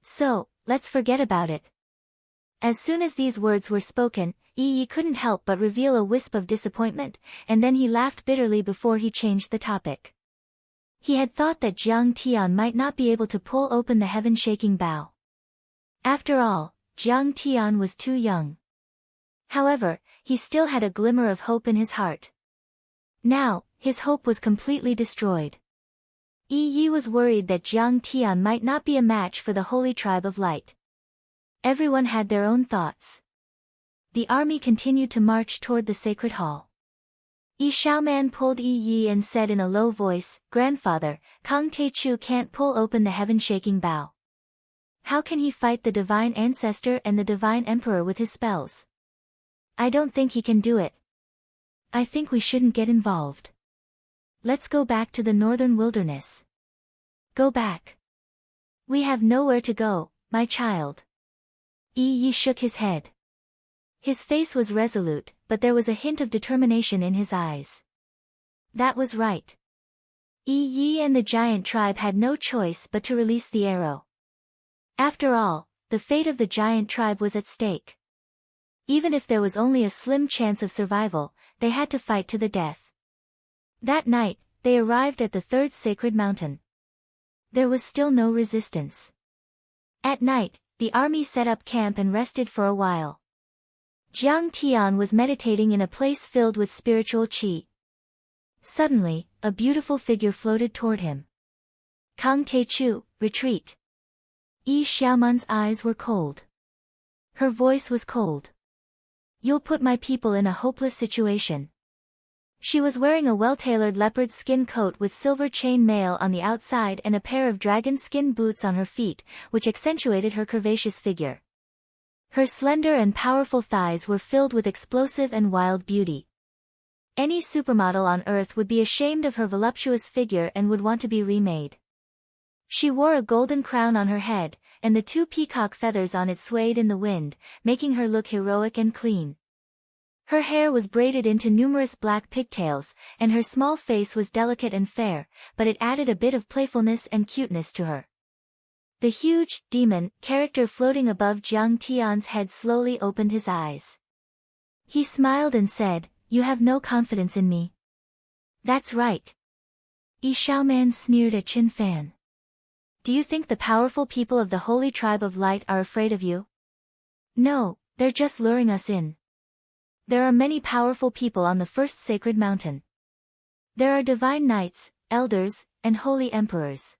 So, let's forget about it. As soon as these words were spoken, Yi couldn't help but reveal a wisp of disappointment, and then he laughed bitterly before he changed the topic. He had thought that Jiang Tian might not be able to pull open the heaven-shaking bow. After all, Jiang Tian was too young. However, he still had a glimmer of hope in his heart. Now, his hope was completely destroyed. Yi was worried that Jiang Tian might not be a match for the Holy Tribe of Light. Everyone had their own thoughts. The army continued to march toward the sacred hall. Yi Xiaoman pulled Yi and said in a low voice, Grandfather, Kang Taechu can't pull open the heaven-shaking bow. How can he fight the divine ancestor and the divine emperor with his spells? I don't think he can do it. I think we shouldn't get involved. Let's go back to the northern wilderness. Go back. We have nowhere to go, my child. Yi shook his head. His face was resolute, but there was a hint of determination in his eyes. That was right. Yi and the giant tribe had no choice but to release the arrow. After all, the fate of the giant tribe was at stake. Even if there was only a slim chance of survival, they had to fight to the death. That night, they arrived at the third sacred mountain. There was still no resistance. At night, the army set up camp and rested for a while. Jiang Tian was meditating in a place filled with spiritual qi. Suddenly, a beautiful figure floated toward him. Kang Taechu, retreat. Yi Xiaoman's eyes were cold. Her voice was cold. You'll put my people in a hopeless situation. She was wearing a well-tailored leopard skin coat with silver chain mail on the outside and a pair of dragon skin boots on her feet, which accentuated her curvaceous figure. Her slender and powerful thighs were filled with explosive and wild beauty. Any supermodel on Earth would be ashamed of her voluptuous figure and would want to be remade. She wore a golden crown on her head, and the two peacock feathers on it swayed in the wind, making her look heroic and clean. Her hair was braided into numerous black pigtails, and her small face was delicate and fair, but it added a bit of playfulness and cuteness to her. The huge, demon, character floating above Jiang Tian's head slowly opened his eyes. He smiled and said, You have no confidence in me. That's right. Yi Xiaoman sneered at Qin Fan. Do you think the powerful people of the Holy Tribe of Light are afraid of you? No, they're just luring us in. There are many powerful people on the first sacred mountain. There are divine knights, elders, and holy emperors.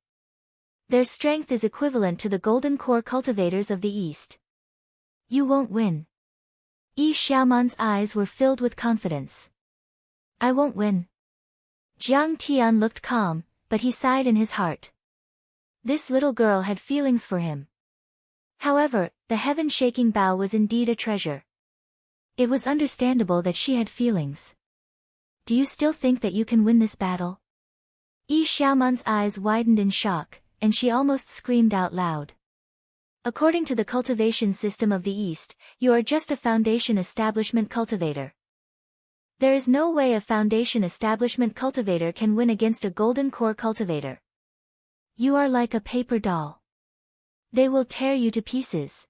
Their strength is equivalent to the golden core cultivators of the East. You won't win. Yi Xiaoman's eyes were filled with confidence. I won't win. Jiang Tian looked calm, but he sighed in his heart. This little girl had feelings for him. However, the heaven-shaking bow was indeed a treasure. It was understandable that she had feelings. Do you still think that you can win this battle? Yi Xiaoman's eyes widened in shock, and she almost screamed out loud. According to the cultivation system of the East, you are just a foundation establishment cultivator. There is no way a foundation establishment cultivator can win against a golden core cultivator. You are like a paper doll. They will tear you to pieces.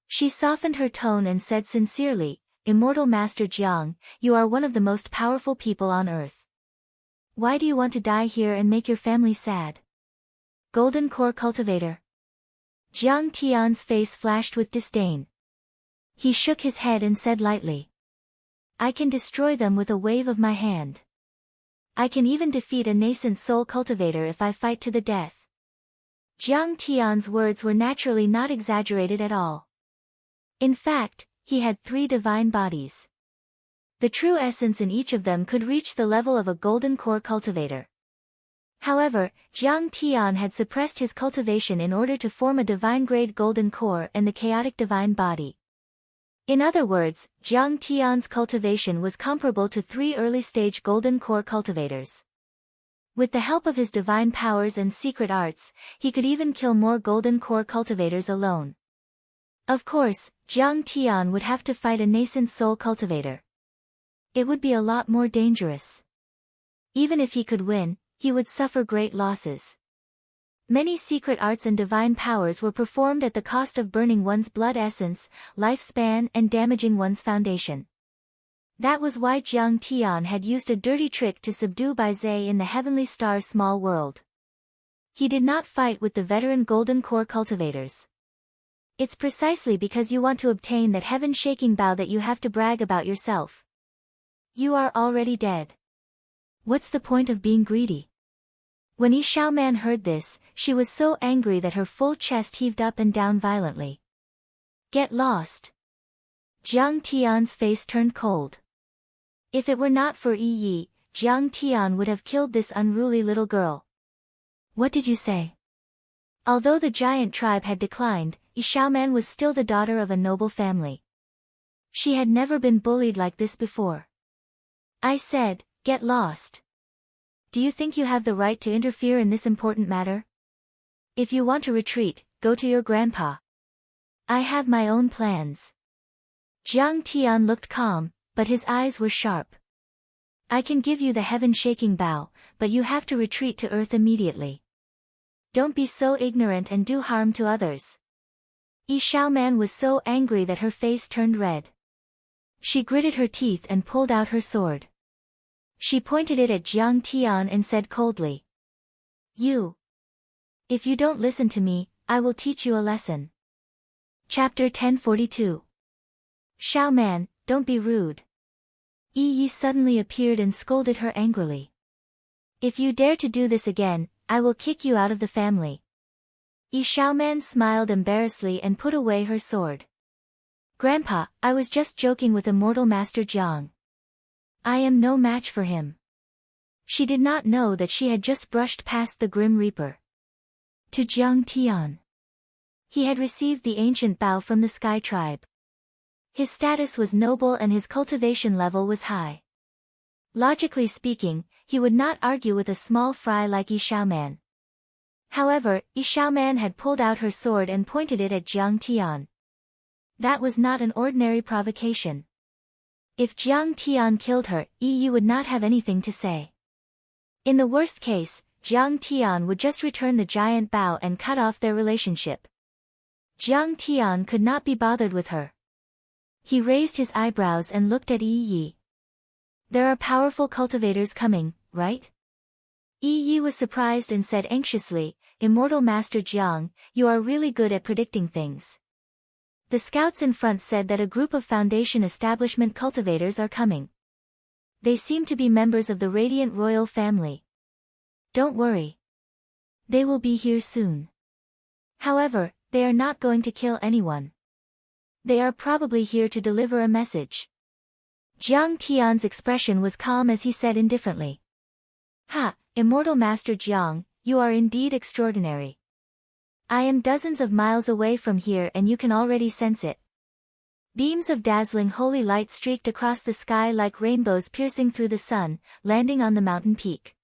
She softened her tone and said sincerely, Immortal Master Jiang, you are one of the most powerful people on earth. Why do you want to die here and make your family sad? Golden core cultivator. Jiang Tian's face flashed with disdain. He shook his head and said lightly, I can destroy them with a wave of my hand. I can even defeat a nascent soul cultivator if I fight to the death. Jiang Tian's words were naturally not exaggerated at all. In fact, he had 3 divine bodies. The true essence in each of them could reach the level of a golden core cultivator. However, Jiang Tian had suppressed his cultivation in order to form a divine-grade golden core and the chaotic divine body. In other words, Jiang Tian's cultivation was comparable to 3 early-stage golden core cultivators. With the help of his divine powers and secret arts, he could even kill more golden core cultivators alone. Of course, Jiang Tian would have to fight a nascent soul cultivator. It would be a lot more dangerous. Even if he could win, he would suffer great losses. Many secret arts and divine powers were performed at the cost of burning one's blood essence, lifespan and damaging one's foundation. That was why Jiang Tian had used a dirty trick to subdue Bai Zhe in the Heavenly Star small world. He did not fight with the veteran golden core cultivators. It's precisely because you want to obtain that heaven-shaking bow that you have to brag about yourself. You are already dead. What's the point of being greedy? When Yi Xiaoman heard this, she was so angry that her full chest heaved up and down violently. Get lost. Jiang Tian's face turned cold. If it were not for Yi, Jiang Tian would have killed this unruly little girl. What did you say? Although the giant tribe had declined, Yi Xiaoman was still the daughter of a noble family. She had never been bullied like this before. I said, get lost. Do you think you have the right to interfere in this important matter? If you want to retreat, go to your grandpa. I have my own plans. Jiang Tian looked calm, but his eyes were sharp. I can give you the heaven-shaking bow, but you have to retreat to earth immediately. Don't be so ignorant and do harm to others. Yi Xiaoman was so angry that her face turned red. She gritted her teeth and pulled out her sword. She pointed it at Jiang Tian and said coldly, You. If you don't listen to me, I will teach you a lesson. Chapter 1042. Xiaoman, don't be rude. Yi suddenly appeared and scolded her angrily. If you dare to do this again, I will kick you out of the family. Yi Xiaoman smiled embarrassedly and put away her sword. Grandpa, I was just joking with Immortal Master Jiang. I am no match for him. She did not know that she had just brushed past the Grim Reaper. To Jiang Tian. He had received the ancient bow from the Sky Tribe. His status was noble and his cultivation level was high. Logically speaking, he would not argue with a small fry like Yi Xiaoman. However, Yi Xiaoman had pulled out her sword and pointed it at Jiang Tian. That was not an ordinary provocation. If Jiang Tian killed her, Yi would not have anything to say. In the worst case, Jiang Tian would just return the giant bow and cut off their relationship. Jiang Tian could not be bothered with her. He raised his eyebrows and looked at Yi. There are powerful cultivators coming, right? Yi was surprised and said anxiously, Immortal Master Jiang, you are really good at predicting things. The scouts in front said that a group of Foundation establishment cultivators are coming. They seem to be members of the Radiant Royal family. Don't worry. They will be here soon. However, they are not going to kill anyone. They are probably here to deliver a message. Jiang Tian's expression was calm as he said indifferently. Ha, Immortal Master Jiang, you are indeed extraordinary. I am dozens of miles away from here and you can already sense it. Beams of dazzling holy light streaked across the sky like rainbows piercing through the sun, landing on the mountain peak.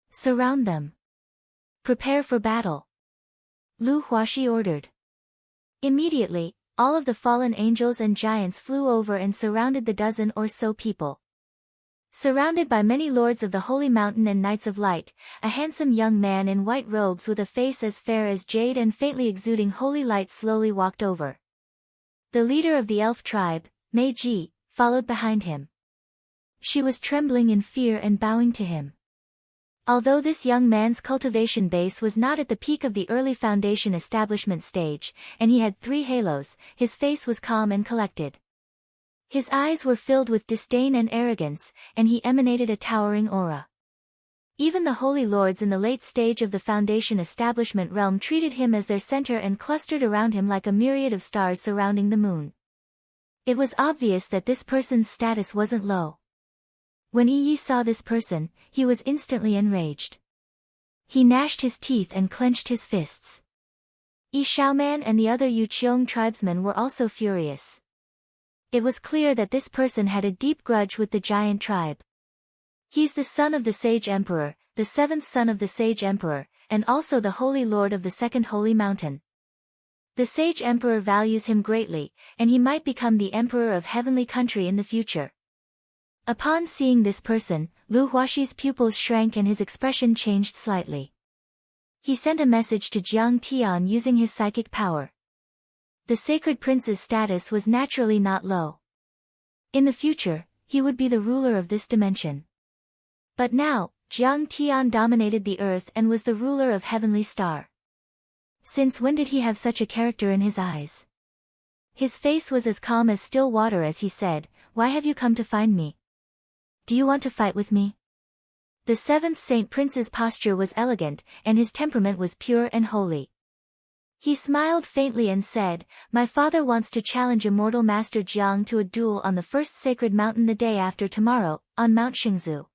Surround them. Prepare for battle. Lu Huaxi ordered. Immediately, all of the fallen angels and giants flew over and surrounded the dozen or so people. Surrounded by many lords of the holy mountain and knights of light, a handsome young man in white robes with a face as fair as jade and faintly exuding holy light slowly walked over. The leader of the elf tribe, Mei Ji, followed behind him. She was trembling in fear and bowing to him. Although this young man's cultivation base was not at the peak of the early Foundation establishment stage, and he had 3 halos, his face was calm and collected. His eyes were filled with disdain and arrogance, and he emanated a towering aura. Even the holy lords in the late stage of the Foundation establishment realm treated him as their center and clustered around him like a myriad of stars surrounding the moon. It was obvious that this person's status wasn't low. When Yi saw this person, he was instantly enraged. He gnashed his teeth and clenched his fists. Yi Xiaoman and the other Yuqiong tribesmen were also furious. It was clear that this person had a deep grudge with the giant tribe. He's the son of the Sage Emperor, the 7th son of the Sage Emperor, and also the Holy Lord of the 2nd Holy Mountain. The Sage Emperor values him greatly, and he might become the Emperor of Heavenly Country in the future. Upon seeing this person, Lu Huaxi's pupils shrank and his expression changed slightly. He sent a message to Jiang Tian using his psychic power. The sacred prince's status was naturally not low. In the future, he would be the ruler of this dimension. But now, Jiang Tian dominated the earth and was the ruler of Heavenly Star. Since when did he have such a character in his eyes? His face was as calm as still water as he said, "Why have you come to find me? Do you want to fight with me?" The 7th Saint Prince's posture was elegant, and his temperament was pure and holy. He smiled faintly and said, "My father wants to challenge Immortal Master Jiang to a duel on the first sacred mountain the day after tomorrow, on Mount Xingzu."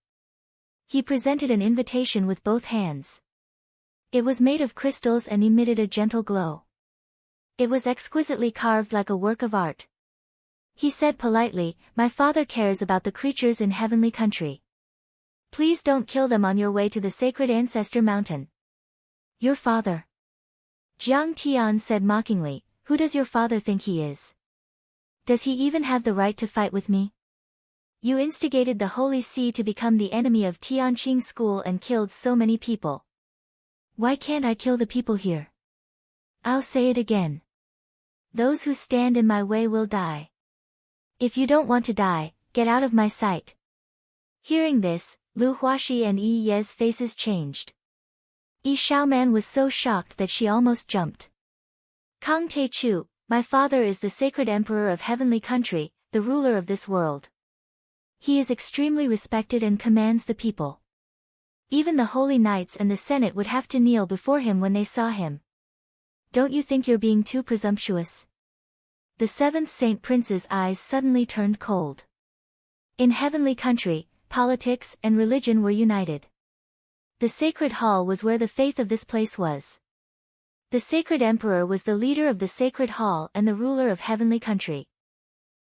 He presented an invitation with both hands. It was made of crystals and emitted a gentle glow. It was exquisitely carved like a work of art. He said politely, "My father cares about the creatures in Heavenly Country. Please don't kill them on your way to the sacred ancestor mountain." "Your father?" Jiang Tian said mockingly, "Who does your father think he is? Does he even have the right to fight with me? You instigated the Holy See to become the enemy of Tianqing School and killed so many people. Why can't I kill the people here? I'll say it again. Those who stand in my way will die. If you don't want to die, get out of my sight." Hearing this, Lu Huaxi and Yi Ye's faces changed. Yi Xiaoman was so shocked that she almost jumped. "Kang Teichu, my father is the sacred emperor of Heavenly Country, the ruler of this world. He is extremely respected and commands the people. Even the holy knights and the Senate would have to kneel before him when they saw him. Don't you think you're being too presumptuous?" The 7th Saint Prince's eyes suddenly turned cold. In Heavenly Country, politics and religion were united. The sacred hall was where the faith of this place was. The sacred emperor was the leader of the sacred hall and the ruler of Heavenly Country.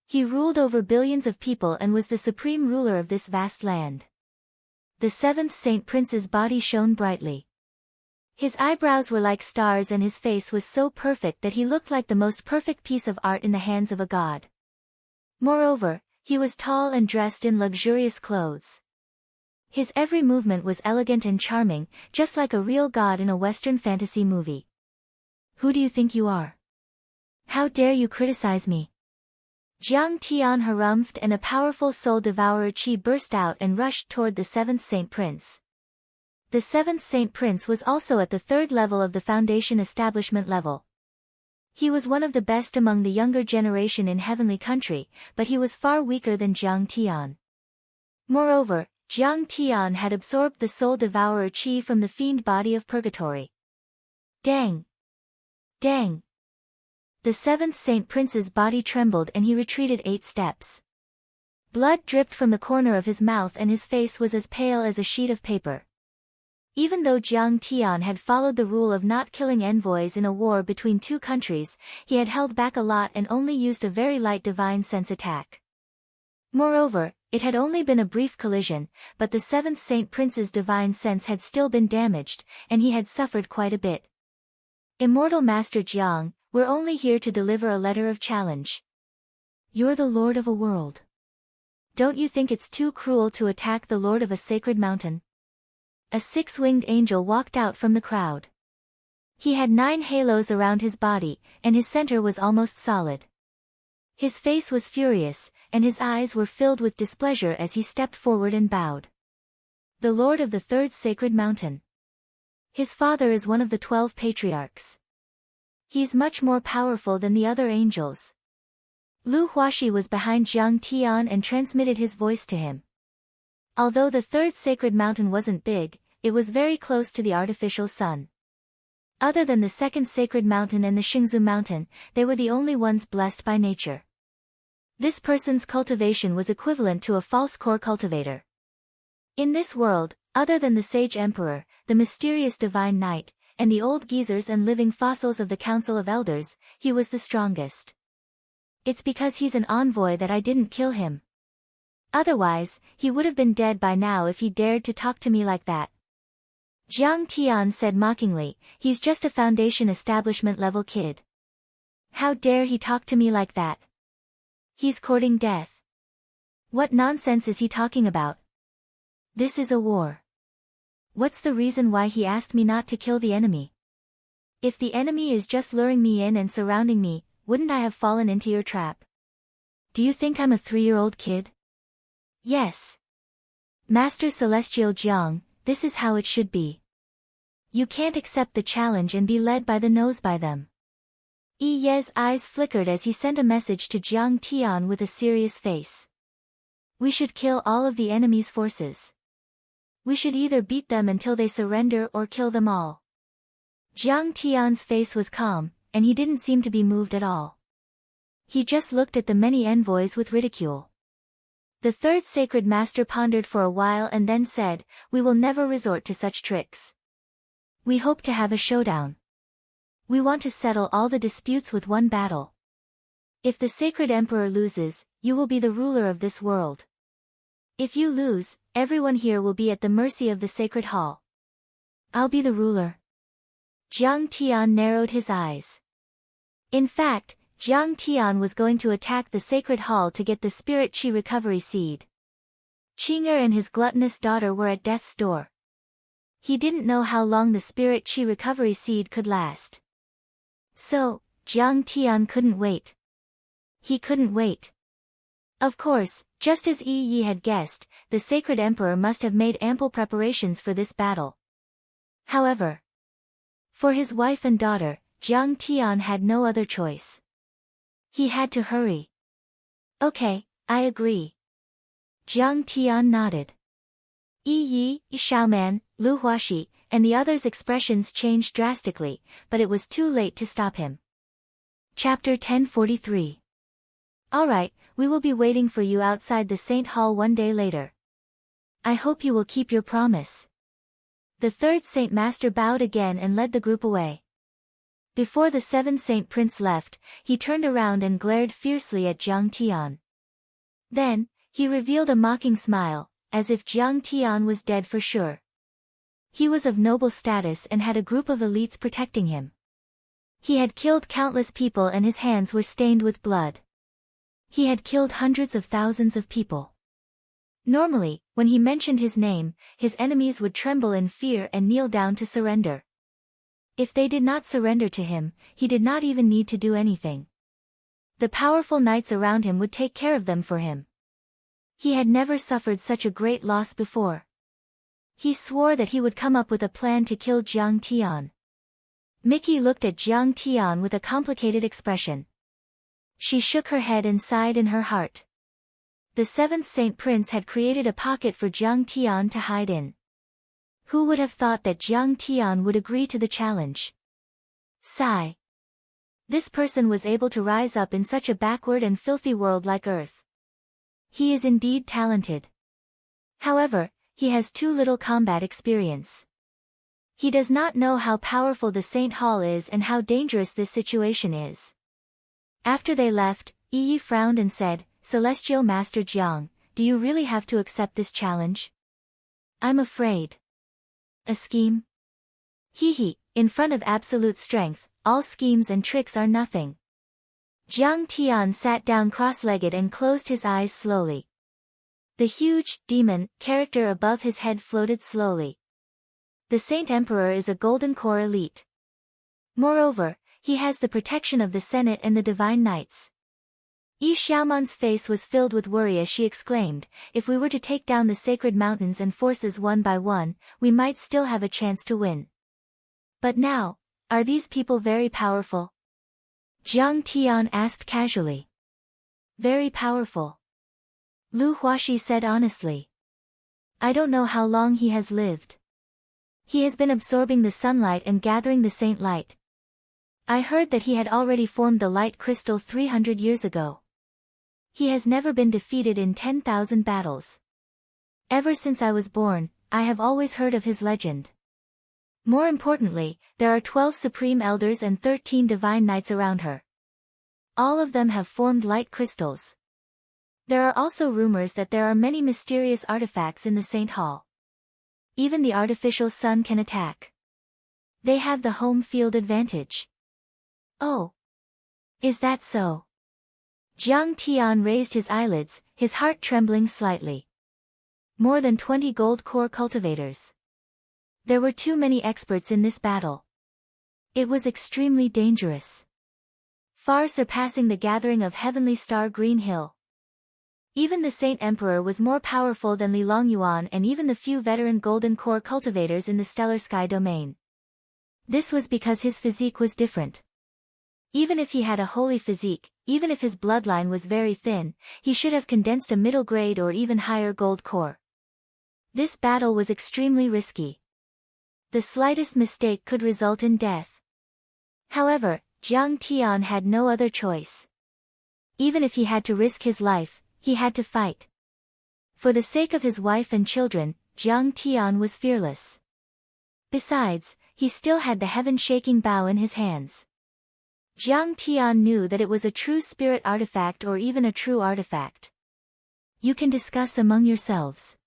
He ruled over billions of people and was the supreme ruler of this vast land. The 7th Saint Prince's body shone brightly. His eyebrows were like stars and his face was so perfect that he looked like the most perfect piece of art in the hands of a god. Moreover, he was tall and dressed in luxurious clothes. His every movement was elegant and charming, just like a real god in a Western fantasy movie. "Who do you think you are? How dare you criticize me?" Jiang Tian harumphed and a powerful soul devourer chi burst out and rushed toward the 7th Saint Prince. The 7th Saint Prince was also at the 3rd level of the Foundation establishment level. He was one of the best among the younger generation in Heavenly Country, but he was far weaker than Jiang Tian. Moreover, Jiang Tian had absorbed the soul devourer chi from the fiend body of purgatory. Dang! Dang! The seventh Saint Prince's body trembled and he retreated 8 steps. Blood dripped from the corner of his mouth and his face was as pale as a sheet of paper. Even though Jiang Tian had followed the rule of not killing envoys in a war between 2 countries, he had held back a lot and only used a very light divine sense attack. Moreover, it had only been a brief collision, but the 7th Saint Prince's divine sense had still been damaged, and he had suffered quite a bit. Immortal Master Jiang, we're only here to deliver a letter of challenge. You're the lord of a world. Don't you think it's too cruel to attack the lord of a sacred mountain? A 6-winged angel walked out from the crowd. He had 9 halos around his body, and his center was almost solid. His face was furious, and his eyes were filled with displeasure as he stepped forward and bowed. The Lord of the 3rd Sacred Mountain. His father is one of the 12 patriarchs. He's much more powerful than the other angels. Lu Huaxi was behind Jiang Tian and transmitted his voice to him. Although the 3rd Sacred Mountain wasn't big, it was very close to the artificial sun. Other than the 2nd Sacred Mountain and the Xingzu Mountain, they were the only ones blessed by nature. This person's cultivation was equivalent to a false core cultivator. In this world, other than the Sage Emperor, the mysterious Divine Knight, and the old geezers and living fossils of the Council of Elders, he was the strongest. It's because he's an envoy that I didn't kill him. Otherwise, he would have been dead by now if he dared to talk to me like that. Jiang Tian said mockingly, he's just a foundation establishment level kid. How dare he talk to me like that? He's courting death. What nonsense is he talking about? This is a war. What's the reason why he asked me not to kill the enemy? If the enemy is just luring me in and surrounding me, wouldn't I have fallen into your trap? Do you think I'm a 3-year-old kid? Yes. Master Celestial Jiang, this is how it should be. You can't accept the challenge and be led by the nose by them. Yi Ye's eyes flickered as he sent a message to Jiang Tian with a serious face. We should kill all of the enemy's forces. We should either beat them until they surrender or kill them all. Jiang Tian's face was calm, and he didn't seem to be moved at all. He just looked at the many envoys with ridicule. The 3rd Sacred Master pondered for a while and then said, we will never resort to such tricks. We hope to have a showdown. We want to settle all the disputes with one battle. If the Sacred Emperor loses, you will be the ruler of this world. If you lose, everyone here will be at the mercy of the Sacred Hall. I'll be the ruler. Jiang Tian narrowed his eyes. In fact, Jiang Tian was going to attack the Sacred Hall to get the Spirit Chi recovery seed. Qing'er and his gluttonous daughter were at death's door. He didn't know how long the Spirit Chi recovery seed could last. So, Jiang Tian couldn't wait. He couldn't wait. Of course, just as Yi Yi had guessed, the Sacred Emperor must have made ample preparations for this battle. However, for his wife and daughter, Jiang Tian had no other choice. He had to hurry. Okay, I agree. Jiang Tian nodded. Yi Yi, Xiaoman, Lu Huaxi, and the others' expressions changed drastically, but it was too late to stop him. Chapter 1043. Alright, we will be waiting for you outside the Saint Hall one day later. I hope you will keep your promise. The 3rd Saint Master bowed again and led the group away. Before the 7th Saint Prince left, he turned around and glared fiercely at Jiang Tian. Then, he revealed a mocking smile, as if Jiang Tian was dead for sure. He was of noble status and had a group of elites protecting him. He had killed countless people and his hands were stained with blood. He had killed hundreds of thousands of people. Normally, when he mentioned his name, his enemies would tremble in fear and kneel down to surrender. If they did not surrender to him, he did not even need to do anything. The powerful knights around him would take care of them for him. He had never suffered such a great loss before. He swore that he would come up with a plan to kill Jiang Tian. Mickey looked at Jiang Tian with a complicated expression. She shook her head and sighed in her heart. The seventh Saint Prince had created a pocket for Jiang Tian to hide in. Who would have thought that Jiang Tian would agree to the challenge? Sigh. This person was able to rise up in such a backward and filthy world like Earth. He is indeed talented. However, he has too little combat experience. He does not know how powerful the Saint Hall is and how dangerous this situation is. After they left, Yi frowned and said, Celestial Master Jiang, do you really have to accept this challenge? I'm afraid. A scheme? Hee, in front of absolute strength, all schemes and tricks are nothing. Jiang Tian sat down cross-legged and closed his eyes slowly. The huge, demon, character above his head floated slowly. The Saint Emperor is a Golden Core elite. Moreover, he has the protection of the Senate and the Divine Knights. Yi Xiaoman's face was filled with worry as she exclaimed, if we were to take down the sacred mountains and forces one by one, we might still have a chance to win. But now, are these people very powerful? Jiang Tian asked casually. Very powerful. Lu Huaxi said honestly. I don't know how long he has lived. He has been absorbing the sunlight and gathering the saint light. I heard that he had already formed the light crystal 300 years ago. He has never been defeated in 10,000 battles. Ever since I was born, I have always heard of his legend. More importantly, there are 12 supreme elders and 13 divine knights around her. All of them have formed light crystals. There are also rumors that there are many mysterious artifacts in the Saint Hall. Even the artificial sun can attack. They have the home field advantage. Oh. Is that so? Jiang Tian raised his eyelids, his heart trembling slightly. More than 20 gold core cultivators. There were too many experts in this battle. It was extremely dangerous. Far surpassing the gathering of Heavenly Star Green Hill. Even the Saint Emperor was more powerful than Li Longyuan and even the few veteran Golden Core cultivators in the Stellar Sky domain. This was because his physique was different. Even if he had a holy physique, even if his bloodline was very thin, he should have condensed a middle grade or even higher Gold Core. This battle was extremely risky. The slightest mistake could result in death. However, Jiang Tian had no other choice. Even if he had to risk his life, he had to fight. For the sake of his wife and children, Jiang Tian was fearless. Besides, he still had the heaven-shaking bow in his hands. Jiang Tian knew that it was a true spirit artifact or even a true artifact. You can discuss among yourselves.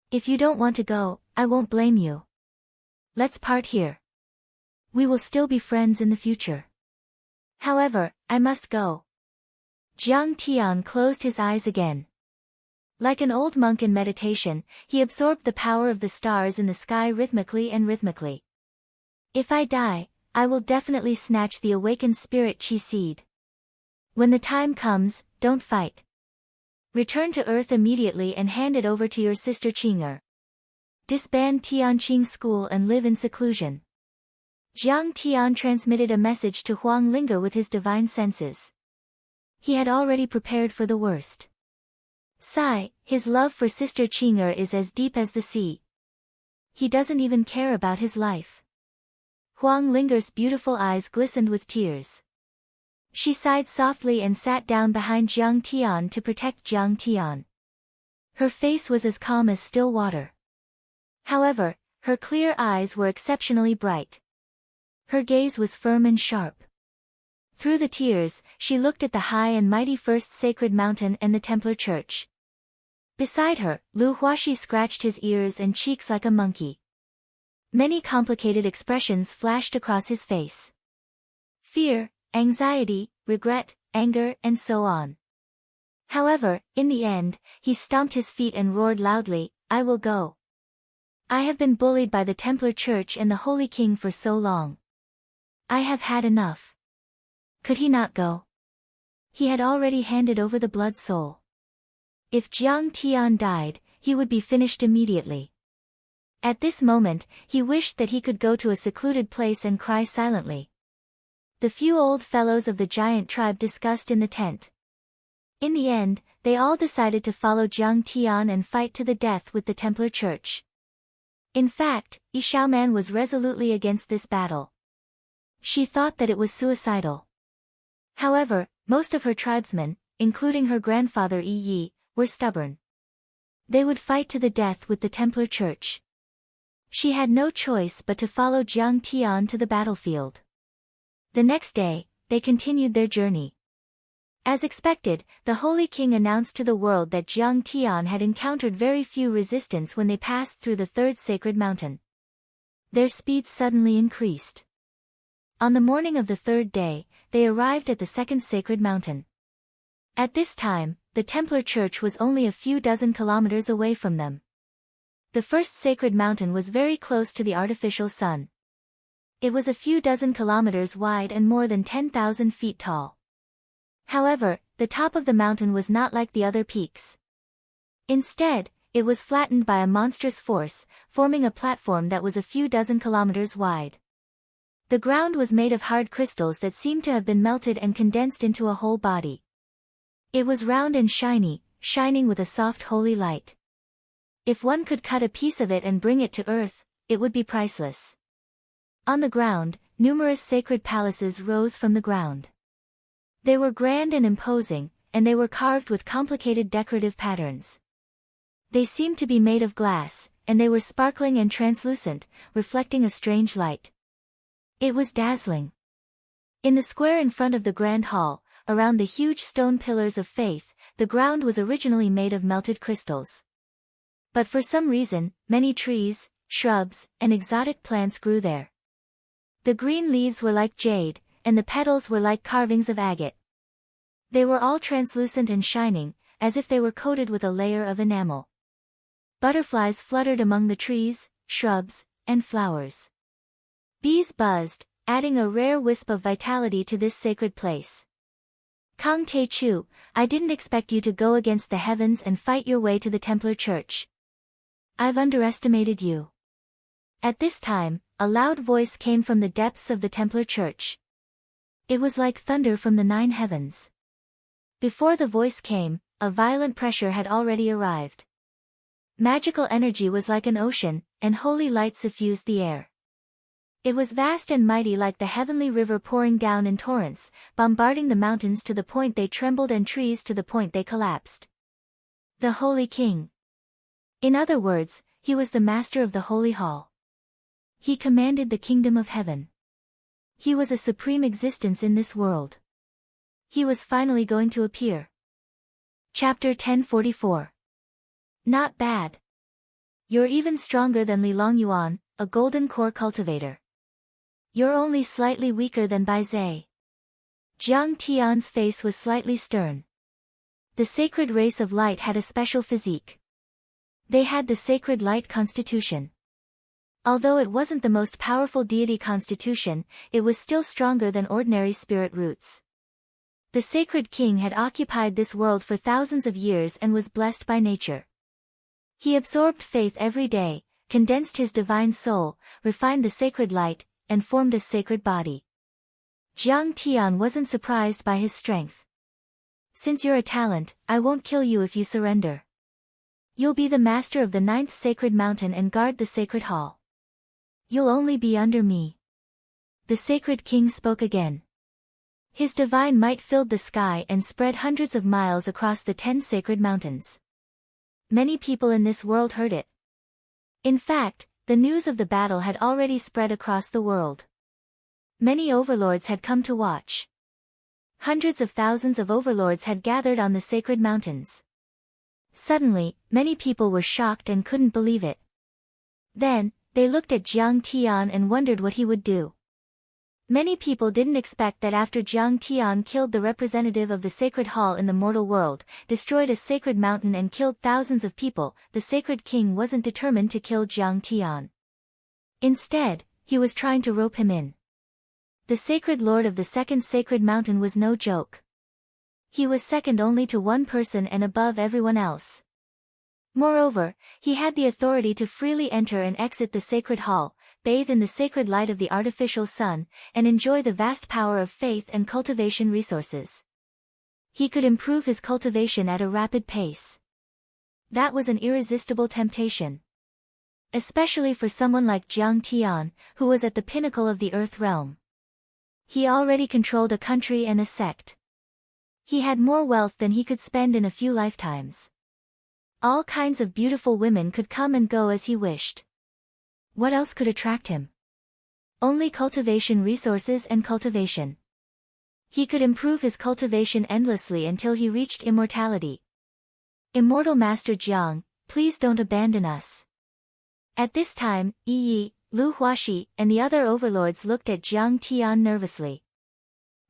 If you don't want to go, I won't blame you. Let's part here. We will still be friends in the future. However, I must go. Jiang Tian closed his eyes again. Like an old monk in meditation, he absorbed the power of the stars in the sky rhythmically. If I die, I will definitely snatch the awakened spirit chi seed. When the time comes, don't fight. Return to Earth immediately and hand it over to your sister Qing'er. Disband Tianqing School and live in seclusion. Jiang Tian transmitted a message to Huang Linge with his divine senses. He had already prepared for the worst. Sigh, his love for Sister Qing'er is as deep as the sea. He doesn't even care about his life. Huang Linger's beautiful eyes glistened with tears. She sighed softly and sat down behind Jiang Tian to protect Jiang Tian. Her face was as calm as still water. However, her clear eyes were exceptionally bright. Her gaze was firm and sharp. Through the tears, she looked at the high and mighty First Sacred Mountain and the Templar Church. Beside her, Lu Huaxi scratched his ears and cheeks like a monkey. Many complicated expressions flashed across his face. Fear, anxiety, regret, anger, and so on. However, in the end, he stomped his feet and roared loudly, I will go. I have been bullied by the Templar Church and the Holy King for so long. I have had enough. Could he not go? He had already handed over the blood soul. If Jiang Tian died, he would be finished immediately. At this moment, he wished that he could go to a secluded place and cry silently. The few old fellows of the giant tribe discussed in the tent. In the end, they all decided to follow Jiang Tian and fight to the death with the Templar Church. In fact, Yi Xiaoman was resolutely against this battle. She thought that it was suicidal. However, most of her tribesmen, including her grandfather Yi Yi, were stubborn. They would fight to the death with the Templar Church. She had no choice but to follow Jiang Tian to the battlefield. The next day, they continued their journey. As expected, the Holy King announced to the world that Jiang Tian had encountered very few resistance when they passed through the third sacred mountain. Their speed suddenly increased. On the morning of the third day, they arrived at the second sacred mountain. At this time, the Templar Church was only a few dozen kilometers away from them. The first sacred mountain was very close to the artificial sun. It was a few dozen kilometers wide and more than 10,000 feet tall. However, the top of the mountain was not like the other peaks. Instead, it was flattened by a monstrous force, forming a platform that was a few dozen kilometers wide. The ground was made of hard crystals that seemed to have been melted and condensed into a whole body. It was round and shiny, shining with a soft holy light. If one could cut a piece of it and bring it to earth, it would be priceless. On the ground, numerous sacred palaces rose from the ground. They were grand and imposing, and they were carved with complicated decorative patterns. They seemed to be made of glass, and they were sparkling and translucent, reflecting a strange light. It was dazzling. In the square in front of the grand hall, around the huge stone pillars of faith, the ground was originally made of melted crystals. But for some reason, many trees, shrubs, and exotic plants grew there. The green leaves were like jade, and the petals were like carvings of agate. They were all translucent and shining, as if they were coated with a layer of enamel. Butterflies fluttered among the trees, shrubs, and flowers. Bees buzzed, adding a rare wisp of vitality to this sacred place. Kang Te-chu, I didn't expect you to go against the heavens and fight your way to the Templar Church. I've underestimated you. At this time, a loud voice came from the depths of the Templar Church. It was like thunder from the 9 heavens. Before the voice came, a violent pressure had already arrived. Magical energy was like an ocean, and holy light suffused the air. It was vast and mighty like the heavenly river pouring down in torrents, bombarding the mountains to the point they trembled and trees to the point they collapsed. The Holy King. In other words, he was the master of the Holy Hall. He commanded the kingdom of heaven. He was a supreme existence in this world. He was finally going to appear. Chapter 1044. Not bad. You're even stronger than Li Longyuan, a golden core cultivator. You're only slightly weaker than Bai Zhe. Jiang Tian's face was slightly stern. The sacred race of light had a special physique. They had the sacred light constitution. Although it wasn't the most powerful deity constitution, it was still stronger than ordinary spirit roots. The sacred king had occupied this world for thousands of years and was blessed by nature. He absorbed faith every day, condensed his divine soul, refined the sacred light, and formed a sacred body. Jiang Tian wasn't surprised by his strength. Since you're a talent, I won't kill you if you surrender. You'll be the master of the 9th sacred mountain and guard the sacred hall. You'll only be under me. The sacred king spoke again. His divine might filled the sky and spread hundreds of miles across the 10 sacred mountains. Many people in this world heard it. In fact, the news of the battle had already spread across the world. Many overlords had come to watch. Hundreds of thousands of overlords had gathered on the sacred mountains. Suddenly, many people were shocked and couldn't believe it. Then, they looked at Jiang Tian and wondered what he would do. Many people didn't expect that after Jiang Tian killed the representative of the sacred hall in the mortal world, destroyed a sacred mountain and killed thousands of people, the sacred king wasn't determined to kill Jiang Tian. Instead, he was trying to rope him in. The sacred lord of the second sacred mountain was no joke. He was second only to one person and above everyone else. Moreover, he had the authority to freely enter and exit the sacred hall, bathe in the sacred light of the artificial sun, and enjoy the vast power of faith and cultivation resources. He could improve his cultivation at a rapid pace. That was an irresistible temptation. Especially for someone like Jiang Tian, who was at the pinnacle of the earth realm. He already controlled a country and a sect. He had more wealth than he could spend in a few lifetimes. All kinds of beautiful women could come and go as he wished. What else could attract him? Only cultivation resources and cultivation. He could improve his cultivation endlessly until he reached immortality. Immortal Master Jiang, please don't abandon us. At this time, Yi, Lu Huaxi, and the other overlords looked at Jiang Tian nervously.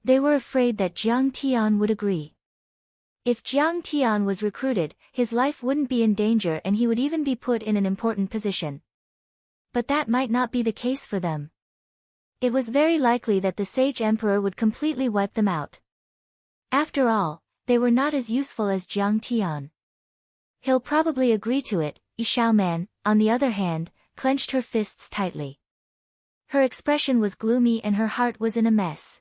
They were afraid that Jiang Tian would agree. If Jiang Tian was recruited, his life wouldn't be in danger and he would even be put in an important position. But that might not be the case for them. It was very likely that the sage emperor would completely wipe them out. After all, they were not as useful as Jiang Tian. He'll probably agree to it. Yi Xiaoman, on the other hand, clenched her fists tightly. Her expression was gloomy and her heart was in a mess.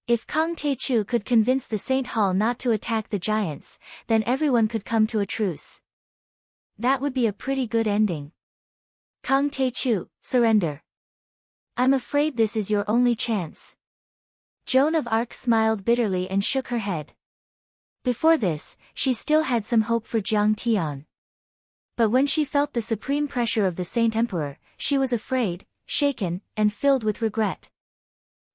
If Kang Taichu could convince the Saint Hall not to attack the giants, then everyone could come to a truce. That would be a pretty good ending. Kang Taichu, surrender. I'm afraid this is your only chance. Joan of Arc smiled bitterly and shook her head. Before this, she still had some hope for Jiang Tian. But when she felt the supreme pressure of the Saint Emperor, she was afraid, shaken, and filled with regret.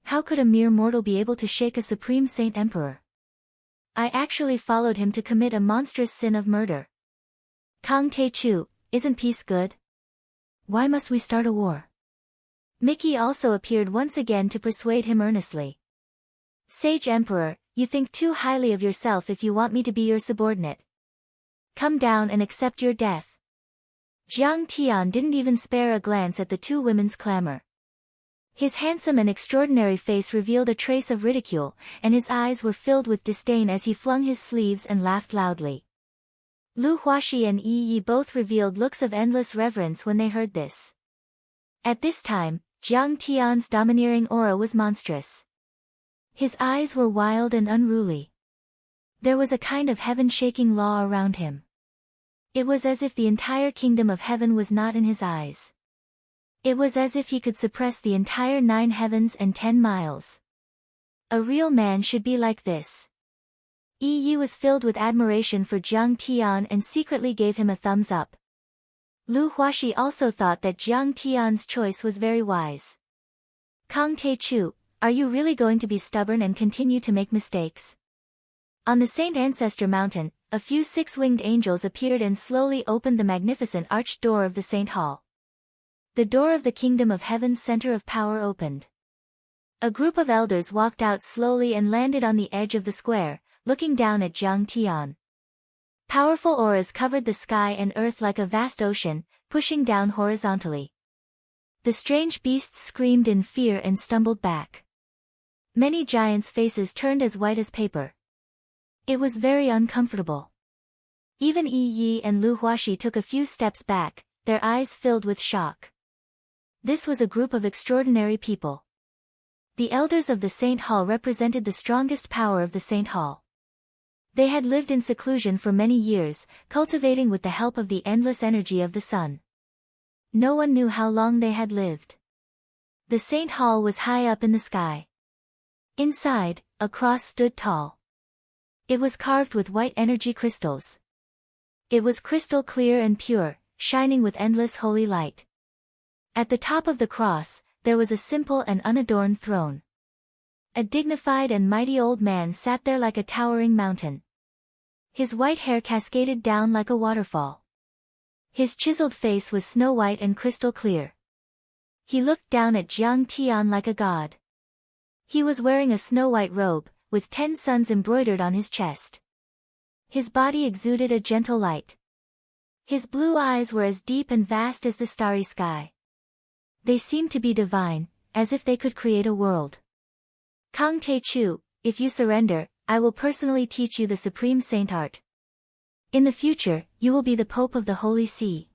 How could a mere mortal be able to shake a supreme Saint Emperor? I actually followed him to commit a monstrous sin of murder. Kang Taichu, isn't peace good? Why must we start a war? Mickey also appeared once again to persuade him earnestly. Sage Emperor, you think too highly of yourself if you want me to be your subordinate. Come down and accept your death. Jiang Tian didn't even spare a glance at the two women's clamor. His handsome and extraordinary face revealed a trace of ridicule, and his eyes were filled with disdain as he flung his sleeves and laughed loudly. Lu Huaxi and Yi both revealed looks of endless reverence when they heard this. At this time, Jiang Tian's domineering aura was monstrous. His eyes were wild and unruly. There was a kind of heaven-shaking awe around him. It was as if the entire kingdom of heaven was not in his eyes. It was as if he could suppress the entire 9 heavens and 10 miles. A real man should be like this. Yi was filled with admiration for Jiang Tian and secretly gave him a thumbs up. Lu Huaxi also thought that Jiang Tian's choice was very wise. Kang Taichu, are you really going to be stubborn and continue to make mistakes? On the Saint Ancestor Mountain, a few 6-winged angels appeared and slowly opened the magnificent arched door of the Saint Hall. The door of the Kingdom of Heaven's center of power opened. A group of elders walked out slowly and landed on the edge of the square, looking down at Jiang Tian. Powerful auras covered the sky and earth like a vast ocean, pushing down horizontally. The strange beasts screamed in fear and stumbled back. Many giants' faces turned as white as paper. It was very uncomfortable. Even Yi and Lu Huaxi took a few steps back, their eyes filled with shock. This was a group of extraordinary people. The elders of the Saint Hall represented the strongest power of the Saint Hall. They had lived in seclusion for many years, cultivating with the help of the endless energy of the sun. No one knew how long they had lived. The Saint Hall was high up in the sky. Inside, a cross stood tall. It was carved with white energy crystals. It was crystal clear and pure, shining with endless holy light. At the top of the cross, there was a simple and unadorned throne. A dignified and mighty old man sat there like a towering mountain. His white hair cascaded down like a waterfall. His chiseled face was snow white and crystal clear. He looked down at Jiang Tian like a god. He was wearing a snow-white robe, with 10 suns embroidered on his chest. His body exuded a gentle light. His blue eyes were as deep and vast as the starry sky. They seemed to be divine, as if they could create a world. Kang Taichu, if you surrender, I will personally teach you the supreme saint art. In the future, you will be the Pope of the Holy See.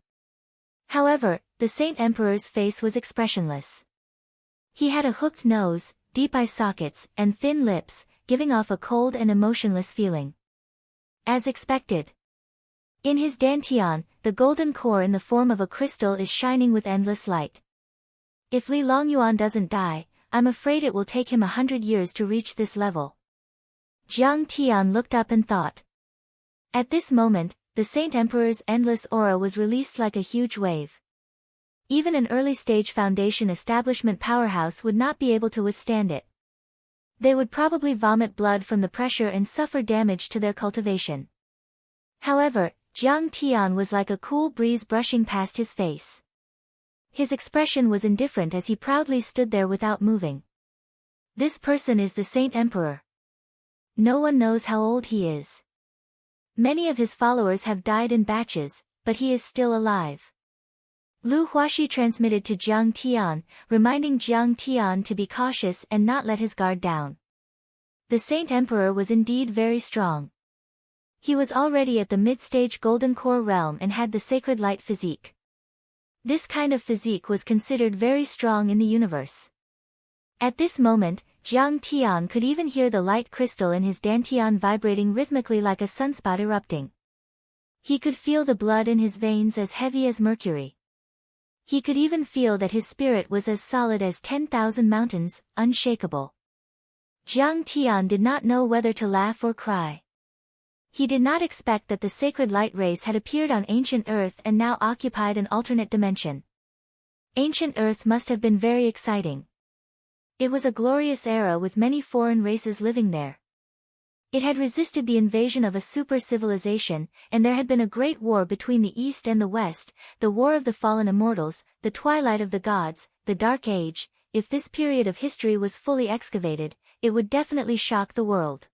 However, the Saint Emperor's face was expressionless. He had a hooked nose, deep eye sockets, and thin lips, giving off a cold and emotionless feeling. As expected. In his dantian, the golden core in the form of a crystal is shining with endless light. If Li Longyuan doesn't die, I'm afraid it will take him 100 years to reach this level. Jiang Tian looked up and thought. At this moment, the Saint Emperor's endless aura was released like a huge wave. Even an early-stage foundation establishment powerhouse would not be able to withstand it. They would probably vomit blood from the pressure and suffer damage to their cultivation. However, Jiang Tian was like a cool breeze brushing past his face. His expression was indifferent as he proudly stood there without moving. This person is the Saint Emperor. No one knows how old he is. Many of his followers have died in batches, but he is still alive. Lu Huaxi transmitted to Jiang Tian, reminding Jiang Tian to be cautious and not let his guard down. The Saint Emperor was indeed very strong. He was already at the mid-stage Golden Core realm and had the sacred light physique. This kind of physique was considered very strong in the universe. At this moment, Jiang Tian could even hear the light crystal in his dantian vibrating rhythmically like a sunspot erupting. He could feel the blood in his veins as heavy as mercury. He could even feel that his spirit was as solid as 10,000 mountains, unshakable. Jiang Tian did not know whether to laugh or cry. He did not expect that the sacred light race had appeared on ancient Earth and now occupied an alternate dimension. Ancient Earth must have been very exciting. It was a glorious era with many foreign races living there. It had resisted the invasion of a super civilization, and there had been a great war between the East and the West, the War of the Fallen Immortals, the Twilight of the Gods, the Dark Age. If this period of history was fully excavated, it would definitely shock the world.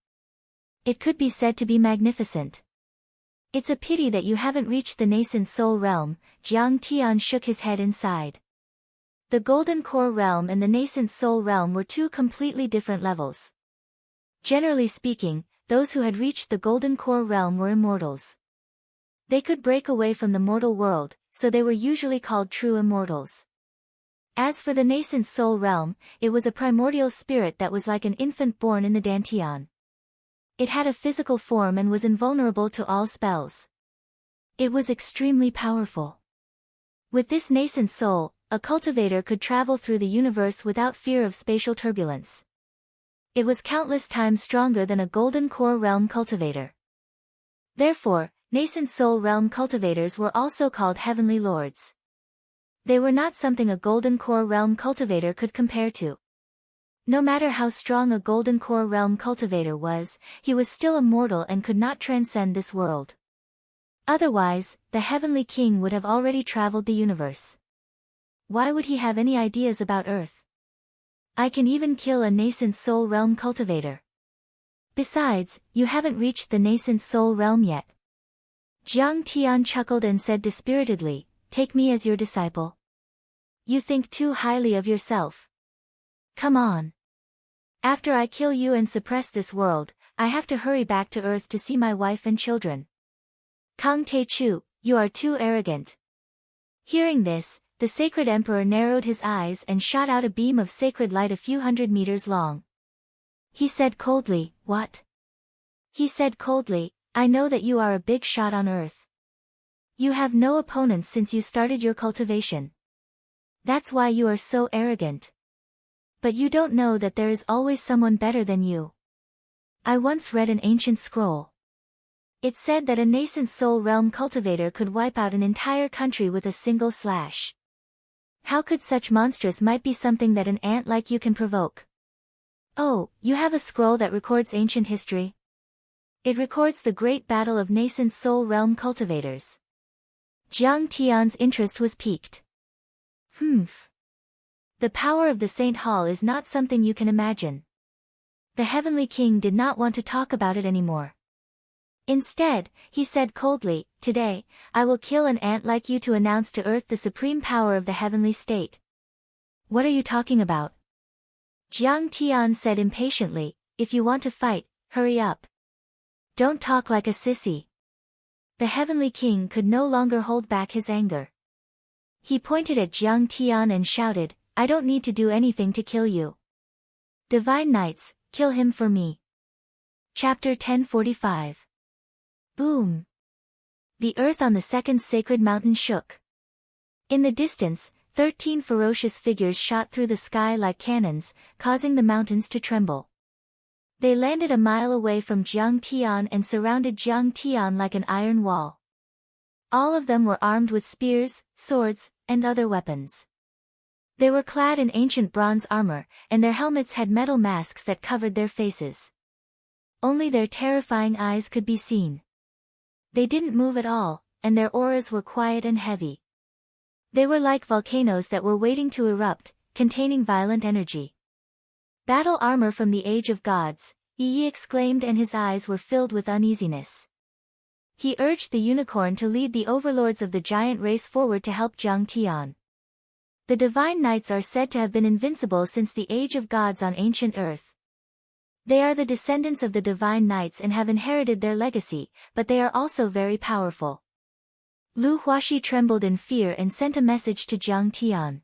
It could be said to be magnificent. It's a pity that you haven't reached the nascent soul realm. Jiang Tian shook his head inside. The Golden Core realm and the nascent soul realm were two completely different levels. Generally speaking, those who had reached the Golden Core realm were immortals. They could break away from the mortal world, so they were usually called true immortals. As for the nascent soul realm, it was a primordial spirit that was like an infant born in the dantian. It had a physical form and was invulnerable to all spells. It was extremely powerful. With this nascent soul, a cultivator could travel through the universe without fear of spatial turbulence. It was countless times stronger than a Golden Core realm cultivator. Therefore, nascent soul realm cultivators were also called heavenly lords. They were not something a Golden Core realm cultivator could compare to. No matter how strong a Golden Core realm cultivator was, he was still a mortal and could not transcend this world. Otherwise, the Heavenly King would have already traveled the universe. Why would he have any ideas about Earth? I can even kill a nascent soul realm cultivator. Besides, you haven't reached the nascent soul realm yet. Jiang Tian chuckled and said dispiritedly, "Take me as your disciple. You think too highly of yourself. Come on. After I kill you and suppress this world, I have to hurry back to Earth to see my wife and children." Kang Te-chu, you are too arrogant. Hearing this, the sacred emperor narrowed his eyes and shot out a beam of sacred light a few hundred meters long. He said coldly, "What?" He said coldly, "I know that you are a big shot on Earth. You have no opponents since you started your cultivation. That's why you are so arrogant. But you don't know that there is always someone better than you. I once read an ancient scroll. It said that a nascent soul realm cultivator could wipe out an entire country with a single slash. How could such monstrous might be something that an ant like you can provoke? Oh, you have a scroll that records ancient history? It records the great battle of nascent soul realm cultivators. Jiang Tian's interest was piqued. The power of the Saint Hall is not something you can imagine. The Heavenly King did not want to talk about it anymore. Instead, he said coldly, "Today, I will kill an ant like you to announce to Earth the supreme power of the heavenly state." What are you talking about? Jiang Tian said impatiently, "If you want to fight, hurry up. Don't talk like a sissy." The Heavenly King could no longer hold back his anger. He pointed at Jiang Tian and shouted, "I don't need to do anything to kill you. Divine Knights, kill him for me." Chapter 1045. Boom! The earth on the second sacred mountain shook. In the distance, 13 ferocious figures shot through the sky like cannons, causing the mountains to tremble. They landed a mile away from Jiang Tian and surrounded Jiang Tian like an iron wall. All of them were armed with spears, swords, and other weapons. They were clad in ancient bronze armor, and their helmets had metal masks that covered their faces. Only their terrifying eyes could be seen. They didn't move at all, and their auras were quiet and heavy. They were like volcanoes that were waiting to erupt, containing violent energy. "Battle armor from the Age of Gods," Yi exclaimed, and his eyes were filled with uneasiness. He urged the unicorn to lead the overlords of the giant race forward to help Jiang Tian. The Divine Knights are said to have been invincible since the Age of Gods on ancient Earth. They are the descendants of the Divine Knights and have inherited their legacy, but they are also very powerful. Lu Huaxi trembled in fear and sent a message to Jiang Tian.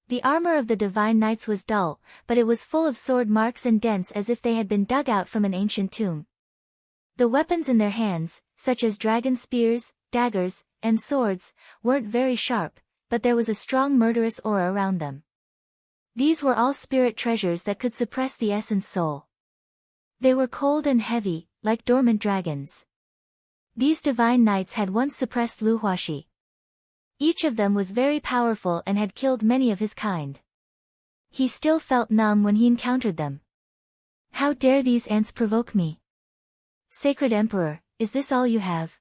The armor of the Divine Knights was dull, but it was full of sword marks and dents as if they had been dug out from an ancient tomb. The weapons in their hands, such as dragon spears, daggers, and swords, weren't very sharp, but there was a strong murderous aura around them. These were all spirit treasures that could suppress the essence soul. They were cold and heavy, like dormant dragons. These Divine Knights had once suppressed Lu Huaxi. Each of them was very powerful and had killed many of his kind. He still felt numb when he encountered them. "How dare these ants provoke me? Sacred Emperor, is this all you have?"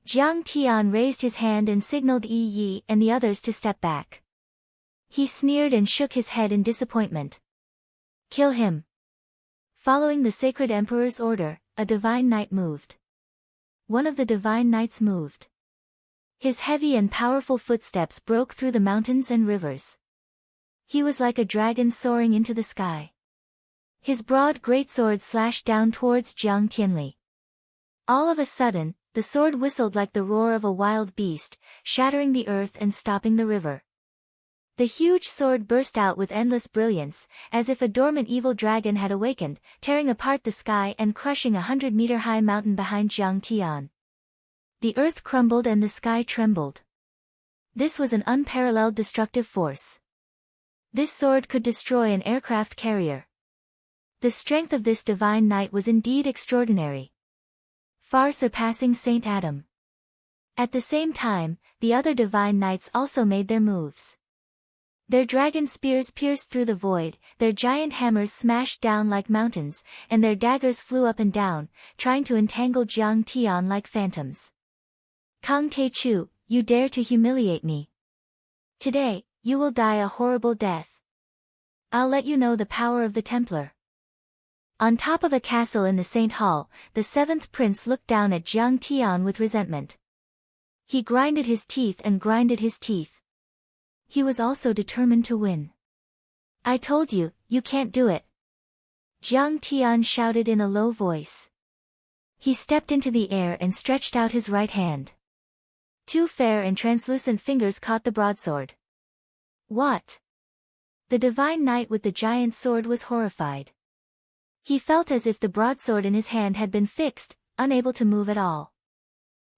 Jiang Tian raised his hand and signaled Yi and the others to step back. He sneered and shook his head in disappointment. "Kill him." Following the Sacred Emperor's order, a Divine Knight moved. One of the Divine Knights moved. His heavy and powerful footsteps broke through the mountains and rivers. He was like a dragon soaring into the sky. His broad greatsword slashed down towards Jiang Tianli. All of a sudden, the sword whistled like the roar of a wild beast, shattering the earth and stopping the river. The huge sword burst out with endless brilliance, as if a dormant evil dragon had awakened, tearing apart the sky and crushing a 100-meter-high mountain behind Jiang Tian. The earth crumbled and the sky trembled. This was an unparalleled destructive force. This sword could destroy an aircraft carrier. The strength of this Divine Knight was indeed extraordinary, far surpassing Saint Adam. At the same time, the other Divine Knights also made their moves. Their dragon spears pierced through the void, their giant hammers smashed down like mountains, and their daggers flew up and down, trying to entangle Jiang Tian like phantoms. "Kang Te-chu, you dare to humiliate me. Today, you will die a horrible death. I'll let you know the power of the Templar." On top of a castle in the Saint Hall, the seventh prince looked down at Jiang Tian with resentment. He grinded his teeth and grinded his teeth. He was also determined to win. "I told you, you can't do it," Jiang Tian shouted in a low voice. He stepped into the air and stretched out his right hand. Two fair and translucent fingers caught the broadsword. "What?" The Divine Knight with the giant sword was horrified. He felt as if the broadsword in his hand had been fixed, unable to move at all.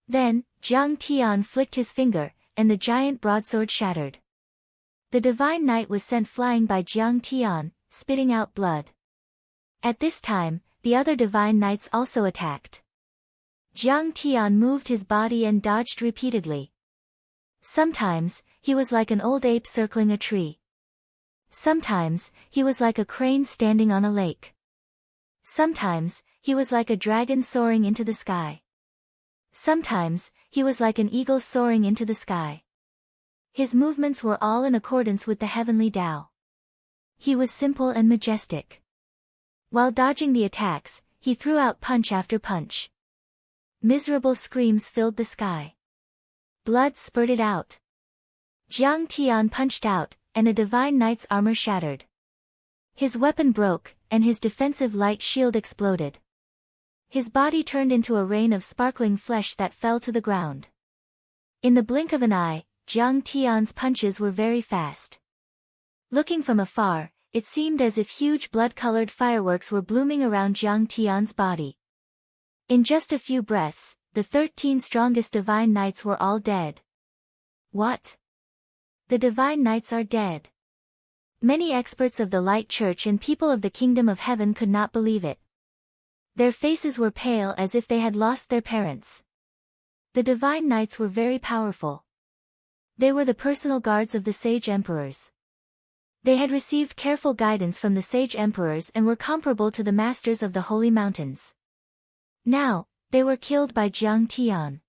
Then, Jiang Tian flicked his finger, and the giant broadsword shattered. The Divine Knight was sent flying by Jiang Tian, spitting out blood. At this time, the other Divine Knights also attacked. Jiang Tian moved his body and dodged repeatedly. Sometimes, he was like an old ape circling a tree. Sometimes, he was like a crane standing on a lake. Sometimes, he was like a dragon soaring into the sky. Sometimes, he was like an eagle soaring into the sky. His movements were all in accordance with the heavenly Tao. He was simple and majestic. While dodging the attacks, he threw out punch after punch. Miserable screams filled the sky. Blood spurted out. Jiang Tian punched out, and a Divine Knight's armor shattered. His weapon broke, and his defensive light shield exploded. His body turned into a rain of sparkling flesh that fell to the ground. In the blink of an eye, Jiang Tian's punches were very fast. Looking from afar, it seemed as if huge blood-colored fireworks were blooming around Jiang Tian's body. In just a few breaths, the 13 strongest divine knights were all dead. What? The divine knights are dead. Many experts of the Light Church and people of the Kingdom of Heaven could not believe it. Their faces were pale as if they had lost their parents. The divine knights were very powerful. They were the personal guards of the sage emperors. They had received careful guidance from the sage emperors and were comparable to the masters of the holy mountains. Now, they were killed by Jiang Tian.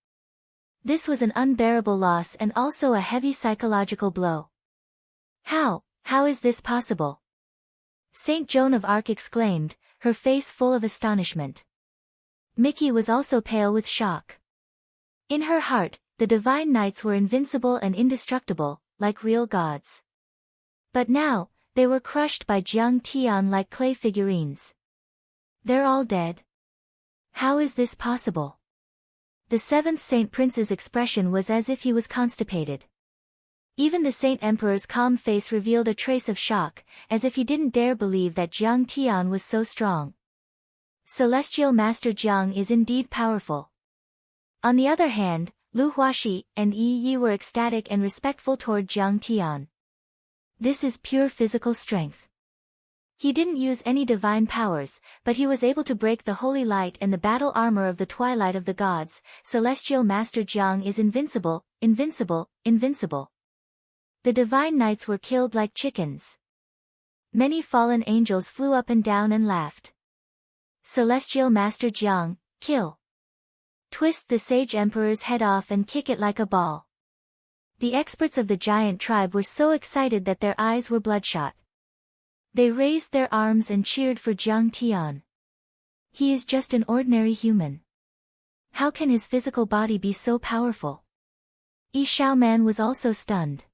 This was an unbearable loss and also a heavy psychological blow. How is this possible? Saint Joan of Arc exclaimed, her face full of astonishment. Mickey was also pale with shock. In her heart, the divine knights were invincible and indestructible, like real gods. But now, they were crushed by Jiang Tian like clay figurines. They're all dead. How is this possible? The seventh Saint Prince's expression was as if he was constipated. Even the Saint Emperor's calm face revealed a trace of shock, as if he didn't dare believe that Jiang Tian was so strong. Celestial Master Jiang is indeed powerful. On the other hand, Lu Huaxi and Yi Yi were ecstatic and respectful toward Jiang Tian. This is pure physical strength. He didn't use any divine powers, but he was able to break the holy light and the battle armor of the twilight of the gods. Celestial Master Jiang is invincible, invincible, invincible. The divine knights were killed like chickens. Many fallen angels flew up and down and laughed. Celestial Master Jiang, kill. Twist the sage emperor's head off and kick it like a ball. The experts of the giant tribe were so excited that their eyes were bloodshot. They raised their arms and cheered for Jiang Tian. He is just an ordinary human. How can his physical body be so powerful? Yi Xiaoman was also stunned.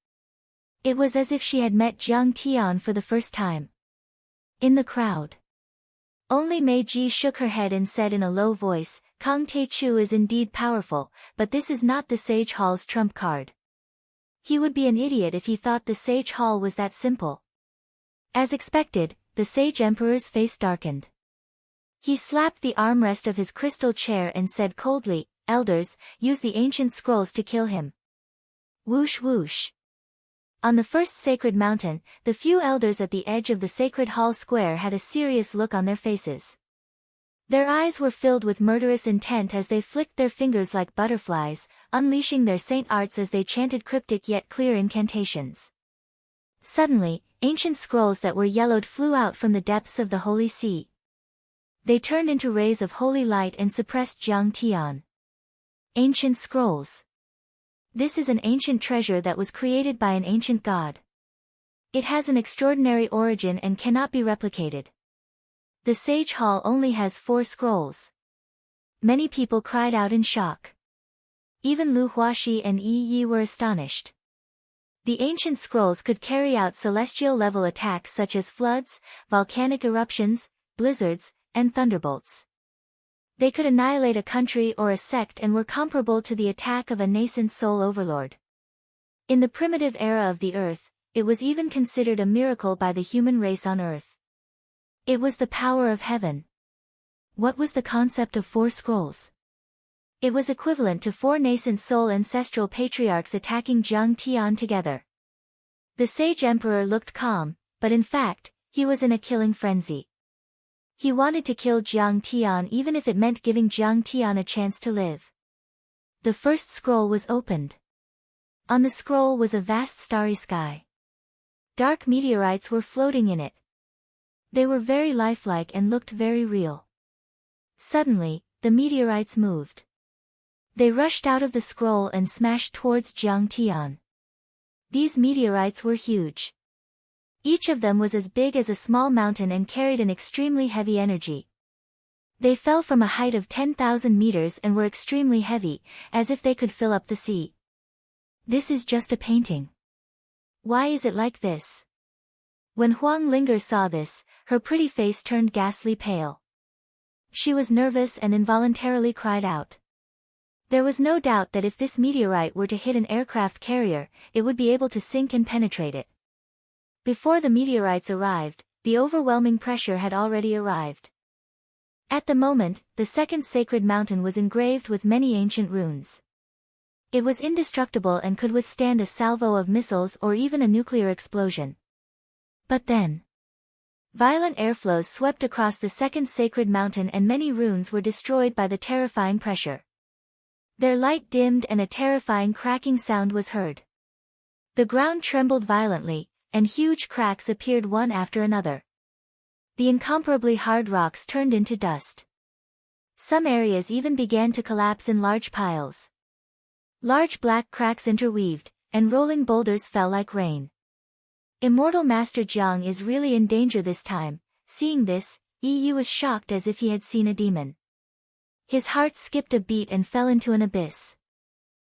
It was as if she had met Jiang Tian for the first time. In the crowd, only Mei Ji shook her head and said in a low voice, Kang Teichu is indeed powerful, but this is not the Sage Hall's trump card. He would be an idiot if he thought the Sage Hall was that simple. As expected, the Sage Emperor's face darkened. He slapped the armrest of his crystal chair and said coldly, Elders, use the ancient scrolls to kill him. Whoosh whoosh. On the first sacred mountain, the few elders at the edge of the sacred hall square had a serious look on their faces. Their eyes were filled with murderous intent as they flicked their fingers like butterflies, unleashing their saint arts as they chanted cryptic yet clear incantations. Suddenly, ancient scrolls that were yellowed flew out from the depths of the holy sea. They turned into rays of holy light and suppressed Jiang Tian. Ancient scrolls. This is an ancient treasure that was created by an ancient god. It has an extraordinary origin and cannot be replicated. The Sage Hall only has 4 scrolls. Many people cried out in shock. Even Lu Huaxi and Yi Yi were astonished. The ancient scrolls could carry out celestial-level attacks such as floods, volcanic eruptions, blizzards, and thunderbolts. They could annihilate a country or a sect and were comparable to the attack of a nascent soul overlord. In the primitive era of the earth, it was even considered a miracle by the human race on earth. It was the power of heaven. What was the concept of 4 scrolls? It was equivalent to 4 nascent soul ancestral patriarchs attacking Jiang Tian together. The sage emperor looked calm, but in fact, he was in a killing frenzy. He wanted to kill Jiang Tian even if it meant giving Jiang Tian a chance to live. The first scroll was opened. On the scroll was a vast starry sky. Dark meteorites were floating in it. They were very lifelike and looked very real. Suddenly, the meteorites moved. They rushed out of the scroll and smashed towards Jiang Tian. These meteorites were huge. Each of them was as big as a small mountain and carried an extremely heavy energy. They fell from a height of 10,000 meters and were extremely heavy, as if they could fill up the sea. This is just a painting. Why is it like this? When Huang Linger saw this, her pretty face turned ghastly pale. She was nervous and involuntarily cried out. There was no doubt that if this meteorite were to hit an aircraft carrier, it would be able to sink and penetrate it. Before the meteorites arrived, the overwhelming pressure had already arrived. At the moment, the second sacred mountain was engraved with many ancient runes. It was indestructible and could withstand a salvo of missiles or even a nuclear explosion. But then, violent airflows swept across the second sacred mountain and many runes were destroyed by the terrifying pressure. Their light dimmed and a terrifying cracking sound was heard. The ground trembled violently, and huge cracks appeared one after another. The incomparably hard rocks turned into dust. Some areas even began to collapse in large piles. Large black cracks interweaved, and rolling boulders fell like rain. Immortal Master Jiang is really in danger this time. Seeing this, Yi was shocked as if he had seen a demon. His heart skipped a beat and fell into an abyss.